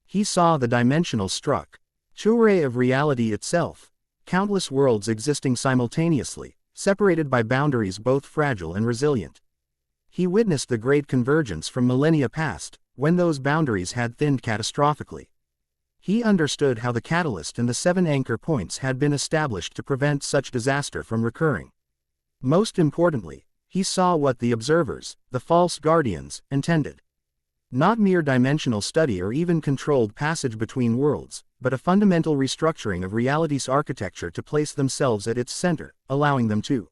He saw the dimensional struck. Ture of reality itself, countless worlds existing simultaneously, separated by boundaries both fragile and resilient. He witnessed the Great Convergence from millennia past, when those boundaries had thinned catastrophically. He understood how the catalyst and the 7 anchor points had been established to prevent such disaster from recurring. Most importantly, he saw what the observers, the false guardians, intended. Not mere dimensional study or even controlled passage between worlds, but a fundamental restructuring of reality's architecture to place themselves at its center, allowing them to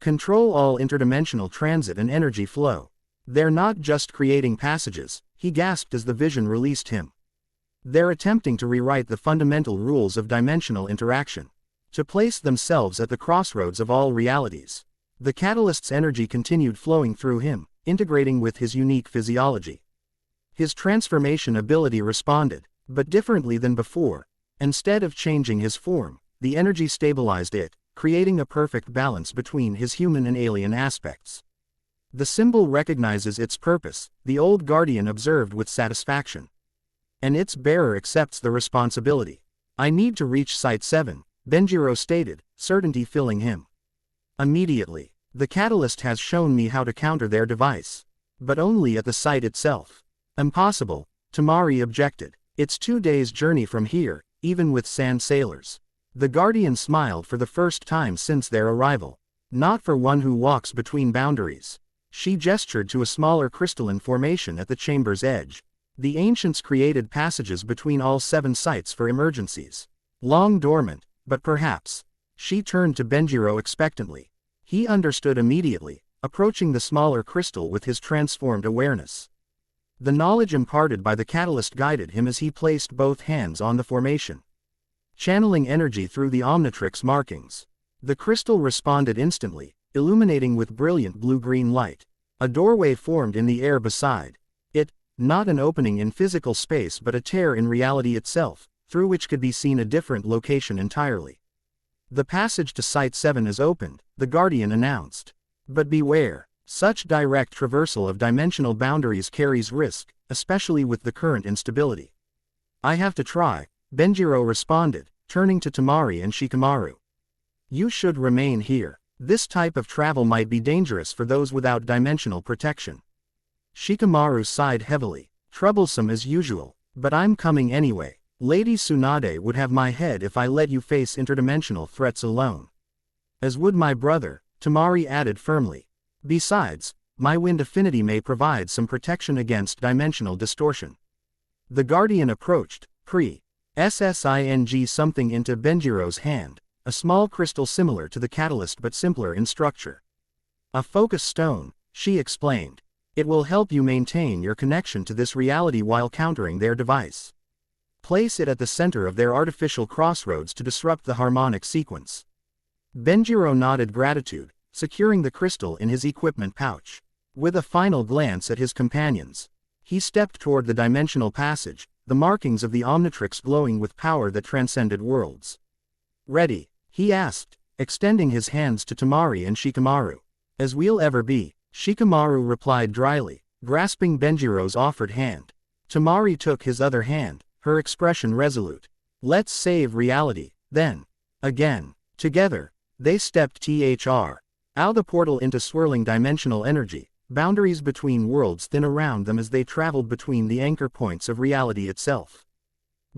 control all interdimensional transit and energy flow. They're not just creating passages, he gasped as the vision released him. They're attempting to rewrite the fundamental rules of dimensional interaction, to place themselves at the crossroads of all realities. The catalyst's energy continued flowing through him, integrating with his unique physiology. His transformation ability responded, but differently than before. Instead of changing his form, the energy stabilized it, creating a perfect balance between his human and alien aspects. The symbol recognizes its purpose, the old guardian observed with satisfaction. And its bearer accepts the responsibility. I need to reach Site 7, Benjiro stated, certainty filling him. Immediately, the catalyst has shown me how to counter their device. But only at the site itself. Impossible, Temari objected. It's 2 days' journey from here, even with sand sailors. The Guardian smiled for the first time since their arrival. Not for one who walks between boundaries. She gestured to a smaller crystalline formation at the chamber's edge. The ancients created passages between all 7 sites for emergencies. Long dormant, but perhaps. She turned to Benjiro expectantly. He understood immediately, approaching the smaller crystal with his transformed awareness. The knowledge imparted by the catalyst guided him as he placed both hands on the formation, channeling energy through the Omnitrix markings. The crystal responded instantly, illuminating with brilliant blue-green light. A doorway formed in the air beside it, not an opening in physical space but a tear in reality itself, through which could be seen a different location entirely. The passage to Site 7 is opened, the Guardian announced. But beware, such direct traversal of dimensional boundaries carries risk, especially with the current instability. I have to try, Benjiro responded, turning to Temari and Shikamaru. You should remain here. This type of travel might be dangerous for those without dimensional protection. Shikamaru sighed heavily. Troublesome as usual, but I'm coming anyway. Lady Tsunade would have my head if I let you face interdimensional threats alone. As would my brother, Temari added firmly. Besides, my wind affinity may provide some protection against dimensional distortion. The Guardian approached, pre-SSING something into Benjiro's hand, a small crystal similar to the catalyst but simpler in structure. A focus stone, she explained. It will help you maintain your connection to this reality while countering their device. Place it at the center of their artificial crossroads to disrupt the harmonic sequence. Benjiro nodded gratitude, securing the crystal in his equipment pouch. With a final glance at his companions, He stepped toward the dimensional passage, the markings of the Omnitrix glowing with power that transcended worlds. "Ready?" he asked, extending his hands to Temari and Shikamaru. "As we'll ever be," Shikamaru replied dryly, grasping Benjiro's offered hand. Temari took his other hand, her expression resolute. "Let's save reality, then." Again. Together, they stepped out the portal into swirling dimensional energy, boundaries between worlds thin around them as they traveled between the anchor points of reality itself.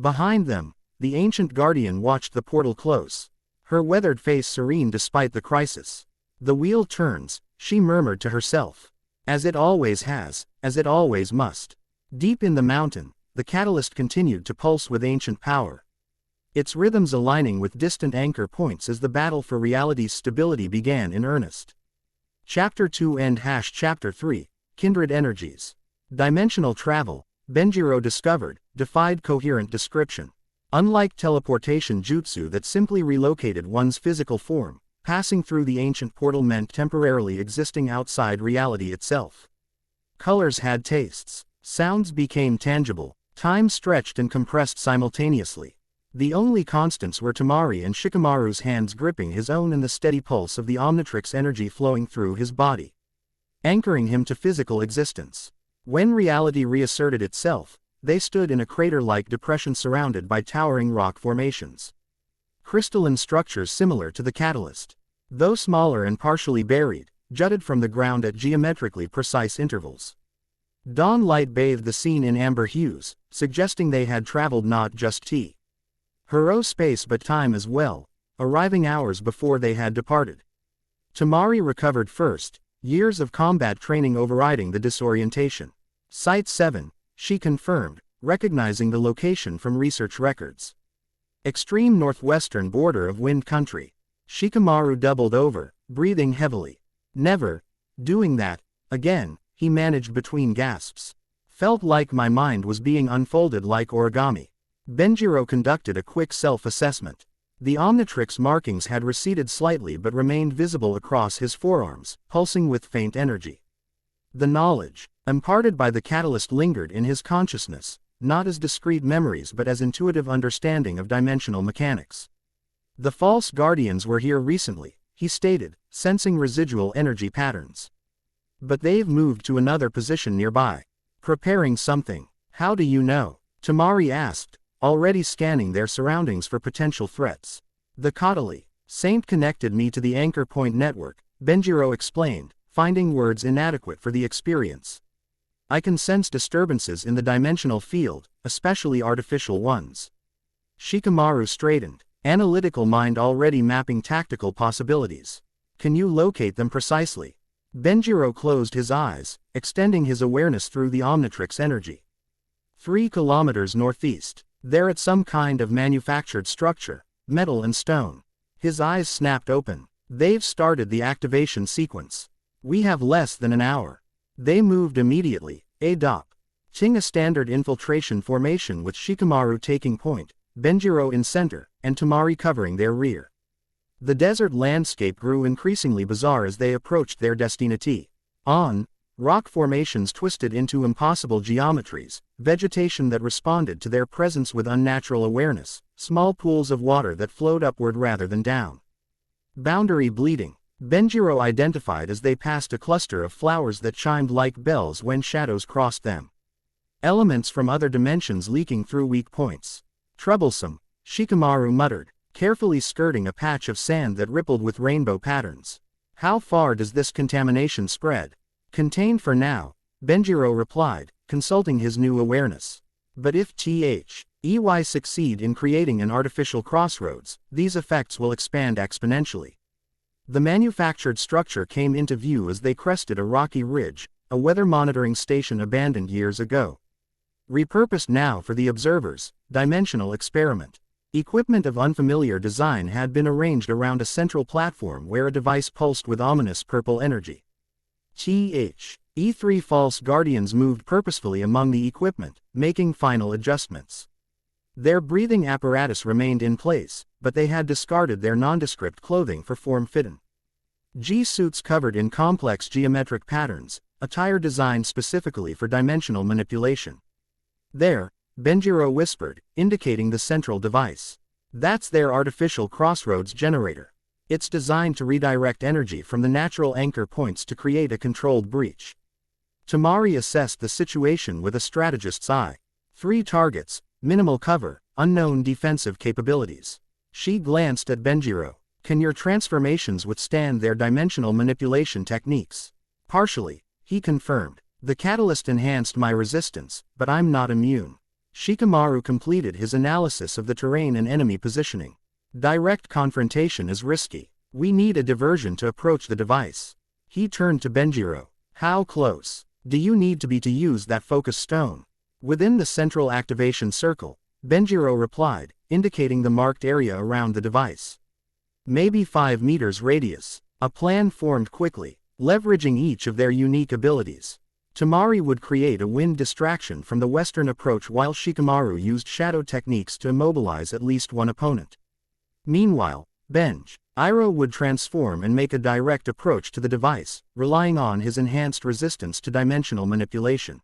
Behind them, the ancient guardian watched the portal close, her weathered face serene despite the crisis. "The wheel turns," she murmured to herself. "As it always has, as it always must." Deep in the mountain, the catalyst continued to pulse with ancient power, its rhythms aligning with distant anchor points as the battle for reality's stability began in earnest. Chapter 2 End Chapter 3, Kindred Energies. Dimensional travel, Benjiro discovered, defied coherent description. Unlike teleportation jutsu that simply relocated one's physical form, passing through the ancient portal meant temporarily existing outside reality itself. Colors had tastes, sounds became tangible, time stretched and compressed simultaneously. The only constants were Temari and Shikamaru's hands gripping his own and the steady pulse of the Omnitrix energy flowing through his body, anchoring him to physical existence. When reality reasserted itself, they stood in a crater-like depression surrounded by towering rock formations. Crystalline structures similar to the catalyst, though smaller and partially buried, jutted from the ground at geometrically precise intervals. Dawn light bathed the scene in amber hues, suggesting they had traveled not just space but time as well, arriving hours before they had departed. Temari recovered first, years of combat training overriding the disorientation. Site 7, she confirmed, recognizing the location from research records. Extreme northwestern border of Wind Country. Shikamaru doubled over, breathing heavily. "Never doing that again," he managed between gasps. "Felt like my mind was being unfolded like origami." Benjiro conducted a quick self-assessment. The Omnitrix markings had receded slightly but remained visible across his forearms, pulsing with faint energy. The knowledge imparted by the catalyst lingered in his consciousness, not as discrete memories but as intuitive understanding of dimensional mechanics. "The false guardians were here recently," he stated, sensing residual energy patterns. "But they've moved to another position nearby. Preparing something." "How do you know?" Temari asked, already scanning their surroundings for potential threats. "The Katali Saint connected me to the anchor point network," Benjiro explained, finding words inadequate for the experience. "I can sense disturbances in the dimensional field, especially artificial ones." Shikamaru straightened, analytical mind already mapping tactical possibilities. "Can you locate them precisely?" Benjiro closed his eyes, extending his awareness through the Omnitrix energy. 3 kilometers northeast. They're at some kind of manufactured structure, metal and stone. His eyes snapped open. "They've started the activation sequence. We have less than an hour." They moved immediately, Ting a standard infiltration formation with Shikamaru taking point, Benjiro in center, and Temari covering their rear. The desert landscape grew increasingly bizarre as they approached their destination. Rock formations twisted into impossible geometries, vegetation that responded to their presence with unnatural awareness, small pools of water that flowed upward rather than down. Boundary bleeding, Benjiro identified as they passed a cluster of flowers that chimed like bells when shadows crossed them. Elements from other dimensions leaking through weak points. "Troublesome," Shikamaru muttered, carefully skirting a patch of sand that rippled with rainbow patterns. "How far does this contamination spread?" "Contained for now," Benjiro replied, consulting his new awareness. "But if EY succeed in creating an artificial crossroads, these effects will expand exponentially." The manufactured structure came into view as they crested a rocky ridge, a weather monitoring station abandoned years ago. Repurposed now for the observers, dimensional experiment. Equipment of unfamiliar design had been arranged around a central platform where a device pulsed with ominous purple energy. E3 false guardians moved purposefully among the equipment, making final adjustments. Their breathing apparatus remained in place, but they had discarded their nondescript clothing for form-fitting G-suits covered in complex geometric patterns, a tire designed specifically for dimensional manipulation. There, Benjiro whispered, indicating the central device. That's their artificial crossroads generator. It's designed to redirect energy from the natural anchor points to create a controlled breach. Temari assessed the situation with a strategist's eye. 3 targets, minimal cover, unknown defensive capabilities. She glanced at Benjiro. Can your transformations withstand their dimensional manipulation techniques? Partially, he confirmed. The catalyst enhanced my resistance, but I'm not immune. Shikamaru completed his analysis of the terrain and enemy positioning. Direct confrontation is risky. We need a diversion to approach the device. He turned to Benjiro. How close do you need to use that focus stone? Within the central activation circle, Benjiro replied, indicating the marked area around the device. Maybe 5 meters radius. A plan formed quickly, leveraging each of their unique abilities. Temari would create a wind distraction from the western approach while Shikamaru used shadow techniques to immobilize at least one opponent. Meanwhile, Benjiro would transform and make a direct approach to the device, relying on his enhanced resistance to dimensional manipulation.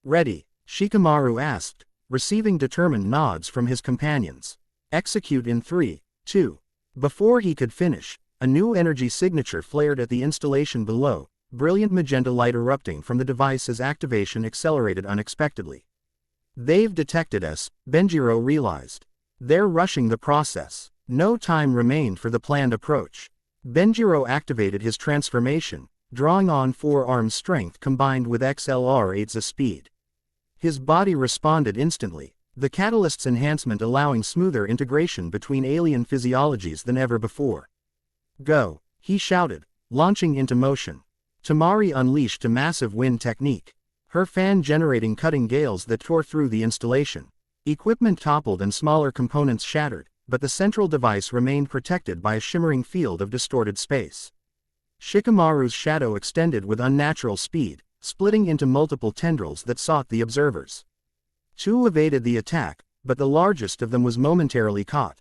Ready? Shikamaru asked, receiving determined nods from his companions. Execute in 3, 2. Before he could finish, a new energy signature flared at the installation below, brilliant magenta light erupting from the device as activation accelerated unexpectedly. They've detected us, Benjiro realized. They're rushing the process. No time remained for the planned approach. Benjiro activated his transformation, drawing on forearm strength combined with XLR8's speed. His body responded instantly, the catalyst's enhancement allowing smoother integration between alien physiologies than ever before. Go, he shouted, launching into motion. Temari unleashed a massive wind technique, her fan generating cutting gales that tore through the installation. Equipment toppled and smaller components shattered, but the central device remained protected by a shimmering field of distorted space. Shikamaru's shadow extended with unnatural speed, splitting into multiple tendrils that sought the observers. 2 evaded the attack, but the largest of them was momentarily caught.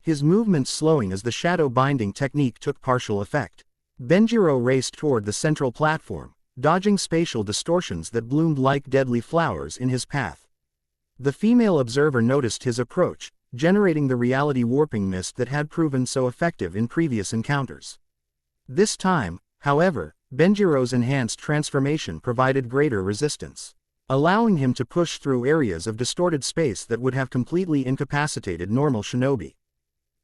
His movements slowing as the shadow binding technique took partial effect. Benjiro raced toward the central platform, dodging spatial distortions that bloomed like deadly flowers in his path. The female observer noticed his approach, generating the reality warping mist that had proven so effective in previous encounters. This time, however, Benjiro's enhanced transformation provided greater resistance, allowing him to push through areas of distorted space that would have completely incapacitated normal shinobi.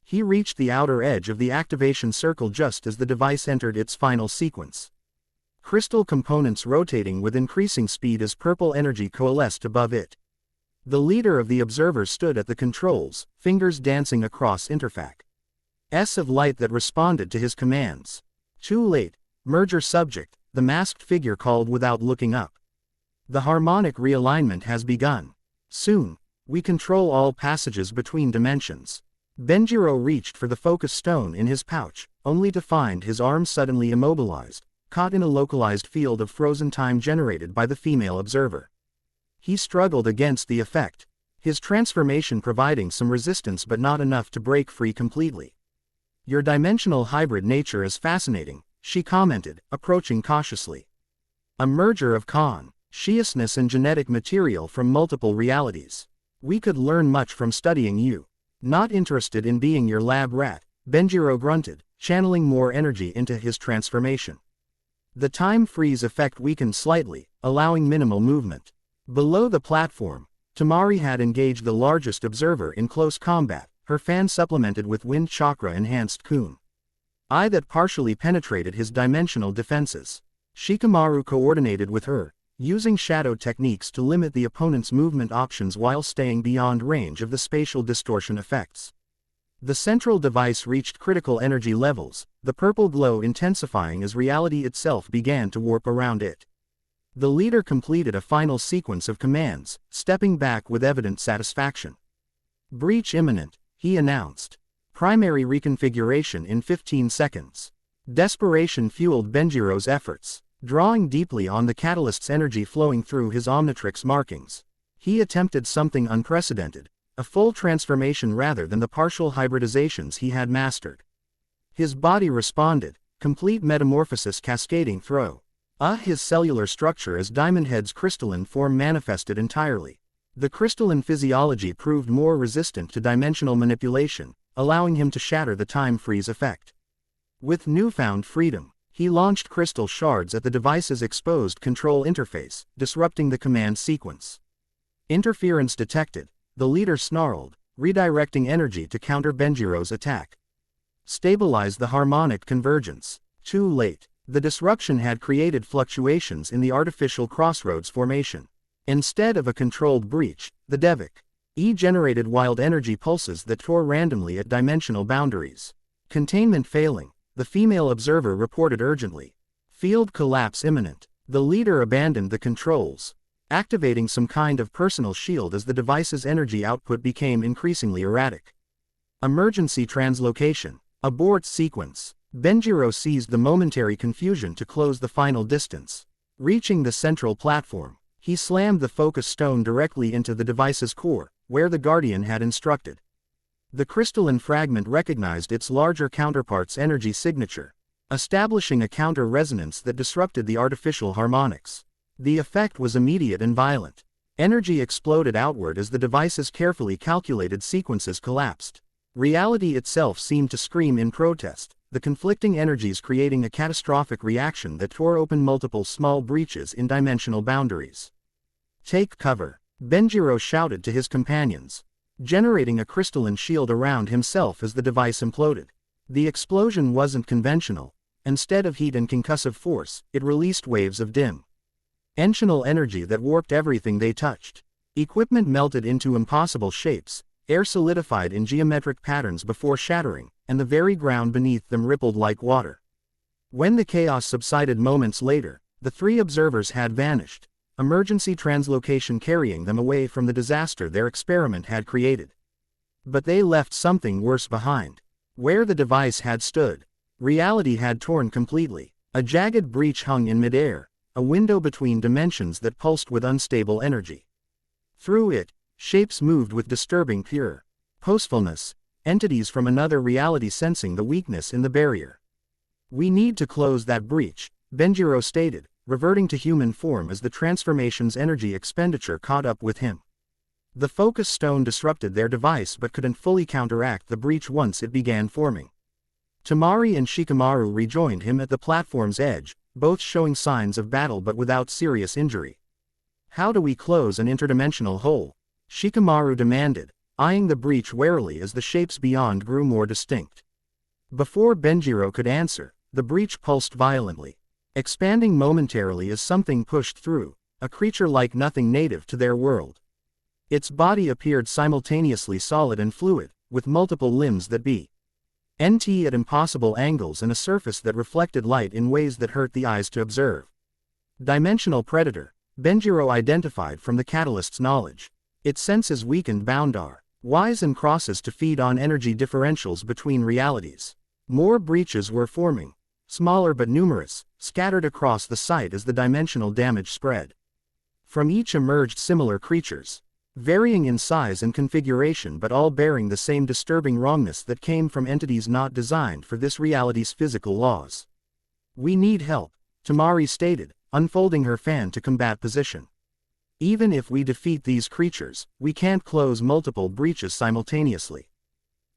He reached the outer edge of the activation circle just as the device entered its final sequence. Crystal components rotating with increasing speed as purple energy coalesced above it. The leader of the observers stood at the controls, fingers dancing across interfaces of light that responded to his commands. Too late, merger subject, the masked figure called without looking up. The harmonic realignment has begun. Soon, we control all passages between dimensions. Benjiro reached for the focus stone in his pouch, only to find his arm suddenly immobilized, caught in a localized field of frozen time generated by the female observer. He struggled against the effect, his transformation providing some resistance but not enough to break free completely. Your dimensional hybrid nature is fascinating, she commented, approaching cautiously. A merger of consciousness and genetic material from multiple realities. We could learn much from studying you. Not interested in being your lab rat, Benjiro grunted, channeling more energy into his transformation. The time freeze effect weakened slightly, allowing minimal movement. Below the platform, Temari had engaged the largest observer in close combat, her fan supplemented with wind chakra enhanced kunai that partially penetrated his dimensional defenses. Shikamaru coordinated with her, using shadow techniques to limit the opponent's movement options while staying beyond range of the spatial distortion effects. The central device reached critical energy levels, the purple glow intensifying as reality itself began to warp around it. The leader completed a final sequence of commands, stepping back with evident satisfaction. Breach imminent, he announced. Primary reconfiguration in 15 seconds. Desperation fueled Benjiro's efforts, drawing deeply on the catalyst's energy flowing through his omnitrix markings. He attempted something unprecedented, a full transformation rather than the partial hybridizations he had mastered. His body responded, complete metamorphosis cascading through. His cellular structure as Diamond Head's crystalline form manifested entirely. The crystalline physiology proved more resistant to dimensional manipulation, allowing him to shatter the time freeze effect. With newfound freedom, he launched crystal shards at the device's exposed control interface, disrupting the command sequence. Interference detected, the leader snarled, redirecting energy to counter Benjiro's attack. Stabilize the harmonic convergence. Too late. The disruption had created fluctuations in the artificial crossroads formation. Instead of a controlled breach, the Devik generated wild energy pulses that tore randomly at dimensional boundaries. Containment failing, the female observer reported urgently. Field collapse imminent. The leader abandoned the controls, activating some kind of personal shield as the device's energy output became increasingly erratic. Emergency translocation. Abort sequence. Benjiro seized the momentary confusion to close the final distance. Reaching the central platform, he slammed the focus stone directly into the device's core, where the Guardian had instructed. The crystalline fragment recognized its larger counterpart's energy signature, establishing a counter-resonance that disrupted the artificial harmonics. The effect was immediate and violent. Energy exploded outward as the device's carefully calculated sequences collapsed. Reality itself seemed to scream in protest, the conflicting energies creating a catastrophic reaction that tore open multiple small breaches in dimensional boundaries. Take cover, Benjiro shouted to his companions, generating a crystalline shield around himself as the device imploded. The explosion wasn't conventional. Instead of heat and concussive force, it released waves of dimensional energy that warped everything they touched. Equipment melted into impossible shapes, air solidified in geometric patterns before shattering, and the very ground beneath them rippled like water. When the chaos subsided moments later, the three observers had vanished, emergency translocation carrying them away from the disaster their experiment had created. But they left something worse behind. Where the device had stood, reality had torn completely. A jagged breach hung in midair, a window between dimensions that pulsed with unstable energy. Through it, shapes moved with disturbing pure purposefulness, entities from another reality sensing the weakness in the barrier. We need to close that breach, Benjiro stated, reverting to human form as the transformation's energy expenditure caught up with him. The focus stone disrupted their device but couldn't fully counteract the breach once it began forming. Temari and Shikamaru rejoined him at the platform's edge, both showing signs of battle but without serious injury. How do we close an interdimensional hole? Shikamaru demanded, eyeing the breach warily as the shapes beyond grew more distinct. Before Benjiro could answer, the breach pulsed violently, expanding momentarily as something pushed through, a creature like nothing native to their world. Its body appeared simultaneously solid and fluid, with multiple limbs that bent at impossible angles and a surface that reflected light in ways that hurt the eyes to observe. Dimensional predator, Benjiro identified from the catalyst's knowledge. Its senses weakened boundar wise and crosses to feed on energy differentials between realities. More breaches were forming, smaller but numerous, scattered across the site as the dimensional damage spread. From each emerged similar creatures, varying in size and configuration but all bearing the same disturbing wrongness that came from entities not designed for this reality's physical laws. We need help, Temari stated, unfolding her fan to combat position. Even if we defeat these creatures, we can't close multiple breaches simultaneously.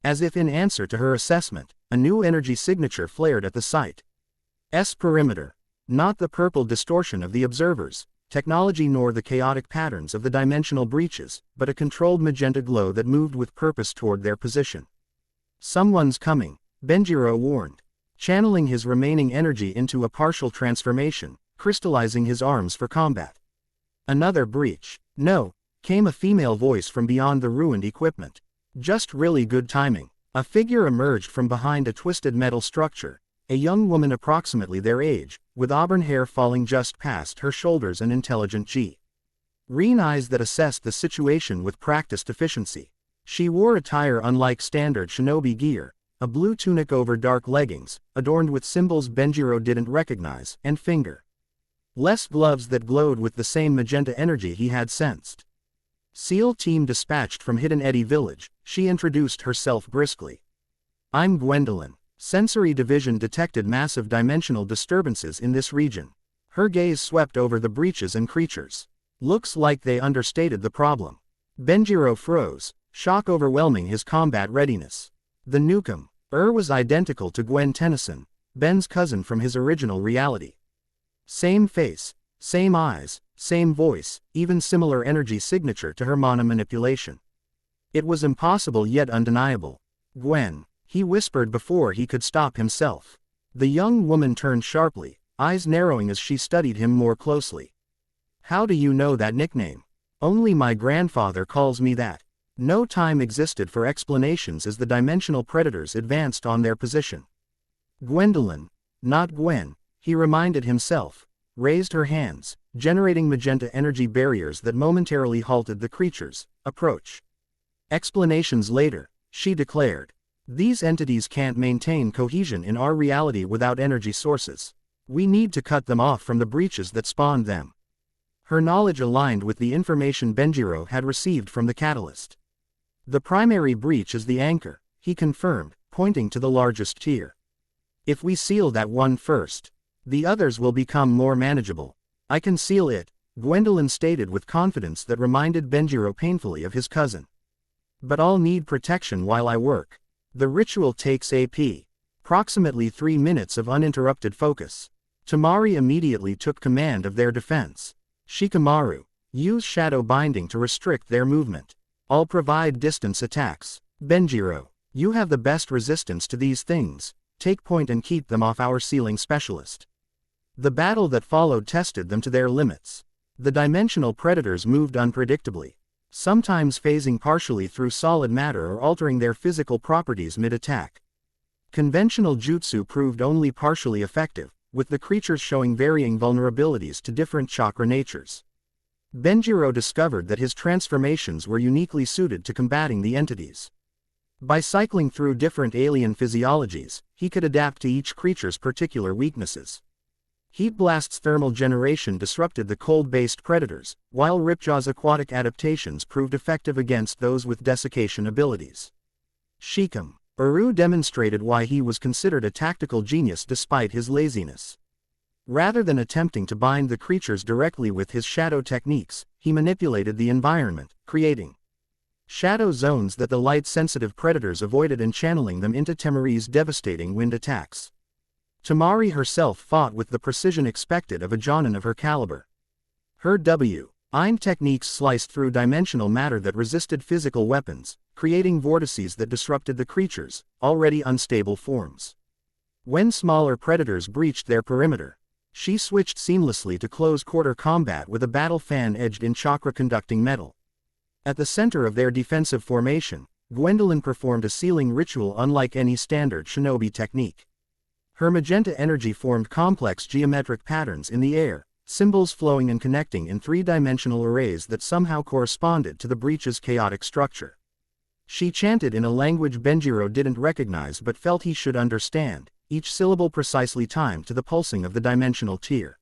As if in answer to her assessment, a new energy signature flared at the site's perimeter. Not the purple distortion of the observers, technology nor the chaotic patterns of the dimensional breaches, but a controlled magenta glow that moved with purpose toward their position. Someone's coming, Benjiro warned, channeling his remaining energy into a partial transformation, crystallizing his arms for combat. Another breach. No, came a female voice from beyond the ruined equipment. Just really good timing. A figure emerged from behind a twisted metal structure, a young woman approximately their age, with auburn hair falling just past her shoulders and intelligent green eyes that assessed the situation with practiced efficiency. She wore attire unlike standard shinobi gear, a blue tunic over dark leggings, adorned with symbols Benjiro didn't recognize, and fingerless gloves that glowed with the same magenta energy he had sensed. SEAL team dispatched from Hidden Eddy Village, she introduced herself briskly. I'm Gwendolyn. Sensory Division detected massive dimensional disturbances in this region. Her gaze swept over the breaches and creatures. Looks like they understated the problem. Benjiro froze, shock overwhelming his combat readiness. The newcomer was identical to Gwen Tennyson, Ben's cousin from his original reality. Same face, same eyes, same voice, even similar energy signature to her mana manipulation. It was impossible yet undeniable. Gwen, he whispered before he could stop himself. The young woman turned sharply, eyes narrowing as she studied him more closely. How do you know that nickname? Only my grandfather calls me that. No time existed for explanations as the dimensional predators advanced on their position. Gwendolyn, not Gwen, he reminded himself, raised her hands, generating magenta energy barriers that momentarily halted the creatures' approach. Explanations later, she declared. These entities can't maintain cohesion in our reality without energy sources. We need to cut them off from the breaches that spawned them. Her knowledge aligned with the information Benjiro had received from the catalyst. The primary breach is the anchor, he confirmed, pointing to the largest tier. If we seal that one first, the others will become more manageable. I can seal it, Gwendolyn stated with confidence that reminded Benjiro painfully of his cousin. But I'll need protection while I work. The ritual takes approximately 3 minutes of uninterrupted focus. Temari immediately took command of their defense. Shikamaru, use shadow binding to restrict their movement. I'll provide distance attacks. Benjiro, you have the best resistance to these things. Take point and keep them off our sealing specialist. The battle that followed tested them to their limits. The dimensional predators moved unpredictably, sometimes phasing partially through solid matter or altering their physical properties mid-attack. Conventional jutsu proved only partially effective, with the creatures showing varying vulnerabilities to different chakra natures. Benjiro discovered that his transformations were uniquely suited to combating the entities. By cycling through different alien physiologies, he could adapt to each creature's particular weaknesses. Heat Blast's thermal generation disrupted the cold-based predators, while Ripjaw's aquatic adaptations proved effective against those with desiccation abilities. Shikamaru demonstrated why he was considered a tactical genius despite his laziness. Rather than attempting to bind the creatures directly with his shadow techniques, he manipulated the environment, creating shadow zones that the light-sensitive predators avoided and channeling them into Temari's devastating wind attacks. Temari herself fought with the precision expected of a Jonin of her caliber. Her W-Ein techniques sliced through dimensional matter that resisted physical weapons, creating vortices that disrupted the creatures' already unstable forms. When smaller predators breached their perimeter, she switched seamlessly to close-quarter combat with a battle fan edged in chakra-conducting metal. At the center of their defensive formation, Gwendolyn performed a sealing ritual unlike any standard shinobi technique. Her magenta energy formed complex geometric patterns in the air, symbols flowing and connecting in three-dimensional arrays that somehow corresponded to the breach's chaotic structure. She chanted in a language Benjiro didn't recognize but felt he should understand, each syllable precisely timed to the pulsing of the dimensional tier.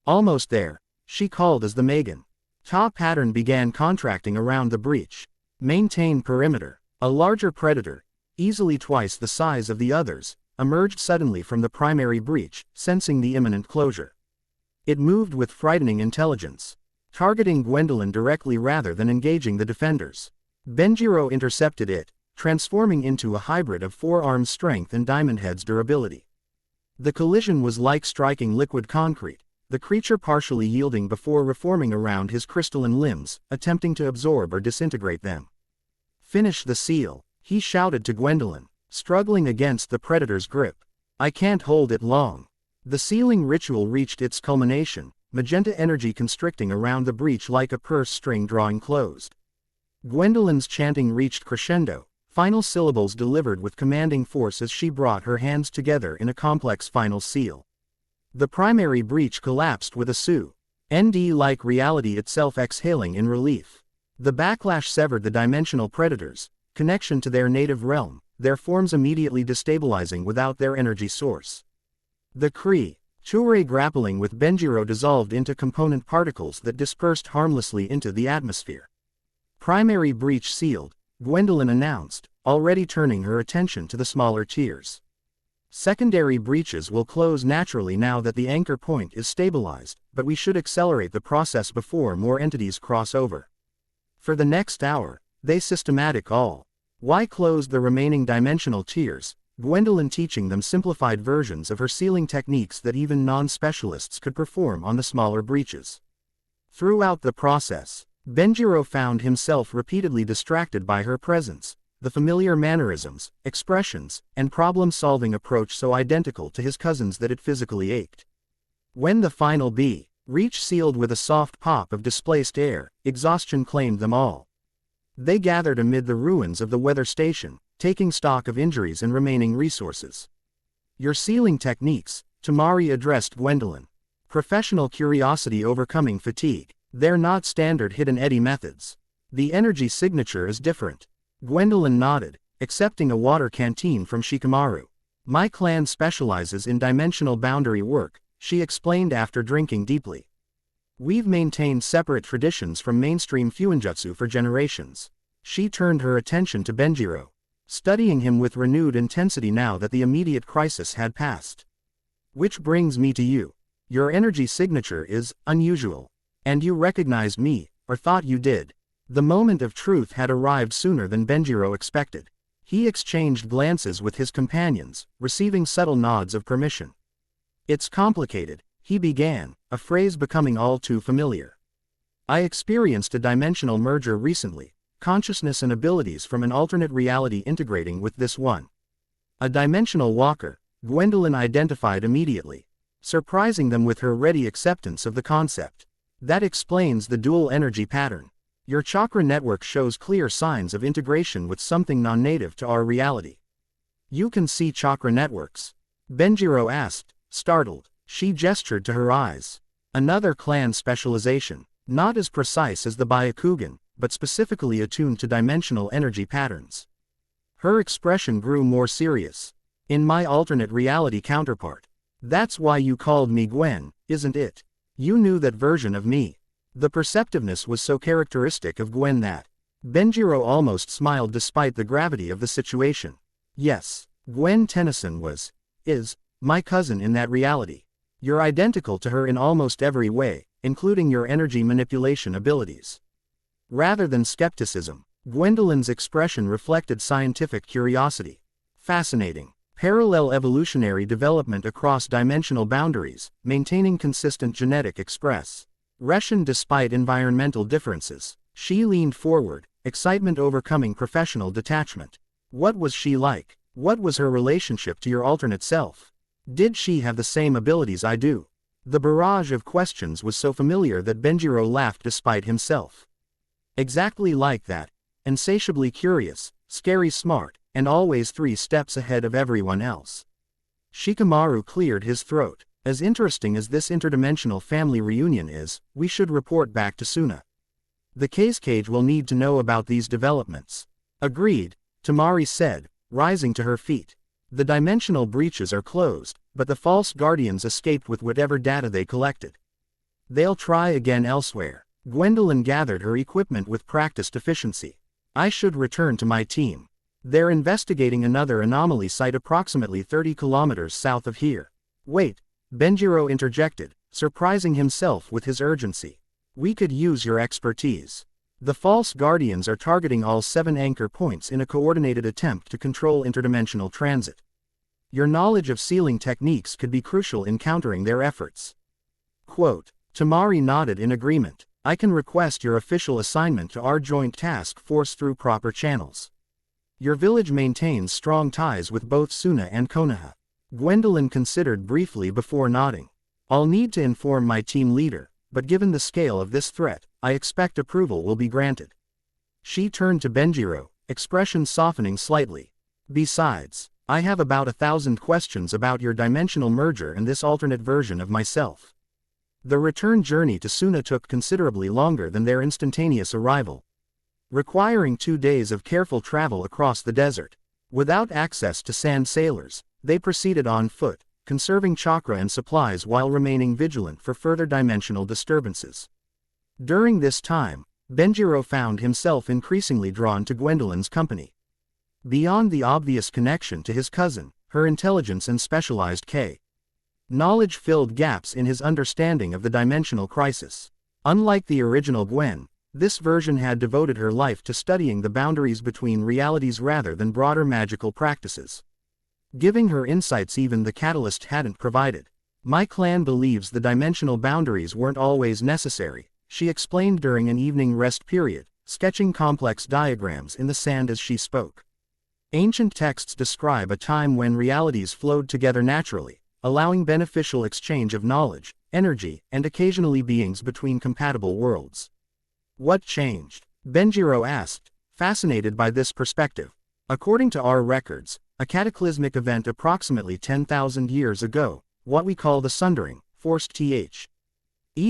Almost there, she called as the Magen. Ta pattern began contracting around the breach. Maintain perimeter. A larger predator, easily twice the size of the others, emerged suddenly from the primary breach, sensing the imminent closure. It moved with frightening intelligence, targeting Gwendolyn directly rather than engaging the defenders. Benjiro intercepted it, transforming into a hybrid of forearm strength and Diamond Head's durability. The collision was like striking liquid concrete, the creature partially yielding before reforming around his crystalline limbs, attempting to absorb or disintegrate them. Finish the seal, he shouted to Gwendolyn, struggling against the predator's grip. I can't hold it long. The sealing ritual reached its culmination, magenta energy constricting around the breach like a purse string drawing closed. Gwendolyn's chanting reached crescendo, final syllables delivered with commanding force as she brought her hands together in a complex final seal. The primary breach collapsed with a ND-like reality itself exhaling in relief. The backlash severed the dimensional predators' connection to their native realm, their forms immediately destabilizing without their energy source. The Chure grappling with Benjiro dissolved into component particles that dispersed harmlessly into the atmosphere. Primary breach sealed, Gwendolyn announced, already turning her attention to the smaller tiers. Secondary breaches will close naturally now that the anchor point is stabilized, but we should accelerate the process before more entities cross over. For the next hour, they systematic all. Why closed the remaining dimensional tiers, Gwendolyn teaching them simplified versions of her sealing techniques that even non-specialists could perform on the smaller breaches. Throughout the process, Benjiro found himself repeatedly distracted by her presence, the familiar mannerisms, expressions, and problem-solving approach so identical to his cousin's that it physically ached. When the final B reach sealed with a soft pop of displaced air, exhaustion claimed them all. They gathered amid the ruins of the weather station, taking stock of injuries and remaining resources. Your sealing techniques, Temari addressed Gwendolyn. Professional curiosity overcoming fatigue. They're not standard hidden eddy methods. The energy signature is different. Gwendolyn nodded, accepting a water canteen from Shikamaru. My clan specializes in dimensional boundary work, she explained after drinking deeply. We've maintained separate traditions from mainstream fuinjutsu for generations. She turned her attention to Benjiro, studying him with renewed intensity now that the immediate crisis had passed. Which brings me to you. Your energy signature is unusual. And you recognized me, or thought you did. The moment of truth had arrived sooner than Benjiro expected. He exchanged glances with his companions, receiving subtle nods of permission. It's complicated, he began, a phrase becoming all too familiar. I experienced a dimensional merger recently, consciousness and abilities from an alternate reality integrating with this one. A dimensional walker, Gwendolyn identified immediately, surprising them with her ready acceptance of the concept. That explains the dual energy pattern. Your chakra network shows clear signs of integration with something non-native to our reality. You can see chakra networks? Benjiro asked, startled. She gestured to her eyes. Another clan specialization, not as precise as the Byakugan, but specifically attuned to dimensional energy patterns. Her expression grew more serious. In my alternate reality counterpart. That's why you called me Gwen, isn't it? You knew that version of me. The perceptiveness was so characteristic of Gwen that Benjiro almost smiled despite the gravity of the situation. Yes, Gwen Tennyson is my cousin in that reality. You're identical to her in almost every way, including your energy manipulation abilities. Rather than skepticism, Gwendolyn's expression reflected scientific curiosity. Fascinating. Parallel evolutionary development across dimensional boundaries, maintaining consistent genetic expression despite environmental differences. She leaned forward, excitement overcoming professional detachment. What was she like? What was her relationship to your alternate self? Did she have the same abilities I do? The barrage of questions was so familiar that Benjiro laughed despite himself. Exactly like that, insatiably curious, scary smart, and always 3 steps ahead of everyone else. Shikamaru cleared his throat. As interesting as this interdimensional family reunion is, we should report back to Suna. The cage will need to know about these developments. Agreed, Temari said, rising to her feet. The dimensional breaches are closed, but the false guardians escaped with whatever data they collected. They'll try again elsewhere. Gwendolyn gathered her equipment with practiced efficiency. I should return to my team. They're investigating another anomaly site approximately 30 kilometers south of here. Wait, Benjiro interjected, surprising himself with his urgency. We could use your expertise. The false guardians are targeting all 7 anchor points in a coordinated attempt to control interdimensional transit. Your knowledge of sealing techniques could be crucial in countering their efforts. Quote, Temari nodded in agreement. I can request your official assignment to our joint task force through proper channels. Your village maintains strong ties with both Suna and Konoha. Gwendolyn considered briefly before nodding. I'll need to inform my team leader, but given the scale of this threat, I expect approval will be granted. She turned to Benjiro, expression softening slightly. Besides, I have about 1,000 questions about your dimensional merger and this alternate version of myself. The return journey to Suna took considerably longer than their instantaneous arrival, requiring 2 days of careful travel across the desert. Without access to sand sailors, they proceeded on foot, conserving chakra and supplies while remaining vigilant for further dimensional disturbances. During this time, Benjiro found himself increasingly drawn to Gwendolyn's company. Beyond the obvious connection to his cousin, her intelligence and specialized knowledge filled gaps in his understanding of the dimensional crisis. Unlike the original Gwen, this version had devoted her life to studying the boundaries between realities rather than broader magical practices, giving her insights even the catalyst hadn't provided. My clan believes the dimensional boundaries weren't always necessary, she explained during an evening rest period, sketching complex diagrams in the sand as she spoke. Ancient texts describe a time when realities flowed together naturally, allowing beneficial exchange of knowledge, energy, and occasionally beings between compatible worlds. What changed? Benjiro asked, fascinated by this perspective. According to our records, a cataclysmic event approximately 10,000 years ago, what we call the sundering, forced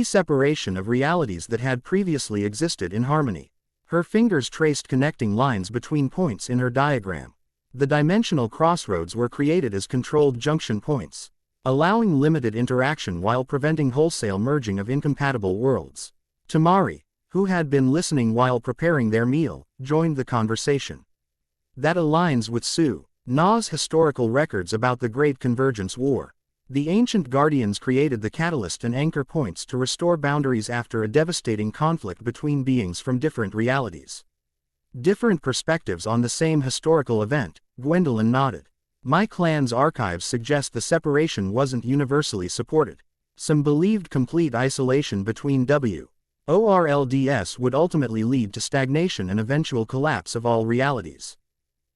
separation of realities that had previously existed in harmony. Her fingers traced connecting lines between points in her diagram. The dimensional crossroads were created as controlled junction points, allowing limited interaction while preventing wholesale merging of incompatible worlds. Temari, who had been listening while preparing their meal, joined the conversation. That aligns with Na's historical records about the Great Convergence War. The ancient guardians created the catalyst and anchor points to restore boundaries after a devastating conflict between beings from different realities. Different perspectives on the same historical event, Gwendolyn nodded. My clan's archives suggest the separation wasn't universally supported. Some believed complete isolation between worlds would ultimately lead to stagnation and eventual collapse of all realities.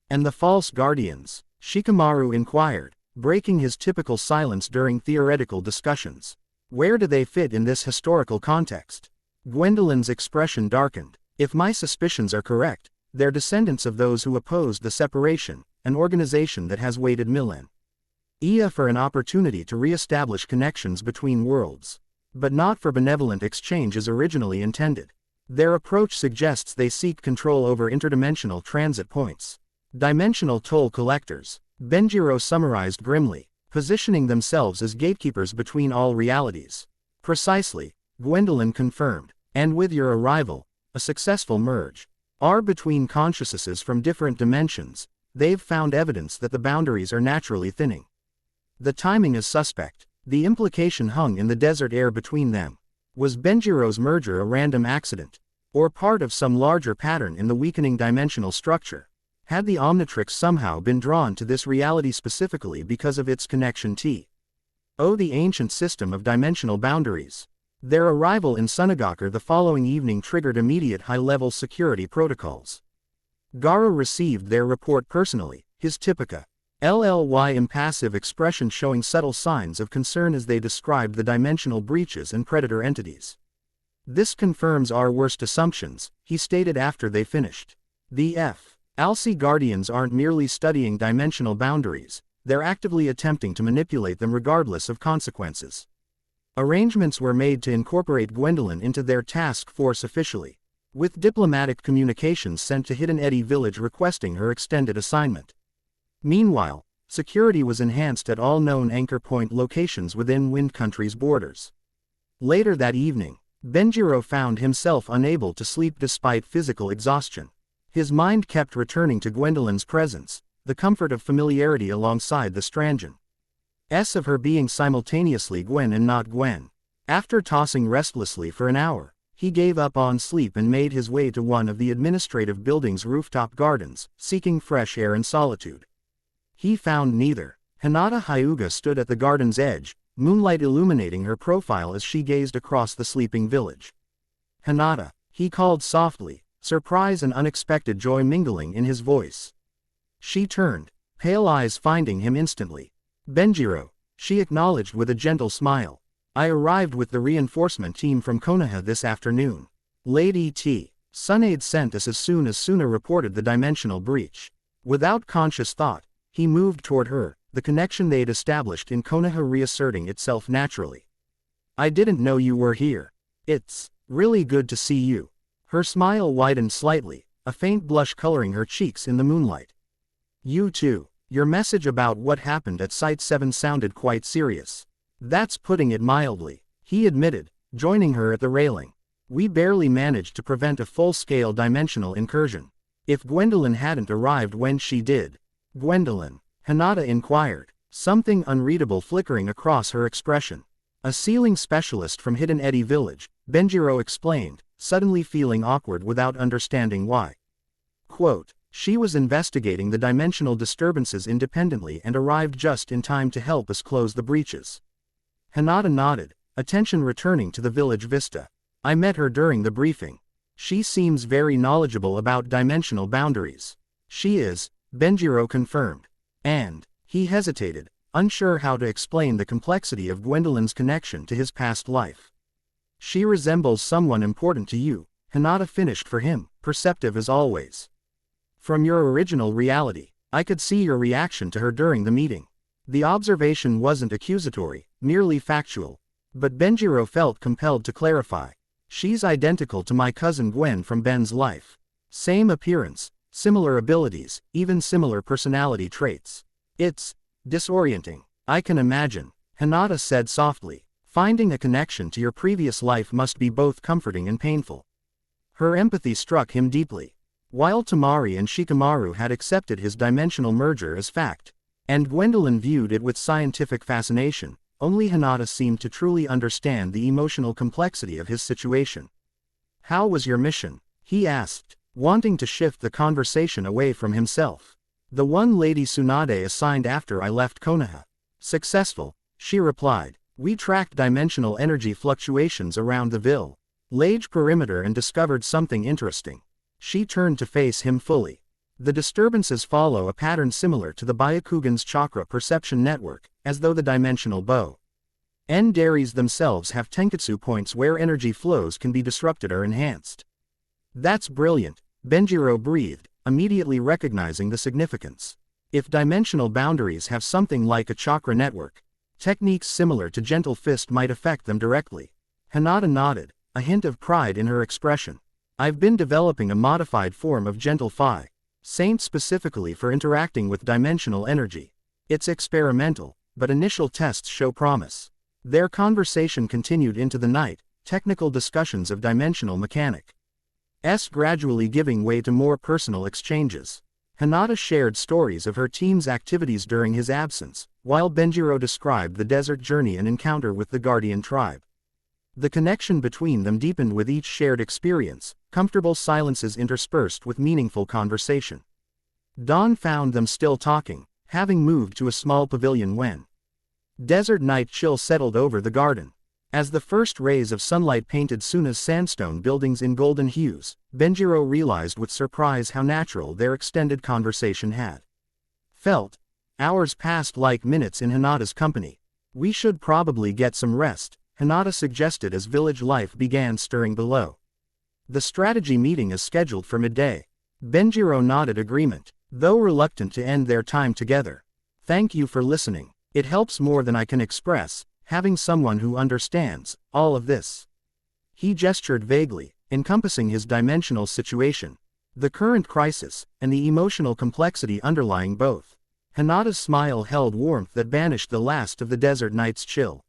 And the false guardians? Shikamaru inquired, breaking his typical silence during theoretical discussions. Where do they fit in this historical context? Gwendolyn's expression darkened. If my suspicions are correct, they're descendants of those who opposed the separation, an organization that has waited millennia for an opportunity to re-establish connections between worlds, but not for benevolent exchange as originally intended. Their approach suggests they seek control over interdimensional transit points. Dimensional toll collectors, Benjiro summarized grimly, positioning themselves as gatekeepers between all realities. Precisely, Gwendolyn confirmed, and with your arrival, a successful merge between consciousnesses from different dimensions. They've found evidence that the boundaries are naturally thinning. The timing is suspect. The implication hung in the desert air between them. Was Benjiro's merger a random accident, or part of some larger pattern in the weakening dimensional structure? Had the Omnitrix somehow been drawn to this reality specifically because of its connection to the ancient system of dimensional boundaries? Their arrival in Sunagakure the following evening triggered immediate high-level security protocols. Gaara received their report personally, his typical impassive expression showing subtle signs of concern as they described the dimensional breaches and predator entities. This confirms our worst assumptions, he stated after they finished. The Alci Guardians aren't merely studying dimensional boundaries, they're actively attempting to manipulate them regardless of consequences. Arrangements were made to incorporate Gwendolyn into their task force officially, with diplomatic communications sent to Hidden Eddy Village requesting her extended assignment. Meanwhile, security was enhanced at all known anchor point locations within Wind Country's borders. Later that evening, Benjiro found himself unable to sleep despite physical exhaustion. His mind kept returning to Gwendolyn's presence, the comfort of familiarity alongside the strangeness of her being simultaneously Gwen and not Gwen. After tossing restlessly for an hour, he gave up on sleep and made his way to one of the administrative building's rooftop gardens, seeking fresh air and solitude. He found neither. Hinata Hyuga stood at the garden's edge, moonlight illuminating her profile as she gazed across the sleeping village. Hinata, he called softly, surprise and unexpected joy mingling in his voice. She turned, pale eyes finding him instantly. Benjiro, she acknowledged with a gentle smile. I arrived with the reinforcement team from Konoha this afternoon. Lady T. Sunade sent us as soon as Suna reported the dimensional breach. Without conscious thought, he moved toward her, the connection they'd established in Konoha reasserting itself naturally. I didn't know you were here. It's really good to see you. Her smile widened slightly, a faint blush coloring her cheeks in the moonlight. You too. Your message about what happened at Site 7 sounded quite serious. That's putting it mildly, he admitted, joining her at the railing. We barely managed to prevent a full-scale dimensional incursion. If Gwendolyn hadn't arrived when she did. Gwendolyn. Hinata inquired, something unreadable flickering across her expression. A sealing specialist from Hidden Eddy Village, Benjiro explained, suddenly feeling awkward without understanding why. Quote, she was investigating the dimensional disturbances independently and arrived just in time to help us close the breaches. Hinata nodded, attention returning to the village vista. I met her during the briefing. She seems very knowledgeable about dimensional boundaries. She is, Benjiro confirmed. And, he hesitated, unsure how to explain the complexity of Gwendolyn's connection to his past life. She resembles someone important to you, Hinata finished for him, perceptive as always. From your original reality, I could see your reaction to her during the meeting. The observation wasn't accusatory, merely factual. But Benjiro felt compelled to clarify. She's identical to my cousin Gwen from Ben's life. Same appearance, similar abilities, even similar personality traits. It's disorienting. I can imagine, Hinata said softly. Finding a connection to your previous life must be both comforting and painful. Her empathy struck him deeply. While Temari and Shikamaru had accepted his dimensional merger as fact, and Gwendolyn viewed it with scientific fascination, only Hinata seemed to truly understand the emotional complexity of his situation. How was your mission? He asked, wanting to shift the conversation away from himself. The one Lady Tsunade assigned after I left Konoha. Successful, she replied. We tracked dimensional energy fluctuations around the village perimeter and discovered something interesting. She turned to face him fully. The disturbances follow a pattern similar to the Byakugan's chakra perception network, as though the dimensional boundaries themselves have tenketsu points where energy flows can be disrupted or enhanced. That's brilliant, Benjiro breathed, immediately recognizing the significance. If dimensional boundaries have something like a chakra network, techniques similar to Gentle Fist might affect them directly. Hinata nodded, a hint of pride in her expression. I've been developing a modified form of Gentle Phi Saint specifically for interacting with dimensional energy. It's experimental, but initial tests show promise. Their conversation continued into the night, technical discussions of dimensional mechanics gradually giving way to more personal exchanges. Hinata shared stories of her team's activities during his absence, while Benjiro described the desert journey and encounter with the Guardian tribe. The connection between them deepened with each shared experience, comfortable silences interspersed with meaningful conversation. Dawn found them still talking, having moved to a small pavilion when desert night chill settled over the garden. As the first rays of sunlight painted Suna's sandstone buildings in golden hues, Benjiro realized with surprise how natural their extended conversation had felt. Hours passed like minutes in Hinata's company. We should probably get some rest, Hinata suggested as village life began stirring below. The strategy meeting is scheduled for midday. Benjiro nodded agreement, though reluctant to end their time together. Thank you for listening. It helps more than I can express, having someone who understands all of this. He gestured vaguely, encompassing his dimensional situation, the current crisis, and the emotional complexity underlying both. Hinata's smile held warmth that banished the last of the desert night's chill.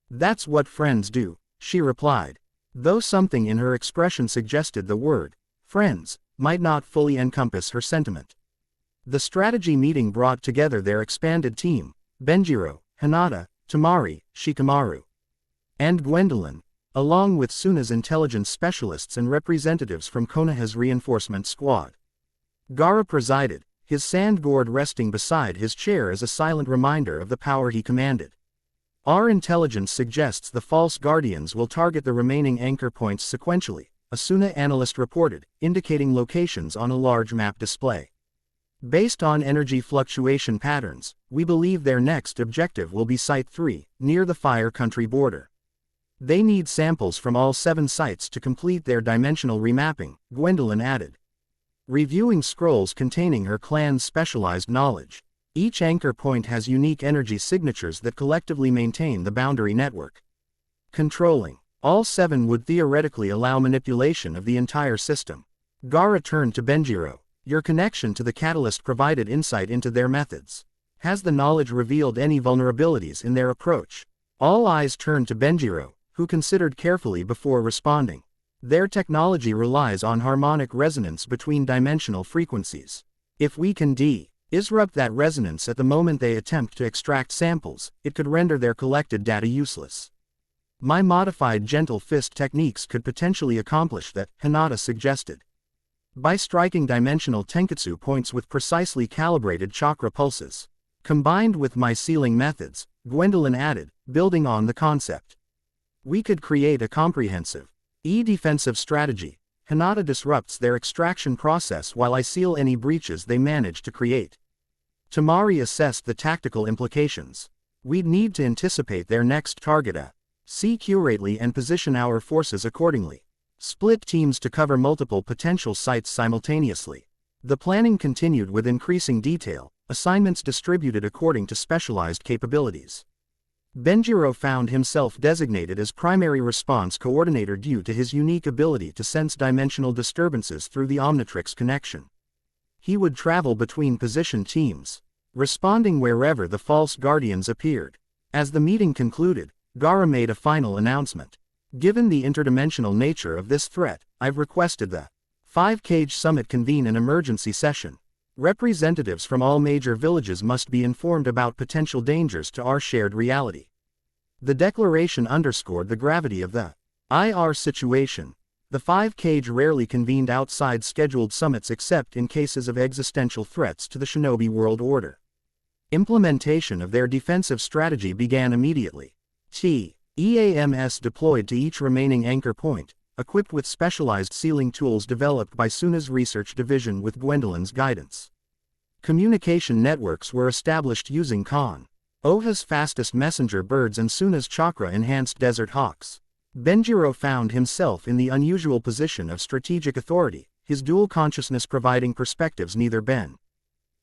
That's what friends do, she replied, though something in her expression suggested the word friends might not fully encompass her sentiment. The strategy meeting brought together their expanded team, Benjiro, Hinata, Temari, Shikamaru, and Gwendolyn, along with Suna's intelligence specialists and representatives from Konoha's reinforcement squad. Gaara presided, his sand gourd resting beside his chair as a silent reminder of the power he commanded. Our intelligence suggests the false guardians will target the remaining anchor points sequentially, a Suna analyst reported, indicating locations on a large map display. Based on energy fluctuation patterns, we believe their next objective will be Site 3, near the Fire Country border. They need samples from all 7 sites to complete their dimensional remapping, Gwendolyn added, reviewing scrolls containing her clan's specialized knowledge. Each anchor point has unique energy signatures that collectively maintain the boundary network. Controlling all 7 would theoretically allow manipulation of the entire system. Gaara turned to Benjiro. Your connection to the catalyst provided insight into their methods. Has the knowledge revealed any vulnerabilities in their approach? All eyes turned to Benjiro, who considered carefully before responding. Their technology relies on harmonic resonance between dimensional frequencies. If we can Disrupt that resonance at the moment they attempt to extract samples, it could render their collected data useless. My modified gentle fist techniques could potentially accomplish that, Hinata suggested. By striking dimensional tenketsu points with precisely calibrated chakra pulses. Combined with my sealing methods, Gwendolyn added, building on the concept. We could create a comprehensive, defensive strategy. Hinata disrupts their extraction process while I seal any breaches they manage to create. Temari assessed the tactical implications. We'd need to anticipate their next target accurately and position our forces accordingly. Split teams to cover multiple potential sites simultaneously. The planning continued with increasing detail, assignments distributed according to specialized capabilities. Benjiro found himself designated as primary response coordinator due to his unique ability to sense dimensional disturbances through the Omnitrix connection. He would travel between position teams, responding wherever the false guardians appeared. As the meeting concluded, Gaara made a final announcement. Given the interdimensional nature of this threat, I've requested the 5-Cage Summit convene an emergency session. Representatives from all major villages must be informed about potential dangers to our shared reality. The declaration underscored the gravity of the IR situation. The 5-Cage rarely convened outside scheduled summits except in cases of existential threats to the shinobi world order. Implementation of their defensive strategy began immediately. EAMS deployed to each remaining anchor point, equipped with specialized sealing tools developed by Suna's research division with Gwendolyn's guidance. Communication networks were established using Oha's fastest messenger birds and Suna's chakra-enhanced desert hawks. Benjiro found himself in the unusual position of strategic authority, his dual consciousness providing perspectives neither Ben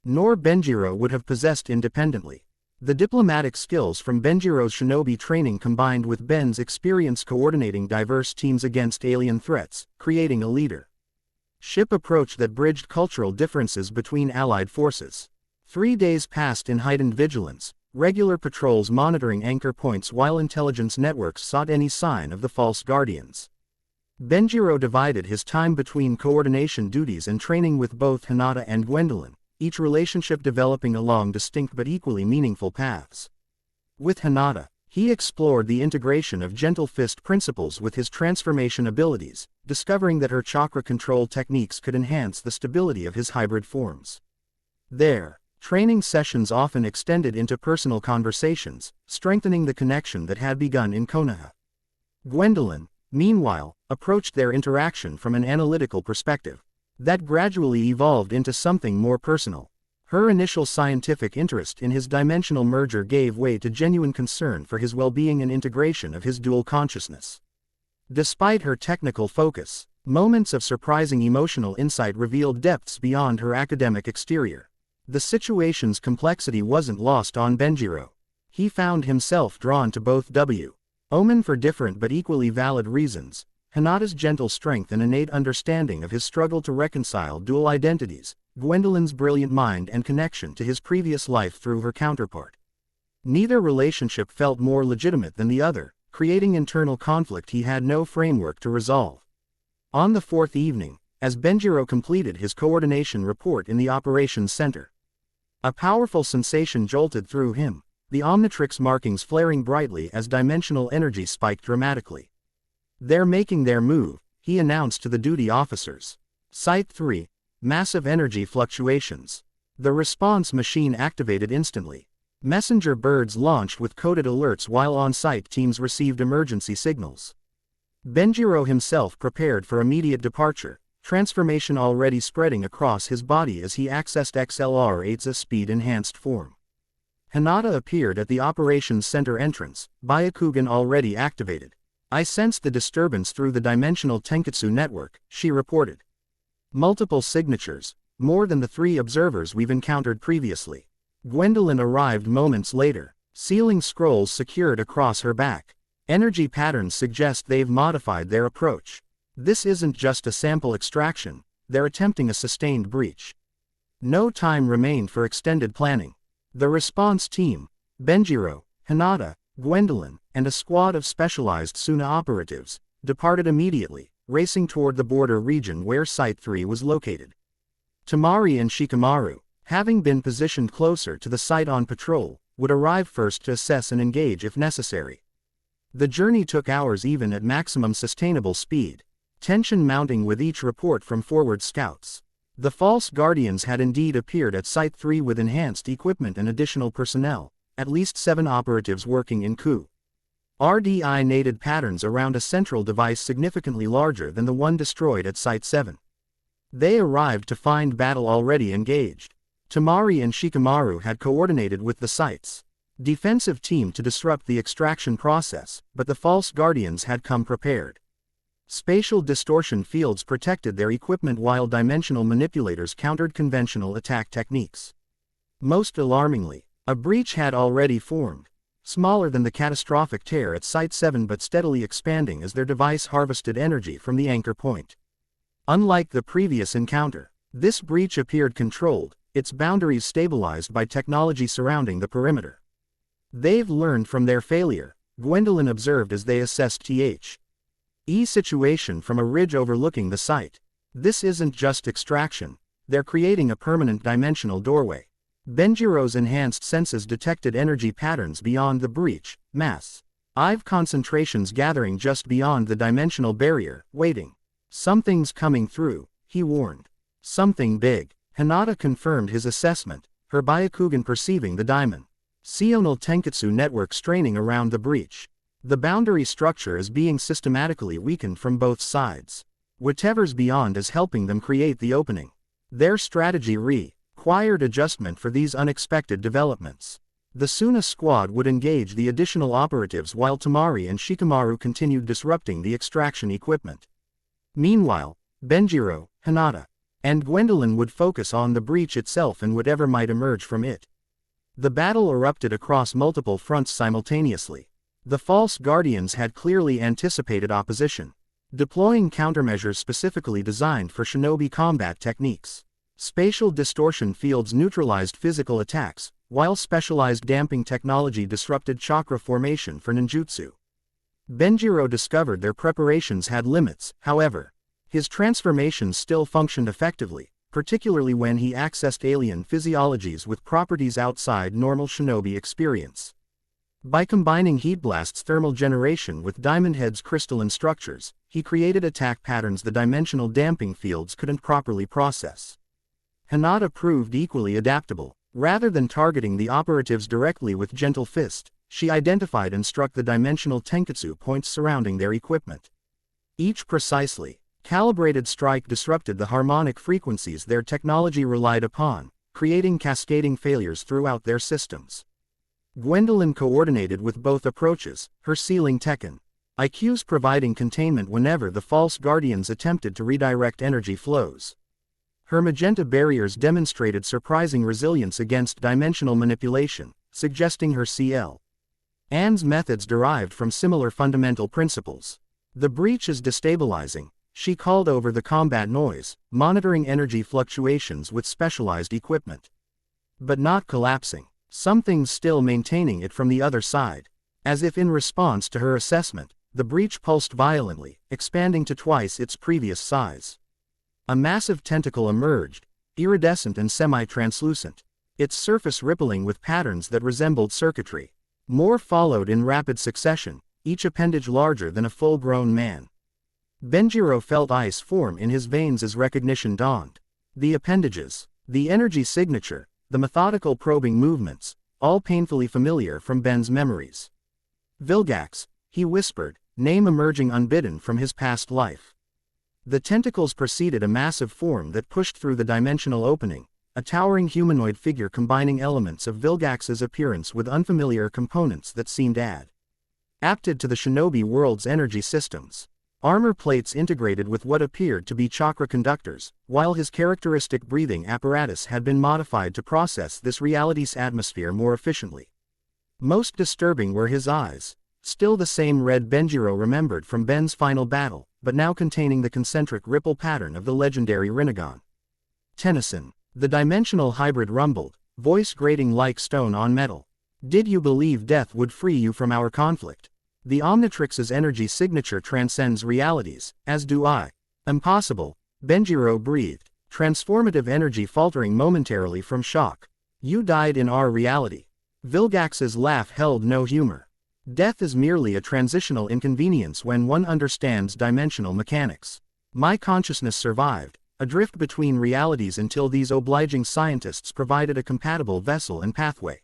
nor Benjiro would have possessed independently. The diplomatic skills from Benjiro's shinobi training combined with Ben's experience coordinating diverse teams against alien threats, creating a leadership approach that bridged cultural differences between allied forces. 3 days passed in heightened vigilance, regular patrols monitoring anchor points while intelligence networks sought any sign of the false guardians. Benjiro divided his time between coordination duties and training with both Hinata and Gwendolyn, each relationship developing along distinct but equally meaningful paths. With Hinata, he explored the integration of gentle fist principles with his transformation abilities, discovering that her chakra control techniques could enhance the stability of his hybrid forms. Their training sessions often extended into personal conversations, strengthening the connection that had begun in Konoha. Gwendolyn, meanwhile, approached their interaction from an analytical perspective that gradually evolved into something more personal. Her initial scientific interest in his dimensional merger gave way to genuine concern for his well-being and integration of his dual consciousness. Despite her technical focus, moments of surprising emotional insight revealed depths beyond her academic exterior. The situation's complexity wasn't lost on Benjiro. He found himself drawn to both Omen for different but equally valid reasons. Hinata's gentle strength and innate understanding of his struggle to reconcile dual identities, Gwendolyn's brilliant mind and connection to his previous life through her counterpart. Neither relationship felt more legitimate than the other, creating internal conflict he had no framework to resolve. On the 4th evening, as Benjiro completed his coordination report in the operations center, a powerful sensation jolted through him, the Omnitrix markings flaring brightly as dimensional energy spiked dramatically. "They're making their move," he announced to the duty officers. Site 3. Massive energy fluctuations. The response machine activated instantly. Messenger birds launched with coded alerts while on-site teams received emergency signals. Benjiro himself prepared for immediate departure, transformation already spreading across his body as he accessed XLR-8's speed-enhanced form. Hinata appeared at the operations center entrance, Byakugan already activated. "I sensed the disturbance through the dimensional Tenketsu network," she reported. "Multiple signatures, more than the 3 observers we've encountered previously." Gwendolyn arrived moments later, sealing scrolls secured across her back. Energy patterns suggest they've modified their approach. This isn't just a sample extraction, they're attempting a sustained breach. No time remained for extended planning. The response team, Benjiro, Hinata, Gwendolyn, and a squad of specialized Suna operatives, departed immediately, racing toward the border region where Site 3 was located. Temari and Shikamaru, having been positioned closer to the site on patrol, would arrive first to assess and engage if necessary. The journey took hours even at maximum sustainable speed, tension mounting with each report from forward scouts. The false guardians had indeed appeared at Site 3 with enhanced equipment and additional personnel, at least 7 operatives working in coordinated patterns around a central device significantly larger than the one destroyed at Site 7. They arrived to find battle already engaged. Temari and Shikamaru had coordinated with the site's defensive team to disrupt the extraction process, but the false guardians had come prepared. Spatial distortion fields protected their equipment while dimensional manipulators countered conventional attack techniques. Most alarmingly, a breach had already formed, smaller than the catastrophic tear at Site 7 but steadily expanding as their device harvested energy from the anchor point. Unlike the previous encounter, this breach appeared controlled, its boundaries stabilized by technology surrounding the perimeter. "They've learned from their failure," Gwendolyn observed as they assessed the situation from a ridge overlooking the site. "This isn't just extraction, they're creating a permanent dimensional doorway." Benjiro's enhanced senses detected energy patterns beyond the breach, massive concentrations gathering just beyond the dimensional barrier, waiting. "Something's coming through," he warned. "Something big." Hinata confirmed his assessment, her Byakugan perceiving the dimensional Tenketsu network straining around the breach. The boundary structure is being systematically weakened from both sides. Whatever's beyond is helping them create the opening. Their strategy required adjustment for these unexpected developments. The Suna squad would engage the additional operatives while Temari and Shikamaru continued disrupting the extraction equipment. Meanwhile, Benjiro, Hinata, and Gwendolyn would focus on the breach itself and whatever might emerge from it. The battle erupted across multiple fronts simultaneously. The false guardians had clearly anticipated opposition, deploying countermeasures specifically designed for shinobi combat techniques. Spatial distortion fields neutralized physical attacks, while specialized damping technology disrupted chakra formation for ninjutsu. Benjiro discovered their preparations had limits, however. His transformations still functioned effectively, particularly when he accessed alien physiologies with properties outside normal shinobi experience. By combining Heat Blast's thermal generation with Diamond Head's crystalline structures, he created attack patterns the dimensional damping fields couldn't properly process. Hinata proved equally adaptable. Rather than targeting the operatives directly with Gentle Fist, she identified and struck the dimensional Tenketsu points surrounding their equipment. Each precisely calibrated strike disrupted the harmonic frequencies their technology relied upon, creating cascading failures throughout their systems. Gwendolyn coordinated with both approaches, her sealing Tekken IQs providing containment whenever the false guardians attempted to redirect energy flows. Her magenta barriers demonstrated surprising resilience against dimensional manipulation, suggesting her CL.'s methods derived from similar fundamental principles. "The breach is destabilizing," she called over the combat noise, monitoring energy fluctuations with specialized equipment. "But not collapsing. Something's still maintaining it from the other side." As if in response to her assessment, the breach pulsed violently, expanding to twice its previous size. A massive tentacle emerged, iridescent and semi-translucent, its surface rippling with patterns that resembled circuitry. More followed in rapid succession, each appendage larger than a full-grown man. Benjiro felt ice form in his veins as recognition dawned. The appendages, the energy signature, the methodical probing movements, all painfully familiar from Ben's memories. "Vilgax," he whispered, name emerging unbidden from his past life. The tentacles preceded a massive form that pushed through the dimensional opening, a towering humanoid figure combining elements of Vilgax's appearance with unfamiliar components that seemed adapted to the shinobi world's energy systems. Armor plates integrated with what appeared to be chakra conductors, while his characteristic breathing apparatus had been modified to process this reality's atmosphere more efficiently. Most disturbing were his eyes, still the same red Benjiro remembered from Ben's final battle, but now containing the concentric ripple pattern of the legendary Rinnegan. "Tennyson." The dimensional hybrid rumbled, voice grating like stone on metal. "Did you believe death would free you from our conflict? The Omnitrix's energy signature transcends realities, as do I." "Impossible," Benjiro breathed, Transformative energy faltering momentarily from shock. You died in our reality. Vilgax's laugh held no humor. Death is merely a transitional inconvenience when one understands dimensional mechanics. My consciousness survived, adrift between realities until these obliging scientists provided a compatible vessel and pathway.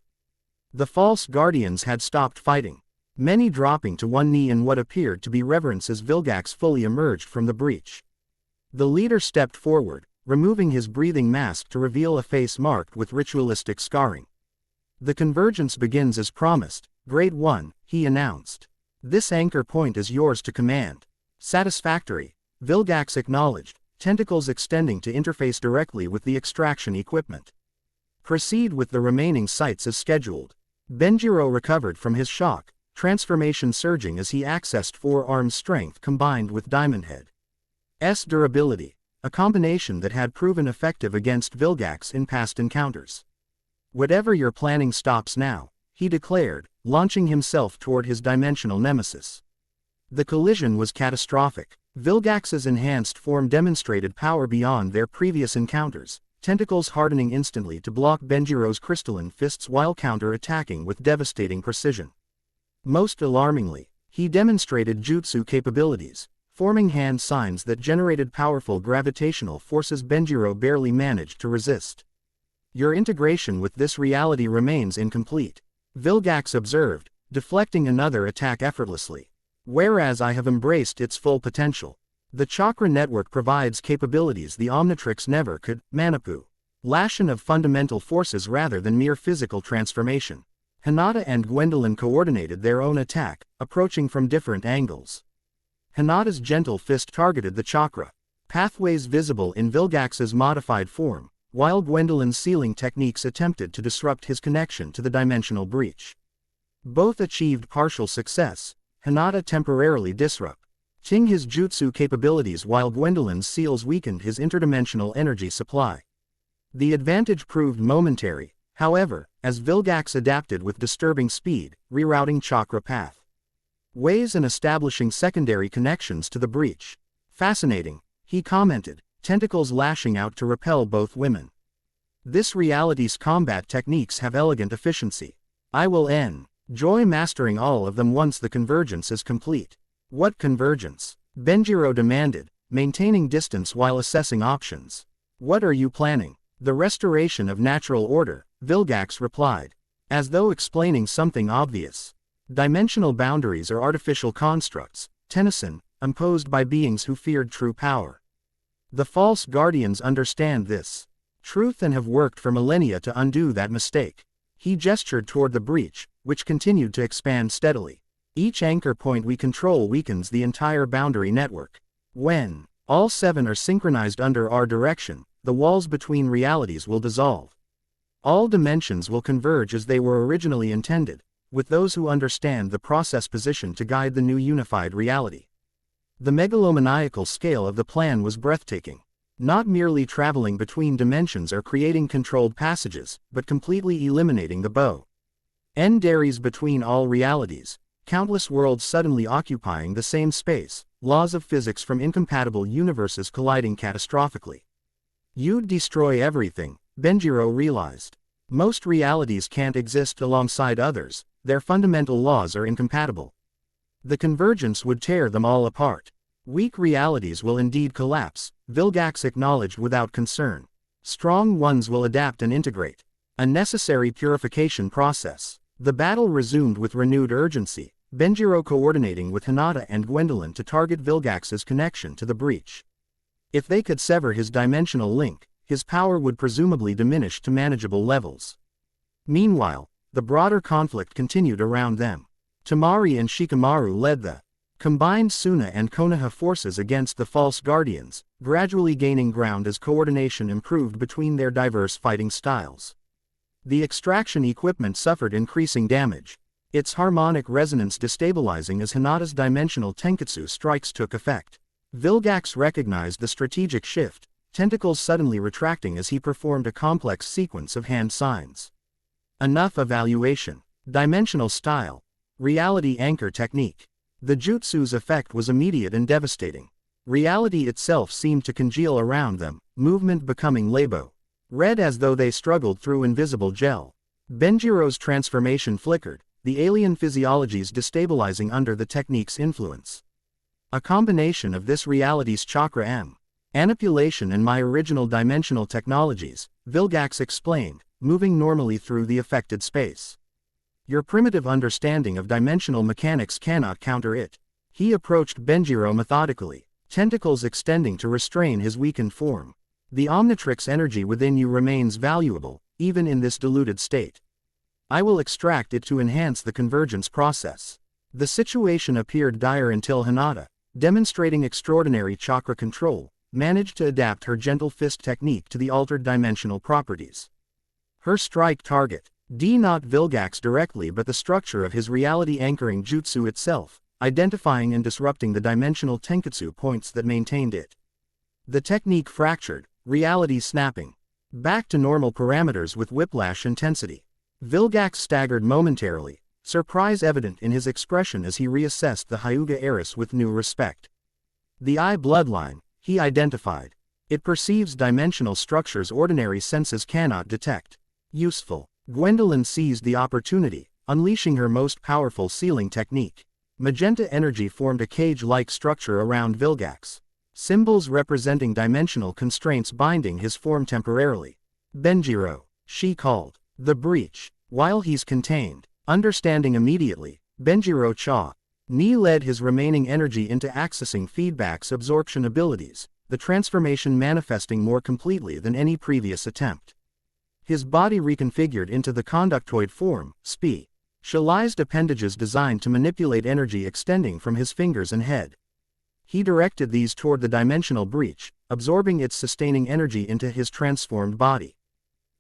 The false guardians had stopped fighting, many dropping to one knee in what appeared to be reverence as Vilgax fully emerged from the breach. The leader stepped forward, removing his breathing mask to reveal a face marked with ritualistic scarring. The convergence begins as promised, Grade 1, he announced. This anchor point is yours to command. Satisfactory, Vilgax acknowledged, tentacles extending to interface directly with the extraction equipment. Proceed with the remaining sites as scheduled. Benjiro recovered from his shock, transformation surging as he accessed forearm strength combined with Diamond Head's durability, a combination that had proven effective against Vilgax in past encounters. Whatever you're planning stops now, he declared, launching himself toward his dimensional nemesis. The collision was catastrophic. Vilgax's enhanced form demonstrated power beyond their previous encounters, tentacles hardening instantly to block Benjiro's crystalline fists while counter-attacking with devastating precision. Most alarmingly, he demonstrated jutsu capabilities, forming hand signs that generated powerful gravitational forces Benjiro barely managed to resist. Your integration with this reality remains incomplete, Vilgax observed, deflecting another attack effortlessly. Whereas I have embraced its full potential. The chakra network provides capabilities the Omnitrix never could, manipulation of fundamental forces rather than mere physical transformation. Hinata and Gwendolyn coordinated their own attack, approaching from different angles. Hinata's gentle fist targeted the chakra pathways visible in Vilgax's modified form, while Gwendolyn's sealing techniques attempted to disrupt his connection to the dimensional breach. Both achieved partial success, Hinata temporarily disrupting his jutsu capabilities while Gwendolyn's seals weakened his interdimensional energy supply. The advantage proved momentary, however, as Vilgax adapted with disturbing speed, rerouting chakra pathways and establishing secondary connections to the breach. Fascinating, he commented, tentacles lashing out to repel both women. This reality's combat techniques have elegant efficiency. I will enjoy mastering all of them once the convergence is complete. What convergence? Benjiro demanded, maintaining distance while assessing options. What are you planning? The restoration of natural order, Vilgax replied, as though explaining something obvious. Dimensional boundaries are artificial constructs, Tennyson, imposed by beings who feared true power. The false guardians understand this truth and have worked for millennia to undo that mistake. He gestured toward the breach, which continued to expand steadily. Each anchor point we control weakens the entire boundary network. When all 7 are synchronized under our direction, the walls between realities will dissolve. All dimensions will converge as they were originally intended, with those who understand the process positioned to guide the new unified reality. The megalomaniacal scale of the plan was breathtaking. Not merely traveling between dimensions or creating controlled passages, but completely eliminating the boundaries between all realities, countless worlds suddenly occupying the same space, laws of physics from incompatible universes colliding catastrophically. You'd destroy everything, Benjiro realized. Most realities can't exist alongside others, their fundamental laws are incompatible. The convergence would tear them all apart. Weak realities will indeed collapse, Vilgax acknowledged without concern. Strong ones will adapt and integrate. A necessary purification process. The battle resumed with renewed urgency, Benjiro coordinating with Hinata and Gwendolyn to target Vilgax's connection to the breach. If they could sever his dimensional link, his power would presumably diminish to manageable levels. Meanwhile, the broader conflict continued around them. Temari and Shikamaru led the combined Suna and Konoha forces against the false guardians, gradually gaining ground as coordination improved between their diverse fighting styles. The extraction equipment suffered increasing damage, its harmonic resonance destabilizing as Hinata's dimensional tenketsu strikes took effect. Vilgax recognized the strategic shift, tentacles suddenly retracting as he performed a complex sequence of hand signs. Enough evaluation. Dimensional style. Reality anchor technique. The jutsu's effect was immediate and devastating. Reality itself seemed to congeal around them, movement becoming labo red as though they struggled through invisible gel. Benjiro's transformation flickered, the alien physiologies destabilizing under the technique's influence. A combination of this reality's chakra manipulation and my original dimensional technologies, Vilgax explained, moving normally through the affected space. Your primitive understanding of dimensional mechanics cannot counter it. He approached Benjiro methodically, tentacles extending to restrain his weakened form. The Omnitrix energy within you remains valuable, even in this diluted state. I will extract it to enhance the convergence process. The situation appeared dire until Hinata, demonstrating extraordinary chakra control, managed to adapt her gentle fist technique to the altered dimensional properties. Her strike target, not Vilgax directly but the structure of his reality anchoring jutsu itself, identifying and disrupting the dimensional tenketsu points that maintained it. The technique fractured, reality snapping back to normal parameters with whiplash intensity. Vilgax staggered momentarily, surprise evident in his expression as he reassessed the Hyuga heiress with new respect. The eye bloodline, he identified. It perceives dimensional structures ordinary senses cannot detect. Useful. Gwendolyn seized the opportunity, unleashing her most powerful sealing technique. Magenta energy formed a cage-like structure around Vilgax. Symbols representing dimensional constraints binding his form temporarily. Benjiro, she called. The breach. While he's contained. Understanding immediately, Benjiro Ni led his remaining energy into accessing feedback's absorption abilities, the transformation manifesting more completely than any previous attempt. His body reconfigured into the conductoid form, specialized appendages designed to manipulate energy extending from his fingers and head. He directed these toward the dimensional breach, absorbing its sustaining energy into his transformed body.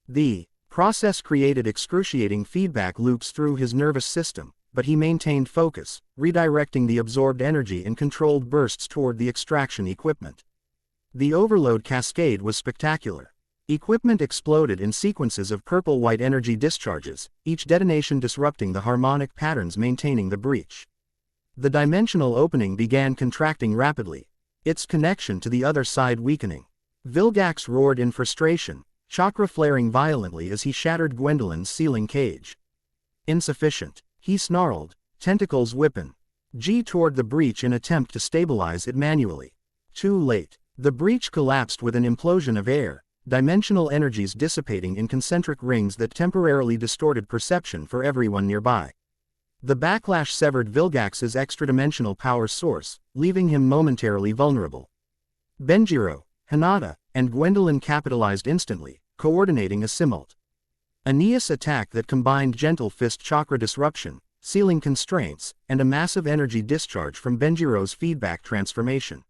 The process created excruciating feedback loops through his nervous system, but he maintained focus, redirecting the absorbed energy in controlled bursts toward the extraction equipment. The overload cascade was spectacular. Equipment exploded in sequences of purple-white energy discharges, each detonation disrupting the harmonic patterns maintaining the breach. The dimensional opening began contracting rapidly, its connection to the other side weakening. Vilgax roared in frustration, chakra flaring violently as he shattered Gwendolyn's sealing cage. Insufficient, he snarled, tentacles whipping toward the breach in attempt to stabilize it manually. Too late. The breach collapsed with an implosion of air, dimensional energies dissipating in concentric rings that temporarily distorted perception for everyone nearby. The backlash severed Vilgax's extra-dimensional power source, leaving him momentarily vulnerable. Benjiro, Hinata, and Gwendolyn capitalized instantly, coordinating a simultaneous attack that combined gentle fist chakra disruption, sealing constraints, and a massive energy discharge from Benjiro's feedback transformation.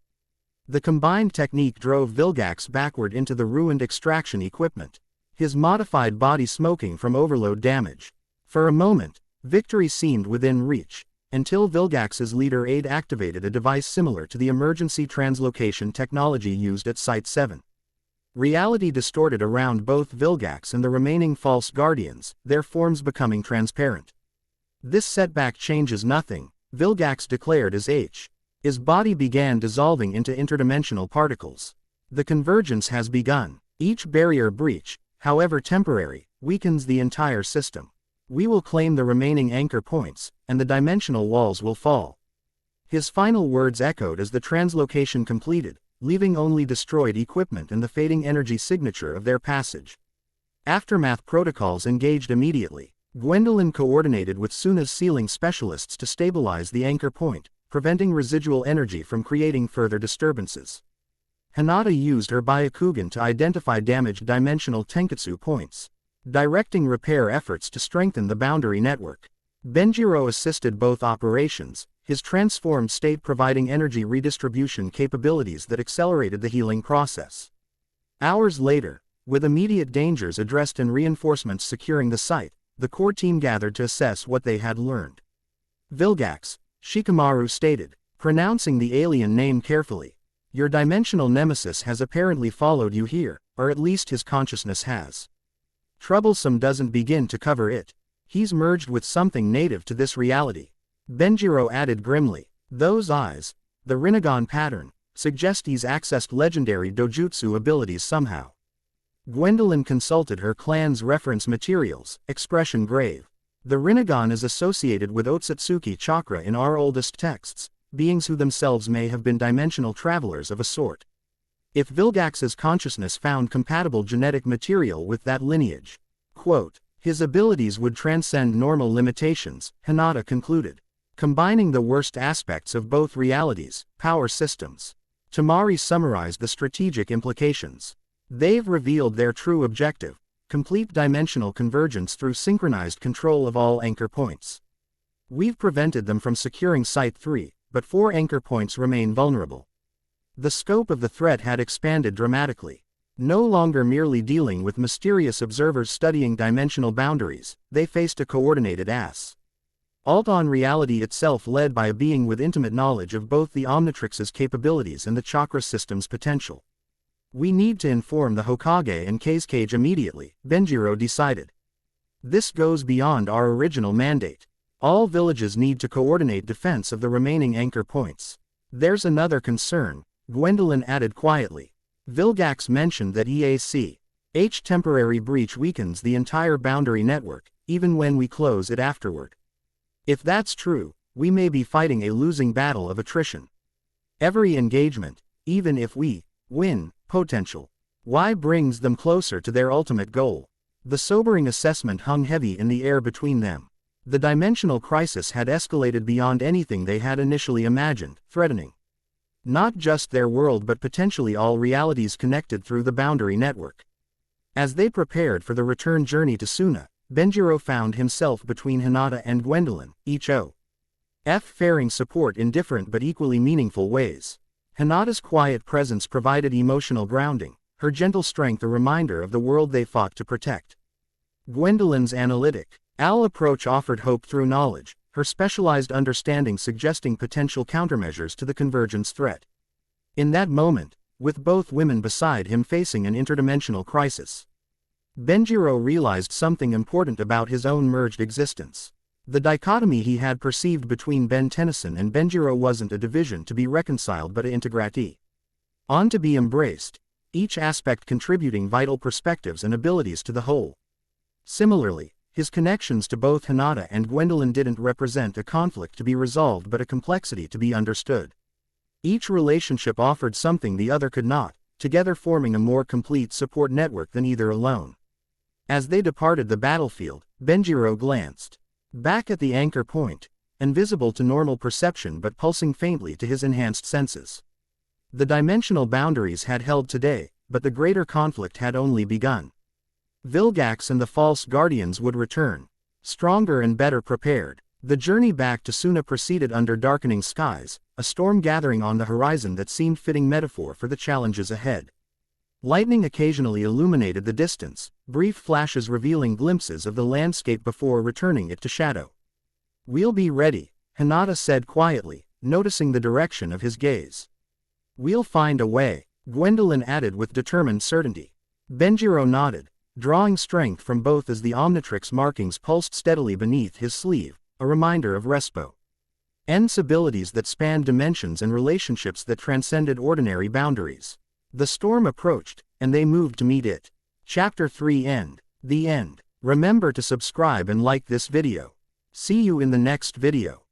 The combined technique drove Vilgax backward into the ruined extraction equipment, his modified body smoking from overload damage. For a moment, victory seemed within reach, until Vilgax's leader aide activated a device similar to the emergency translocation technology used at Site 7. Reality distorted around both Vilgax and the remaining false guardians, their forms becoming transparent. This setback changes nothing, Vilgax declared as his body began dissolving into interdimensional particles. The convergence has begun. Each barrier breach, however temporary, weakens the entire system. We will claim the remaining anchor points, and the dimensional walls will fall. His final words echoed as the translocation completed, leaving only destroyed equipment and the fading energy signature of their passage. Aftermath protocols engaged immediately. Gwendolyn coordinated with Suna's sealing specialists to stabilize the anchor point, preventing residual energy from creating further disturbances. Hinata used her Byakugan to identify damaged dimensional tenketsu points, directing repair efforts to strengthen the boundary network. Benjiro assisted both operations, his transformed state providing energy redistribution capabilities that accelerated the healing process. Hours later, with immediate dangers addressed and reinforcements securing the site, the core team gathered to assess what they had learned. Vilgax, Shikamaru stated, pronouncing the alien name carefully. Your dimensional nemesis has apparently followed you here, or at least his consciousness has. Troublesome doesn't begin to cover it. He's merged with something native to this reality. Benjiro added grimly. Those eyes, the Rinnegan pattern, suggest he's accessed legendary dojutsu abilities somehow. Gwendolyn consulted her clan's reference materials, expression grave. The Rinnegan is associated with Otsutsuki chakra in our oldest texts, beings who themselves may have been dimensional travelers of a sort. If Vilgax's consciousness found compatible genetic material with that lineage, quote, his abilities would transcend normal limitations, Hinata concluded, combining the worst aspects of both realities, power systems. Temari summarized the strategic implications. They've revealed their true objective: complete dimensional convergence through synchronized control of all anchor points. We've prevented them from securing Site 3, but 4 anchor points remain vulnerable. The scope of the threat had expanded dramatically. No longer merely dealing with mysterious observers studying dimensional boundaries, they faced a coordinated assault reality itself, led by a being with intimate knowledge of both the Omnitrix's capabilities and the chakra system's potential. We need to inform the Hokage and Kazekage immediately, Benjiro decided. This goes beyond our original mandate. All villages need to coordinate defense of the remaining anchor points. There's another concern, Gwendolyn added quietly. Vilgax mentioned that EACH temporary breach weakens the entire boundary network, even when we close it afterward. If that's true, we may be fighting a losing battle of attrition. Every engagement, even if we win, potential brings them closer to their ultimate goal. The sobering assessment hung heavy in the air between them. The dimensional crisis had escalated beyond anything they had initially imagined, threatening not just their world but potentially all realities connected through the boundary network. As they prepared for the return journey to Suna, Benjiro found himself between Hinata and Gwendolyn, each offering support in different but equally meaningful ways. Hinata's quiet presence provided emotional grounding, her gentle strength a reminder of the world they fought to protect. Gwendolyn's analytic approach offered hope through knowledge, her specialized understanding suggesting potential countermeasures to the convergence threat. In that moment, with both women beside him facing an interdimensional crisis, Benjiro realized something important about his own merged existence. The dichotomy he had perceived between Ben Tennyson and Benjiro wasn't a division to be reconciled but a integrate on to be embraced, each aspect contributing vital perspectives and abilities to the whole. Similarly, his connections to both Hinata and Gwendolyn didn't represent a conflict to be resolved but a complexity to be understood. Each relationship offered something the other could not, together forming a more complete support network than either alone. As they departed the battlefield, Benjiro glanced back at the anchor point, invisible to normal perception but pulsing faintly to his enhanced senses. The dimensional boundaries had held today, but the greater conflict had only begun. Vilgax and the false guardians would return, stronger and better prepared. The journey back to Suna proceeded under darkening skies, a storm gathering on the horizon that seemed fitting metaphor for the challenges ahead. Lightning occasionally illuminated the distance, brief flashes revealing glimpses of the landscape before returning it to shadow. "We'll be ready," Hinata said quietly, noticing the direction of his gaze. "We'll find a way," Gwendolyn added with determined certainty. Benjiro nodded, drawing strength from both as the Omnitrix markings pulsed steadily beneath his sleeve, a reminder of Respo's abilities that spanned dimensions and relationships that transcended ordinary boundaries. The storm approached, and they moved to meet it. Chapter 3 End. The end. Remember to subscribe and like this video. See you in the next video.